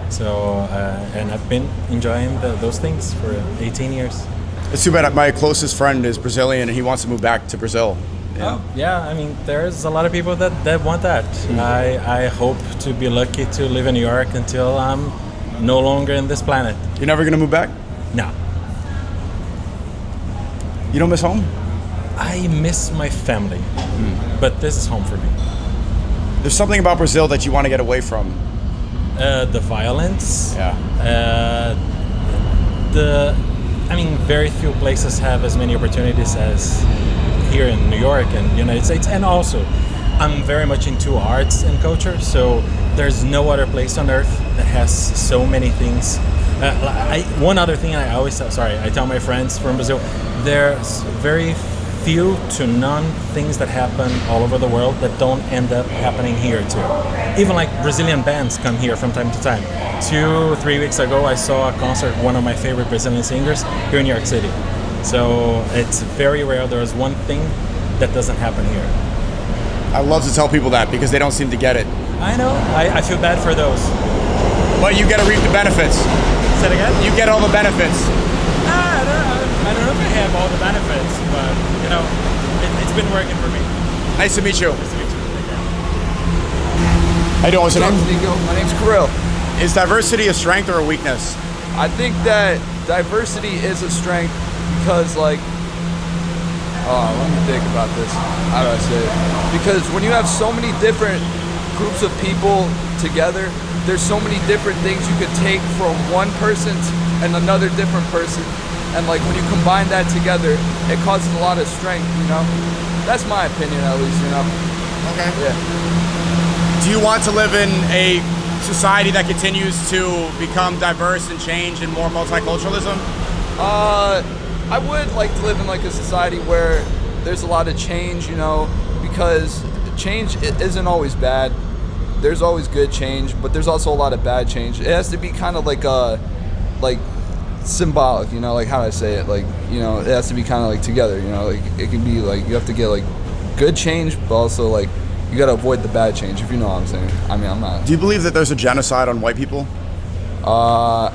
So, and I've been enjoying those things for 18 years.
It's too bad. My closest friend is Brazilian, and he wants to move back to Brazil.
Oh, yeah. I mean, there's a lot of people that want that. I hope to be lucky to live in New York until I'm no longer in this planet.
You're never going to move back?
No.
You don't miss home?
I miss my family, but this is home for me.
There's something about Brazil that you want to get away from.
The violence.
Yeah.
I mean, very few places have as many opportunities as here in New York and the United States. And also, I'm very much into arts and culture, so there's no other place on earth that has so many things. One other thing I tell my friends from Brazil, there's very few to none things that happen all over the world that don't end up happening here too. Even like Brazilian bands come here from time to time. 2-3 weeks ago, I saw a concert, one of my favorite Brazilian singers here in New York City. So it's very rare there's one thing that doesn't happen here.
I love to tell people that because they don't seem to get it.
I know. I feel bad for those.
But you get to reap the benefits.
Say it again?
You get all the benefits.
I don't know if I have all the benefits, but you know, it's been working for me.
Nice to meet you.
Nice to meet you. Take care.
How you doing? What's your name?
SNEAKO. My name's Kirill.
Is diversity a strength or a weakness?
I think that diversity is a strength because, like, let me think about this. How do I say it? Because when you have so many different groups of people together, there's so many different things you could take from one person and another different person. And like when you combine that together, it causes a lot of strength, you know? That's my opinion at least, you know?
Okay.
Yeah.
Do you want to live in a society that continues to become diverse and change and more multiculturalism?
I would like to live in like a society where there's a lot of change, you know, because change isn't always bad. There's always good change, but there's also a lot of bad change. It has to be kind of like symbolic, you know, like how do I say it? Like, you know, it has to be kind of like together, you know, like it can be like you have to get like good change, but also like you got to avoid the bad change, if you know what I'm saying. I mean, I'm not.
Do you believe that there's a genocide on white people?
I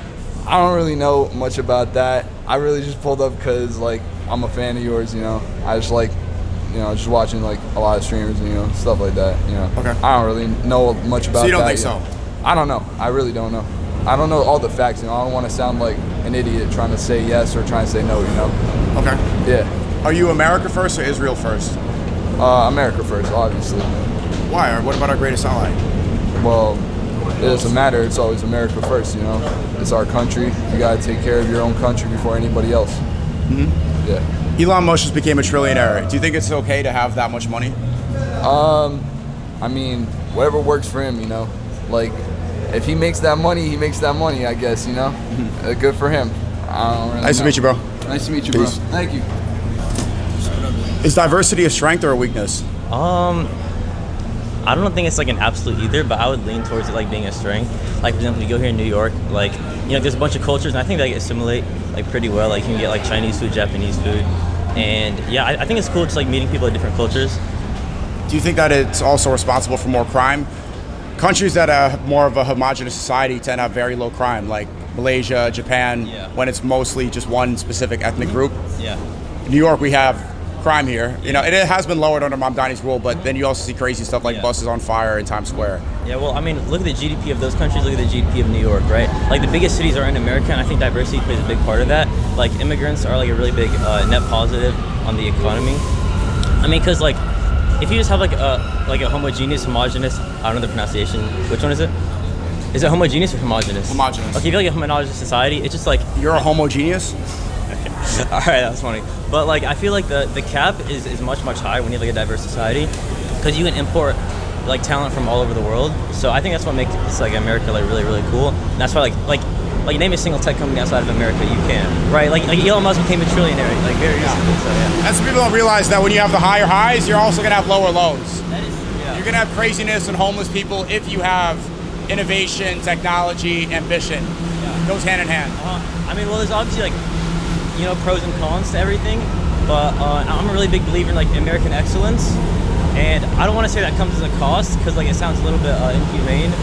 don't really know much about that. I really just pulled up because like I'm a fan of yours, you know. I just like, you know, just watching like a lot of streamers and, you know, stuff like that, you know.
Okay.
I don't really know much about that.
So you don't think
yet.
so?
I don't know. I really don't know. I don't know all the facts, you know. I don't want to sound like an idiot trying to say yes or trying to say no, you know.
Okay.
Yeah.
Are you America first or Israel first?
America first, obviously.
Why? Or what about our greatest ally?
Well, it doesn't matter. It's always America first, you know. It's our country. You gotta take care of your own country before anybody else. Yeah.
Elon Musk just became a trillionaire. Do you think it's okay to have that much money?
I mean, whatever works for him, you know. Like, if he makes that money, he makes that money, I guess, you know. Good for him. I don't really
Nice to
know.
meet you, bro.
Nice to meet you,
Peace.
bro. Thank you.
Is diversity a strength or a weakness?
I don't think it's like an absolute either, but I would lean towards it like being a strength. Like, for example, you go here in New York, like, you know, there's a bunch of cultures, and I think they assimilate like pretty well. Like, you can get like Chinese food, Japanese food, and yeah, I think it's cool just like meeting people of different cultures.
Do you think that it's also responsible for more crime? Countries that have more of a homogenous society tend to have very low crime, like Malaysia, Japan, when it's mostly just one specific ethnic group.
Yeah.
In New York, we have crime here. You know, it has been lowered under Mamdani's rule, but then you also see crazy stuff like buses on fire in Times Square.
Yeah, well, I mean, look at the GDP of those countries, look at the GDP of New York, right? Like, the biggest cities are in America, and I think diversity plays a big part of that. Like, immigrants are like a really big net positive on the economy. I mean, because like, if you just have like a homogeneous, I don't know the pronunciation. Which one is it? Is it homogeneous or homogeneous?
Homogeneous.
Okay, if you have like a homogeneous society, it's just like...
You're a homogeneous?
Okay. All right, that was funny. But like, I feel like the cap is much higher when you have like a diverse society, because you can import like talent from all over the world. So I think that's what makes it's like America like really cool. And that's why like name a single tech company outside of America, you can, right? Like Elon Musk became a trillionaire like very recently. So yeah.
That's what people don't realize, that when you have the higher highs, you're also gonna have lower lows.
That is true. Yeah.
You're gonna have craziness and homeless people if you have innovation, technology, ambition. It goes hand in hand.
I mean, well, there's obviously like, you know, pros and cons to everything, but I'm a really big believer in like American excellence, and I don't want to say that comes at a cost, because like it sounds a little bit inhumane,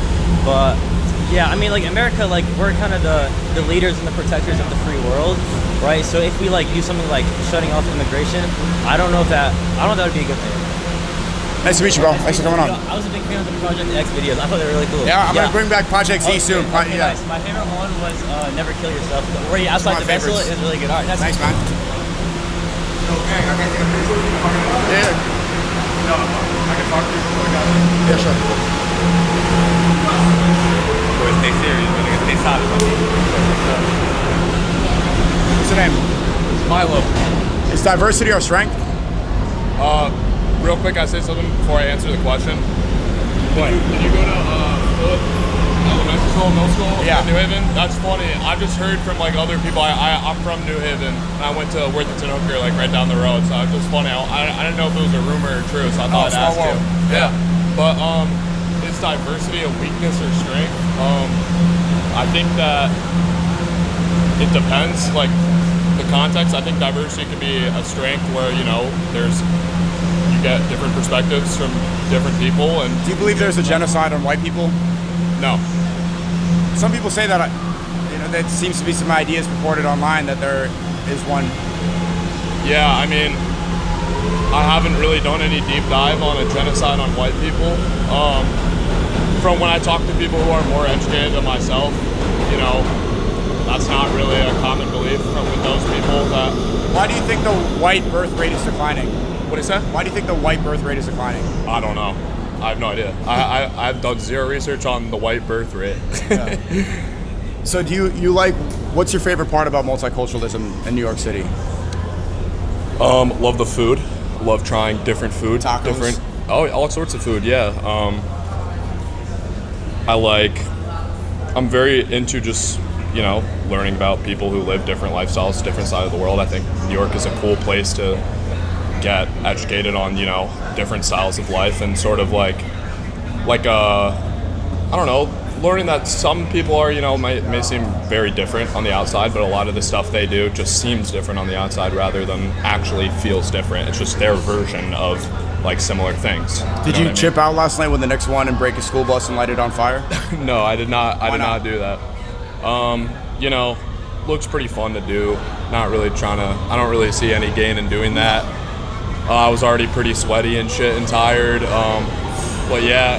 but yeah, I mean, like America, like we're kind of the leaders and the protectors of the free world, right? So if we like do something like shutting off immigration, I don't know if that would be a good thing.
Nice to meet you, bro. Thanks for coming on.
I was a big fan of the Project X videos. I thought they were really cool.
Yeah, I'm gonna bring back Project Z soon.
Okay, nice. My favorite one was Never Kill Yourself. Where you outside the vessel is really good art.
Thanks, man.
Okay, I can take a picture with you.
Yeah.
No, I can talk to you before I got it.
Yeah, sure.
Boy, stay serious, man. I can stay solid.
What's your name?
Milo.
Is diversity our strength?
Real quick, I say something before I answer the question. Did you go to Philip Elementary School, middle school in New Haven? That's funny. I've just heard from like other people. I'm from New Haven, and I went to Worthington Hooker like right down the road. So it's just funny. I didn't know if it was a rumor or true, so I thought I'd ask you. Yeah. But is diversity a weakness or strength? I think that it depends. Like the context. I think diversity can be a strength where you get different perspectives from different people. And
do you believe there's a genocide on white people?
No.
Some people say that, there seems to be some ideas reported online that there is one.
Yeah, I mean, I haven't really done any deep dive on a genocide on white people. From when I talk to people who are more educated than myself, that's not really a common belief with those people.
Why do you think the white birth rate is declining?
What is that?
Why do you think the white birth rate is declining?
I don't know. I have no idea. I've done zero research on the white birth rate.
So do you like, what's your favorite part about multiculturalism in New York City?
Love the food. Love trying different food.
Tacos?
All sorts of food, yeah. I'm very into just, learning about people who live different lifestyles, different side of the world. I think New York is a cool place to get educated on, different styles of life, and sort of learning that some people are, may seem very different on the outside, but a lot of the stuff they do just seems different on the outside rather than actually feels different. It's just their version of similar things.
Did you chip out last night when the Knicks won and break a school bus and light it on fire?
No, I did not. I did not do that. Looks pretty fun to do. Not really I don't really see any gain in doing that. I was already pretty sweaty and shit and tired. But yeah,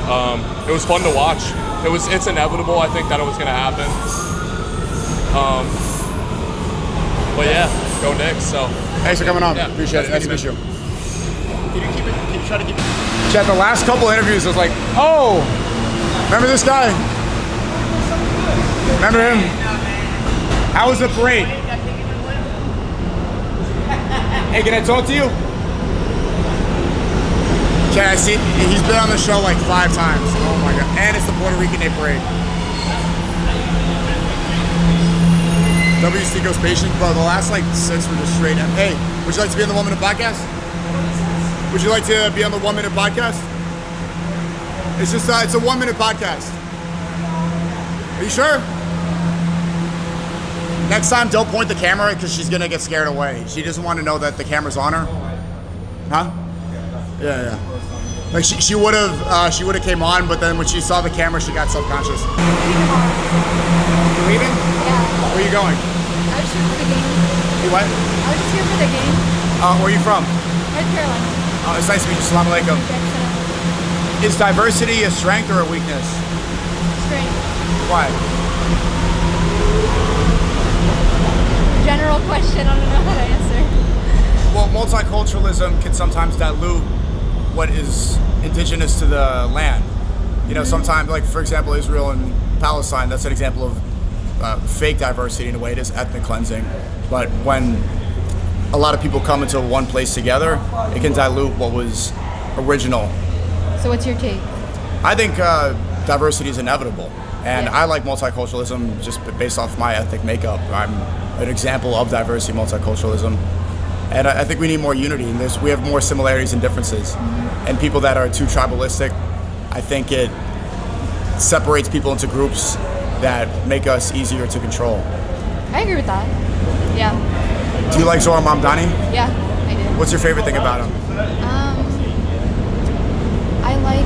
it was fun to watch. It's inevitable, I think, that it was gonna happen. But yeah, go Knicks. So
thanks for coming on.
Yeah,
Appreciate it. Nice to meet you.
Can you try to keep it?
Chat, the last couple interviews, I was like, oh, remember this guy?
Remember him? How was the parade? Hey, can I talk to you? Okay, I see. He's been on the show like 5 times. Oh my god! And it's the Puerto Rican Day Parade. SNEAKO's patient, bro. The last like 6 were just straight up. Hey, would you like to be on the 1 Minute Podcast? Would you like to be on the 1 Minute Podcast? It's just it's a 1 Minute Podcast. Are you sure? Next time, don't point the camera because she's gonna get scared away. She doesn't want to know that the camera's on her. Huh? Yeah. Like she would have came on, but then when she saw the camera, she got self-conscious. You leaving? Yeah. Where are you going?
I was just here for the game.
Hey, what?
I was just here for the game.
Where are you from?
North Carolina.
Oh, it's nice to meet you. Assalamu alaikum. Is diversity a strength or a weakness?
Strength.
Why?
General question, I don't know how to answer.
Well, multiculturalism can sometimes dilute what is indigenous to the land. You know, sometimes, like for example, Israel and Palestine, that's an example of fake diversity in a way. It is ethnic cleansing. But when a lot of people come into one place together, it can dilute what was original.
So what's your take?
I think diversity is inevitable. And I like multiculturalism just based off my ethnic makeup. I'm an example of diversity, multiculturalism. And I think we need more unity in this. We have more similarities and differences. And people that are too tribalistic, I think it separates people into groups that make us easier to control.
I agree with that. Yeah.
Do you like Zohar Mamdani?
Yeah, I do.
What's your favorite thing about him?
I like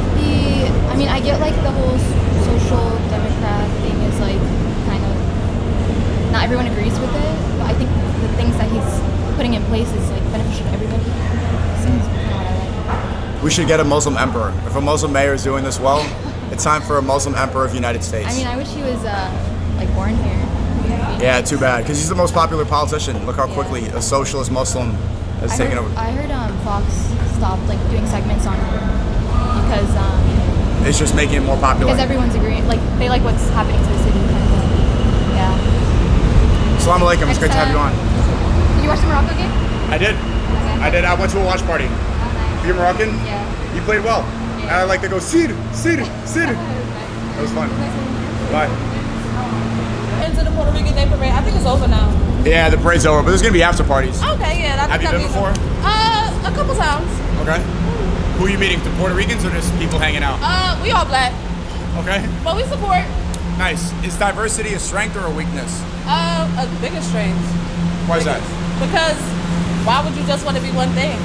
I get like the whole social democrat thing is like kind of, not everyone agrees with it, but I think the things that he's putting in place is like beneficial to everybody. So it's kind of what I like.
We should get a Muslim emperor. If a Muslim mayor is doing this well, it's time for a Muslim emperor of the United States.
I mean, I wish he was like born here.
Yeah, too bad, because he's the most popular politician. Look how quickly a socialist Muslim has taken over.
I heard Fox stopped like doing segments on him because
it's just making it more popular.
Because everyone's agreeing, like they like what's happening to the city. Kind of. Yeah.
Assalamu alaikum. It's great to have you on.
Did you watch the Morocco game?
I did.
Okay.
I did. I went to a watch party.
Oh, nice.
You're Moroccan?
Yeah.
You played well.
Yeah.
And I like to go, Sir. That was fun. Bye.
Into the Puerto Rican Day Parade. I think it's over now.
Yeah, the parade's over, but there's gonna be after parties.
Okay, yeah.
Have you been before?
A couple times.
Okay. Who are you meeting? The Puerto Ricans or just people hanging out?
We all black,
Okay.
but we support
Nice. Is diversity a strength or a weakness?
a bigger strength.
Why is that?
Because why would you just want to be one thing?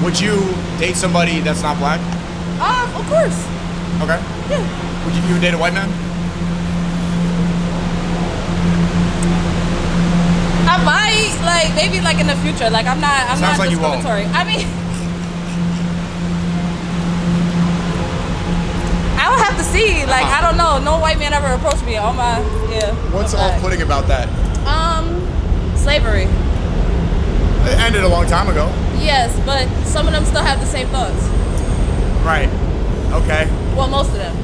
Would you date somebody that's not black?
Of course.
Okay.
Yeah.
Would you date a white man?
I might, like, maybe like in the future. Like I'm not
Sounds like you won't.
discriminatory. I mean, I would have to see. Like I don't know. No white man ever approached me on my
What's
on my-
off-putting about that?
Slavery.
It ended a long time ago.
Yes, but some of them still have the same thoughts.
Right. Okay.
Well, most of them.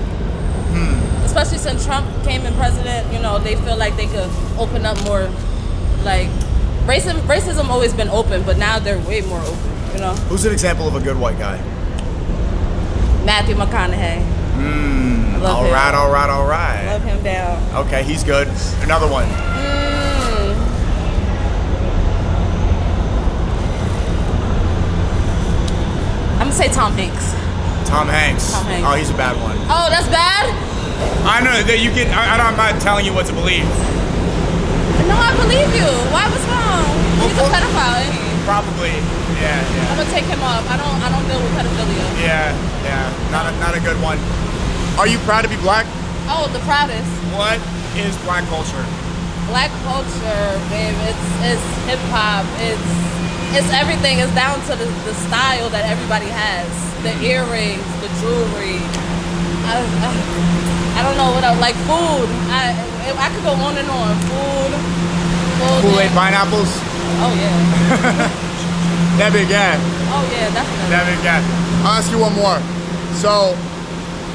Especially since Trump came in president, you know, they feel like they could open up more. Like racism always been open, but now they're way more open. You know.
Who's an example of a good white guy?
Matthew McConaughey.
All right.
Love him down.
Okay, he's good. Another one.
I'm gonna say Tom Hanks.
Tom Hanks.
Tom Hanks.
Oh, he's a bad one.
Oh, that's bad?
I know that you can. I'm not telling you what to believe.
No, I believe you. Why was wrong? He's a pedophile, ain't he?
Probably. Yeah.
I'm gonna take him off. I don't deal with pedophilia.
Yeah. Not a good one. Are you proud to be black?
Oh, the proudest.
What is black culture?
Black culture, babe. It's hip hop. It's everything. It's down to the style that everybody has. The earrings, the jewelry. I don't know what else. Like food. I could go on and on. Food.
Kool-Aid pineapples?
Oh yeah.
That big guy.
Oh yeah, definitely.
That big guy. I'll ask you one more. So,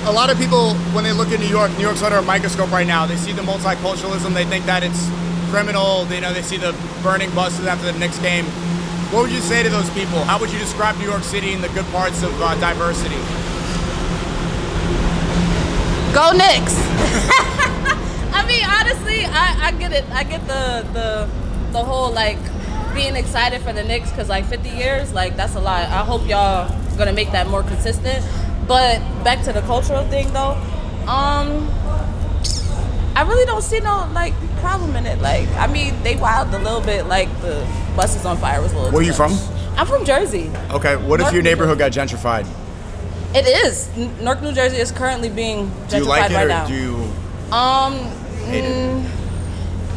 a lot of people, when they look at New York's under a microscope right now. They see the multiculturalism. They think that it's criminal. They see the burning buses after the Knicks game. What would you say to those people? How would you describe New York City and the good parts of diversity?
Go Knicks. I mean, honestly, I get it. I get the whole like being excited for the Knicks because like 50 years, like that's a lot. I hope y'all gonna make that more consistent. But back to the cultural thing though, I really don't see no like problem in it. Like, I mean, they wilded a little bit. Like the buses on fire was a little.
Where are you from?
I'm from Jersey.
Okay. What if your neighborhood got gentrified?
It is. Newark, New Jersey is currently being gentrified
Do you like it
right
or
now.
do you hate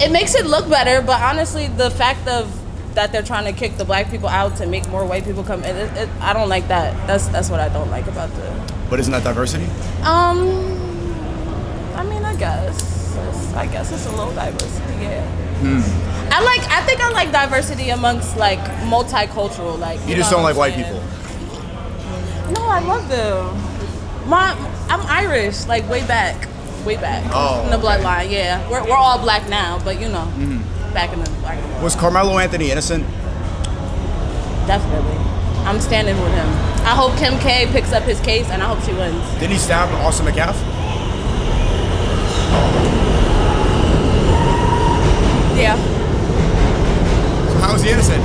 It makes it look better, but honestly, the fact of that they're trying to kick the black people out to make more white people come in, I don't like that. That's what I don't like about the.
But isn't that diversity?
I mean, I guess it's a little diversity. Yeah. I think I like diversity amongst like multicultural. Like
You just don't like white people.
No, I love them. I'm Irish, like way back.
Oh,
in the bloodline. Yeah, we're all black now, but you know, back in the black.
Was Carmelo Anthony innocent?
Definitely, I'm standing with him. I hope Kim K picks up his case, and I hope she wins.
Did he stab Austin McCaff?
Yeah.
So how is he innocent?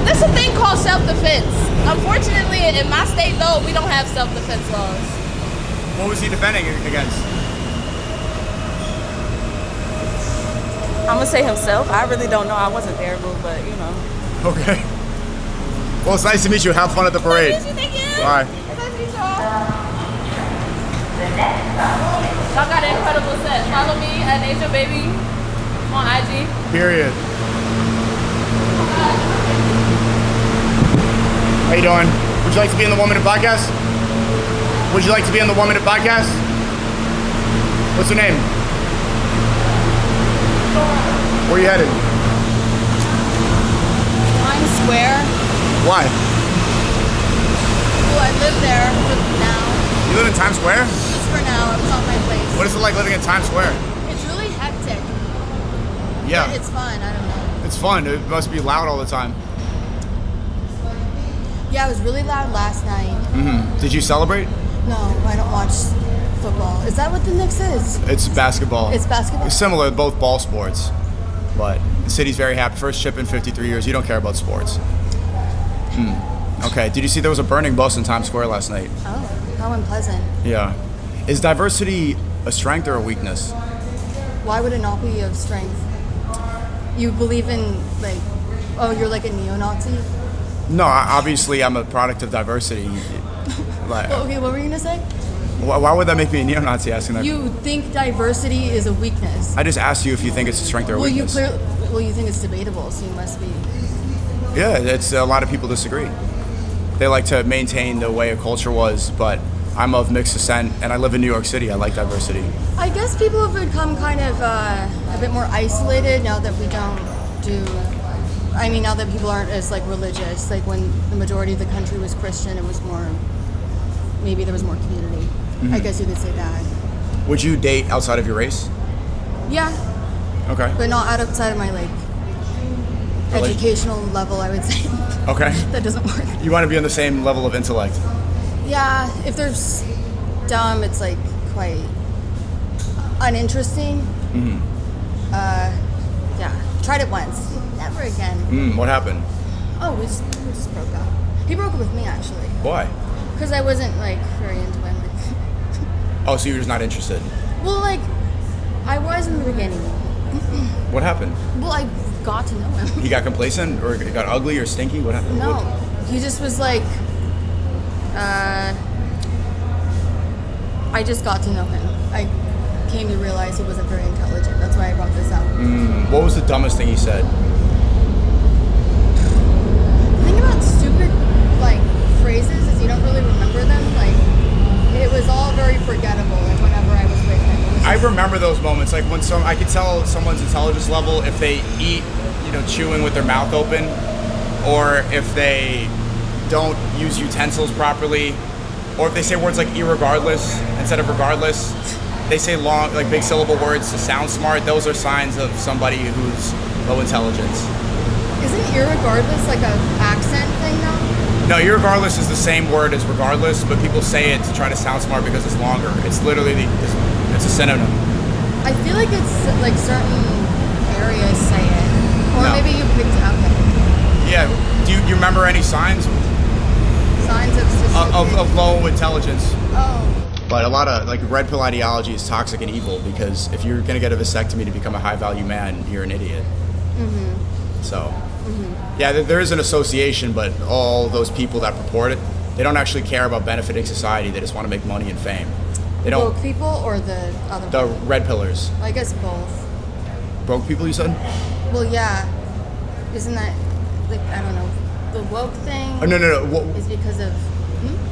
There's a thing called self-defense. Unfortunately, in my state, though, we don't have self-defense laws.
What was he defending against?
I'm gonna say himself. I really don't know. I wasn't there, but you know.
Okay. Well, it's nice to meet you. Have fun at the parade.
Thank you.
Bye.
Y'all got an incredible set. Follow me at Asia Baby on IG.
Period. How you doing? Would you like to be in the 1 Minute Podcast? Would you like to be in the 1 Minute Podcast? What's your name? Where are you headed?
Times Square.
Why?
Well, I live there for now.
You live in Times Square?
Just for now. It's not my place.
What is it like living in Times Square?
It's really hectic.
Yeah.
But it's fun. I don't know.
It's fun. It must be loud all the time.
Yeah, it was really loud last night.
Did you celebrate?
No, I don't watch football. Is that what the Knicks is?
It's basketball.
It's basketball?
It's similar, both ball sports. But the city's very happy. First chip in 53 years. You don't care about sports. Okay. Did you see there was a burning bus in Times Square last night?
Oh, how unpleasant.
Yeah. Is diversity a strength or a weakness?
Why would it not be of strength? You believe in, like, oh, you're like a neo-Nazi?
No, obviously I'm a product of diversity. Like,
Well, okay, what were you going to say?
why would that make me a neo-Nazi asking that?
You think diversity is a weakness.
I just asked you if you think it's a strength or a weakness.
You think it's debatable, so you must be.
Yeah, it's a lot of people disagree. They like to maintain the way a culture was, but I'm of mixed descent and I live in New York City. I like diversity.
I guess people have become kind of a bit more isolated now that we don't do. I mean, now that people aren't as like religious. Like when the majority of the country was Christian, it was more. Maybe there was more community. I guess you could say that.
Would you date outside of your race?
Yeah,
Okay.
but not outside of my like educational level. I would say.
Okay.
That doesn't work.
You want to be on the same level of intellect.
Yeah, if they're dumb, it's like quite uninteresting. Yeah, tried it once. Never again.
What happened?
Oh, we just broke up. He broke up with me actually.
Why?
Because I wasn't like very into women.
Oh, so you're just not interested.
Well, like I was in the beginning.
What happened?
Well, I got to know him.
He got complacent or got ugly or stinky? What happened?
No, he just was like. I just got to know him. I came to realize he wasn't very intelligent. That's why I brought this up.
What was the dumbest thing he said?
The thing about stupid like phrases is you don't really remember them. Like it was all very forgettable. Like whenever I was with him, it was
I
just-
remember those moments, like when I could tell someone's intelligence level if they eat, chewing with their mouth open, or if they don't use utensils properly,
or if they say words like irregardless instead of regardless, they say long, like big syllable words to sound smart. Those are signs of somebody who's low intelligence.
Isn't irregardless like a accent thing though?
No, irregardless is the same word as regardless, but people say it to try to sound smart because it's longer. It's literally, it's a synonym.
I feel like it's like certain areas say it, or
No.
maybe you picked it up.
Yeah. Do you remember any signs
Signs
of low intelligence?
Oh.
But a lot of like red pill ideology is toxic and evil because if you're gonna get a vasectomy to become a high value man, you're an idiot.
Mm-hmm.
So, yeah, there is an association, but all those people that purport it, they don't actually care about benefiting society. They just want to make money and fame. They don't.
Woke people or the other
The
one?
red pillars.
I guess both.
Broke people, you said?
Well, yeah. Isn't that like I don't know the woke thing?
Oh, no.
Is because of.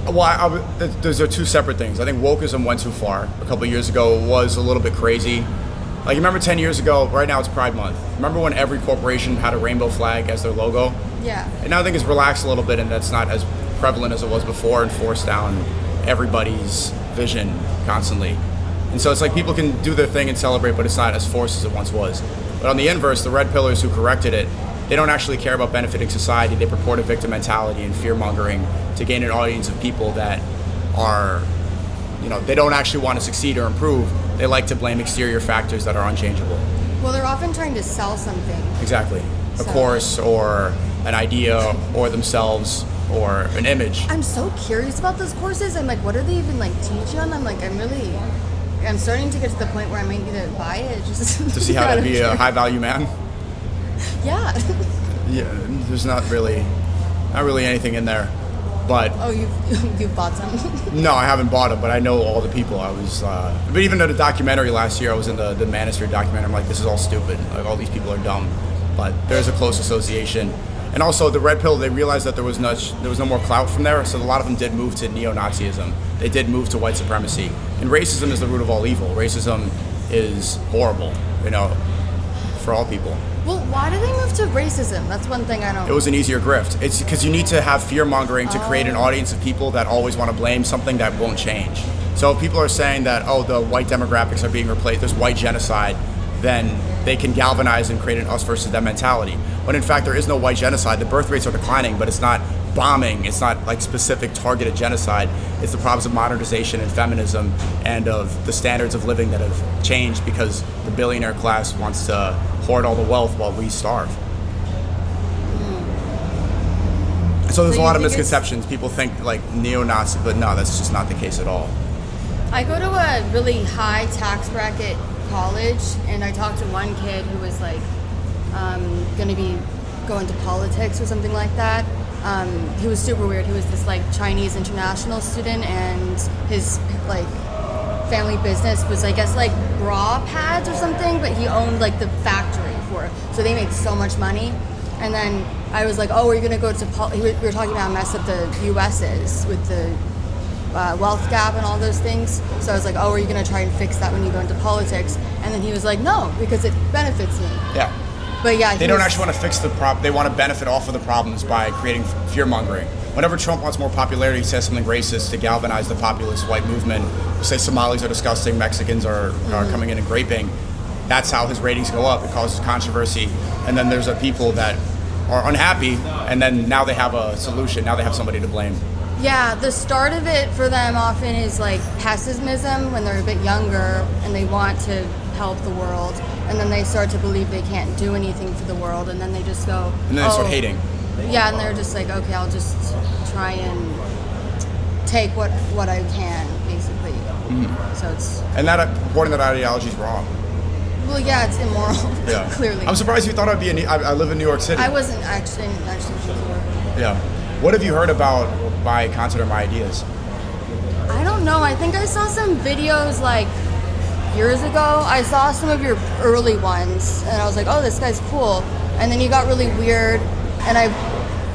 Well, those are two separate things. I think wokeism went too far. A couple of years ago was a little bit crazy. Like, you remember 10 years ago, right now it's Pride Month. Remember when every corporation had a rainbow flag as their logo?
Yeah.
And now I think it's relaxed a little bit and that's not as prevalent as it was before and forced down everybody's vision constantly. And so it's like people can do their thing and celebrate, but it's not as forced as it once was. But on the inverse, the red pillars who corrected it, they don't actually care about benefiting society. They purport a victim mentality and fear-mongering to gain an audience of people that are, they don't actually want to succeed or improve. They like to blame exterior factors that are unchangeable.
Well, they're often trying to sell something.
Exactly. A course or an idea or themselves or an image.
I'm so curious about those courses. I'm like, what do they even like teach you on? I'm like, I'm starting to get to the point where I might need to buy it just
To see how to be a high-value man?
Yeah.
Yeah, there's not really anything in there. But
oh, you've bought some?
No, I haven't bought it, but I know all the people. I was, but even at a documentary last year, I was in the Manosphere documentary. I'm like, this is all stupid. Like, all these people are dumb. But there's a close association. And also, the red pill, they realized that there was no more clout from there, so a lot of them did move to neo-Nazism. They did move to white supremacy. And racism is the root of all evil. Racism is horrible, for all people.
Well, why do they move to racism? That's one thing I don't.
It was an easier grift. It's because you need to have fear-mongering to create an audience of people that always want to blame something that won't change. So if people are saying that, the white demographics are being replaced, there's white genocide, then they can galvanize and create an us versus them mentality. When in fact, there is no white genocide. The birth rates are declining, but it's not bombing. It's not like specific targeted genocide. It's the problems of modernization and feminism and of the standards of living that have changed because the billionaire class wants to hoard all the wealth while we starve. So there's a lot of misconceptions. People think like neo-Nazi, but no, that's just not the case at all.
I go to a really high tax bracket college, and I talked to one kid who was like going to be going to politics or something like that. He was super weird. He was this like Chinese international student, and his like family business was I guess like bra pads or something, but he owned like the factory for it. So they made so much money. And then I was like, oh, are you gonna go to we were talking about how messed up the US is with the wealth gap and all those things. So I was like, oh, are you gonna try and fix that when you go into politics? And then he was like, no, because it benefits me.
Yeah.
But yeah,
they don't actually want to fix the problem. They want to benefit off of the problems by creating fear-mongering. Whenever Trump wants more popularity, he says something racist to galvanize the populist white movement. Say Somalis are disgusting, Mexicans are coming in and raping. That's how his ratings go up. It causes controversy. And then there's people that are unhappy, and then now they have a solution. Now they have somebody to blame.
Yeah, the start of it for them often is like pessimism when they're a bit younger and they want to help the world, and then they start to believe they can't do anything for the world, and then they just go,
and then they start hating.
Yeah, and they're just like, okay, I'll just try and take what I can, basically.
Mm-hmm.
So it's
purporting that ideology is wrong.
Well, yeah, it's immoral.
Yeah,
clearly.
I'm surprised you thought I'd be. I live in New York City.
I wasn't actually sure.
Yeah. What have you heard about my content or my ideas?
I don't know. I think I saw some videos like years ago. I saw some of your early ones, and I was like, oh, this guy's cool. And then you got really weird, and I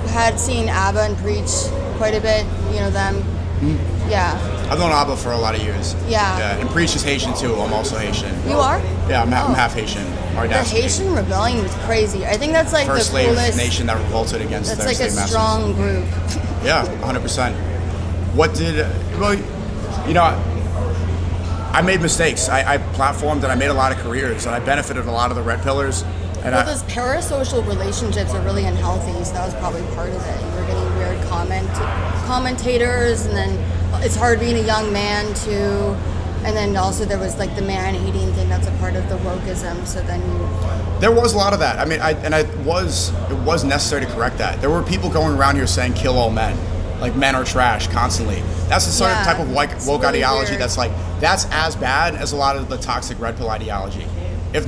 had seen ABBA and Preach quite a bit. You know them.
Mm.
Yeah.
I've known ABBA for a lot of years.
Yeah.
Yeah, and Preach is Haitian too. I'm also Haitian.
You are?
Yeah, I'm half Haitian. Our
The Haitian rebellion was crazy. I think that's like
first
the coolest
nation that revolted against
That's
their
like a
slave masters.
strong group.
Yeah, 100%.
what did, well, you know, I made mistakes. I platformed and I made a lot of careers, and I benefited a lot of the red pillars. And
Well, those parasocial relationships are really unhealthy, so that was probably part of it. You were getting weird commentators, and then it's hard being a young man too. And then also there was like the man-hating thing that's a part of the wokeism. So then
there was a lot of that. I mean, it was necessary to correct that. There were people going around here saying "kill all men," like men are trash constantly. That's the sort of type of woke
really
ideology
weird.
that's like that's as bad as a lot of the toxic red pill ideology. If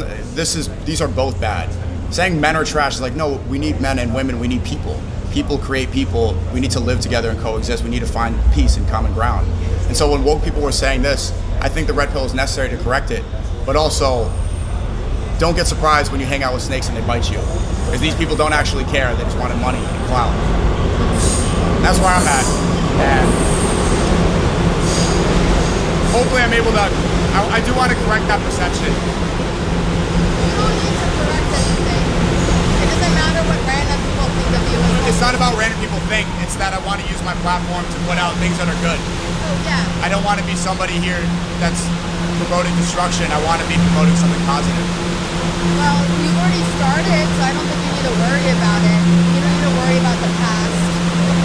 these are both bad. Saying men are trash is like, no, we need men and women. We need people. People create people. We need to live together and coexist. We need to find peace and common ground. And so when woke people were saying this, I think the red pill is necessary to correct it. But also, don't get surprised when you hang out with snakes and they bite you. Because these people don't actually care. They just wanted money and clout. That's where I'm at. And hopefully I'm able to, I do want to correct that perception.
it doesn't matter what random people think of you.
It's not about random people think. It's that I want to use my platform to put out things that are good.
Oh, yeah.
I don't want to be somebody here that's promoting destruction. I want to be promoting something positive.
Well, you already started, so I don't think you need to worry about it. You don't need to worry about the past.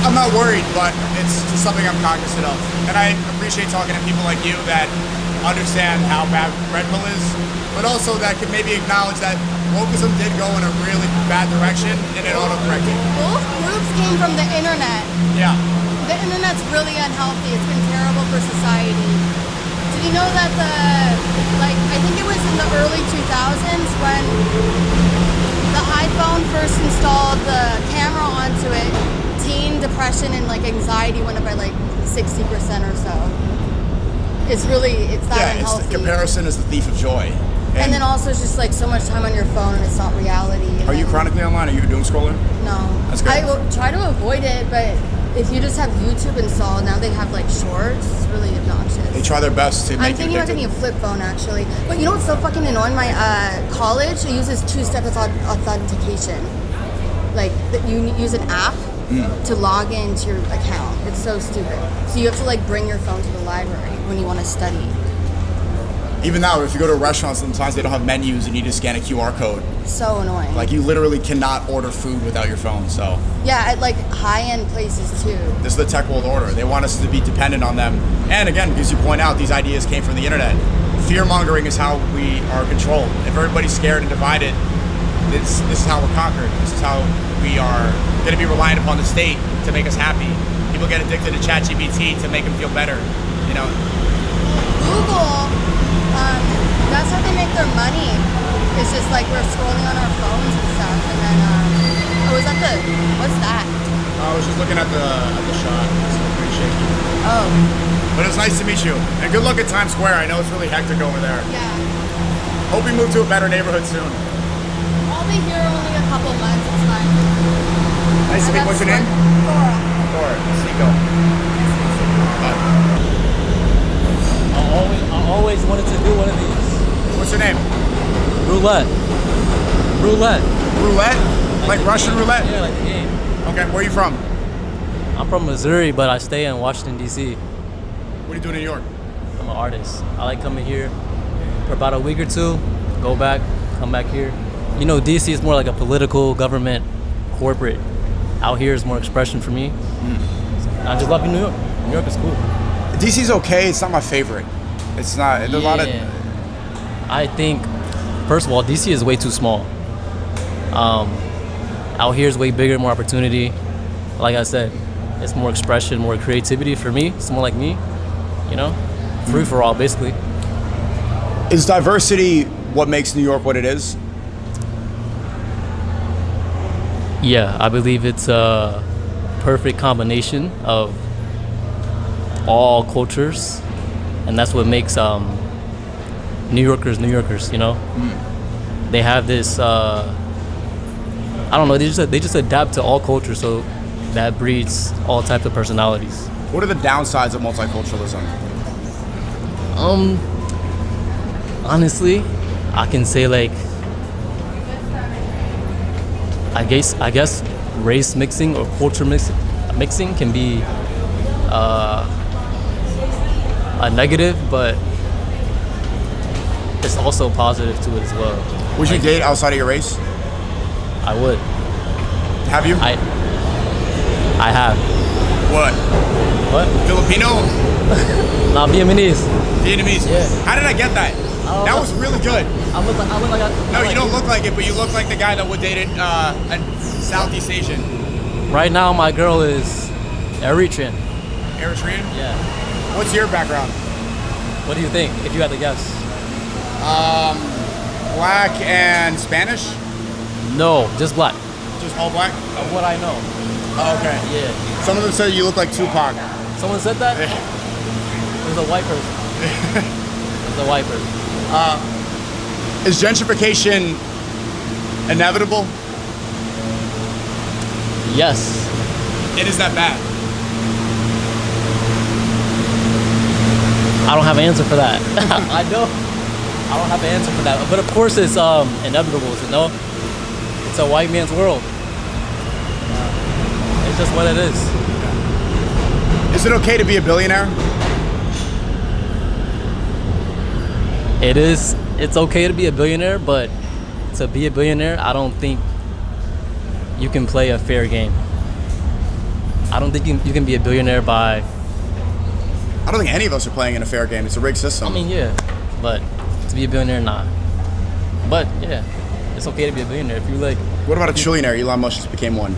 I'm not worried, but it's just something I'm cognizant of. And I appreciate talking to people like you that understand how bad red pill is, but also that can maybe acknowledge that wokeism did go in a really bad direction and it auto-corrected.
Both groups came from the internet.
Yeah.
The internet's really unhealthy. It's been terrible for society. Did you know that I think it was in the early 2000s when the iPhone first installed the camera onto it, teen depression and anxiety went up by 60% or so. It's that unhealthy.
It's comparison is the thief of joy.
And then also it's just so much time on your phone and it's not reality.
Are you chronically online? Are you a doom scroller?
No.
That's good.
I will try to avoid it, but if you just have YouTube installed, now they have shorts. It's really obnoxious.
They try their best to make
I'm thinking about getting a flip phone actually. But you know what's so fucking annoying? My college uses two-step authentication. You use an app to log into your account. It's so stupid. So you have to bring your phone to the library when you want to study.
Even now, if you go to a restaurant, sometimes they don't have menus and you just scan a QR code.
So annoying.
You literally cannot order food without your phone, so.
Yeah, at high-end places too.
This is the tech world order. They want us to be dependent on them. And again, because you point out, these ideas came from the internet. Fear-mongering is how we are controlled. If everybody's scared and divided, this is how we're conquered. This is how we are going to be reliant upon the state to make us happy. People get addicted to ChatGPT to make them feel better,
Google, that's how they make their money. It's just we're scrolling on our phones and stuff, and then what's that?
I was just looking at the shot. It's pretty shaky.
Oh.
But it's nice to meet you. And good luck at Times Square. I know it's really hectic over there.
Yeah.
Hope we move to a better neighborhood soon.
I'll be here only a couple months. It's fine.
Nice to meet you. What's your name? Cora. SNEAKO.
I always wanted to do one of these.
What's your name?
Roulette.
Roulette? Like Russian roulette?
Yeah, like the game.
Okay, where are you from?
I'm from Missouri, but I stay in Washington, D.C.
What do you do in New York?
I'm an artist. I like coming here for about a week or two, go back, come back here. D.C. is more like a political, government, corporate. Out here is more expression for me. I just love New York. New York is cool.
DC's okay. It's not my favorite. It's not. There's a lot of.
I think, first of all, DC is way too small. Out here is way bigger, more opportunity. Like I said, it's more expression, more creativity for me. Someone like me, free for all, basically.
Is diversity what makes New York what it is?
Yeah, I believe it's a perfect combination of all cultures, and that's what makes New Yorkers New Yorkers. They have this. I don't know. They just adapt to all cultures, so that breeds all types of personalities.
What are the downsides of multiculturalism?
Honestly, I can say I guess race mixing or culture mixing can be a negative, but it's also positive to it as well.
Would you date outside of your race?
I would.
Have you?
I have.
What?
What?
Filipino?
Nah, Vietnamese.
Vietnamese?
Yeah.
How did I get that? That was really good.
I look like
No, you don't look like it, but you look like the guy that would date a Southeast Asian.
Right now, my girl is Eritrean.
Eritrean?
Yeah.
What's your background?
What do you think, if you had to guess?
Black and Spanish?
No, just black.
Just all black?
Of what I know.
Oh, okay.
Yeah.
Some of them said you look like Tupac.
Someone said that? It was a white person. It was a white person.
Is gentrification inevitable?
Yes.
It is that bad.
I don't have an answer for that. I don't have an answer for that. But of course it's inevitable, you know? It's a white man's world. It's just what it is.
Is it okay to be a billionaire?
It is. It's okay to be a billionaire, but to be a billionaire, I don't think you can play a fair game. I don't think you can be a billionaire by...
I don't think any of us are playing in a fair game. It's a rigged system.
I mean, yeah, but to be a billionaire, nah. But yeah, it's okay to be a billionaire if you like.
What about a trillionaire? Elon Musk just became one.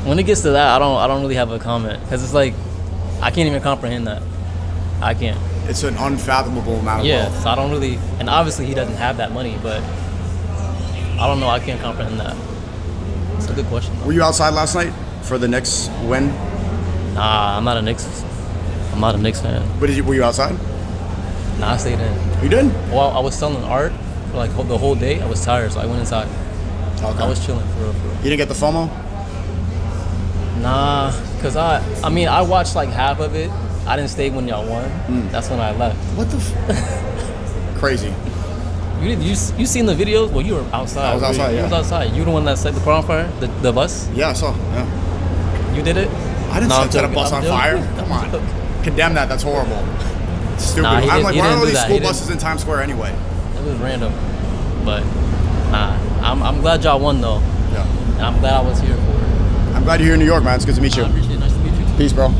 When it gets to that, I don't really have a comment because it's like I can't even comprehend that. I can't.
It's an unfathomable amount of
Yeah,
wealth.
so I don't really, and obviously he doesn't have that money, but I don't know. I can't comprehend that. It's a good question, though.
Were you outside last night for the Knicks win?
Nah, I'm not a Knicks fan.
But were you outside?
Nah, I stayed in.
You did?
Well, I was selling art for like the whole day. I was tired, so I went inside.
Okay.
I was chilling for real.
You didn't get the FOMO?
Nah, cause I watched like half of it. I didn't stay when y'all won. That's when I left.
What the?
You
Crazy.
seen the videos? Well, you were outside.
I was outside.
You
Yeah.
was outside. You the one that set the car on fire? The bus?
Yeah, I saw. Yeah.
You did it?
I didn't
No, I'm
set a
joking.
bus
I'm
on
joking.
fire. Come on. Condemn that. That's horrible. It's stupid.
Nah, he
I'm
didn't-
like,
he
why are
didn't
all
do
these
that.
school
He didn't-
buses in Times Square anyway?
It was random, but nah. I'm glad y'all won though.
Yeah.
And I'm glad I was here for it.
I'm glad you're here in New York, man. It's good to meet you.
I appreciate it. Nice to meet you.
Peace, bro.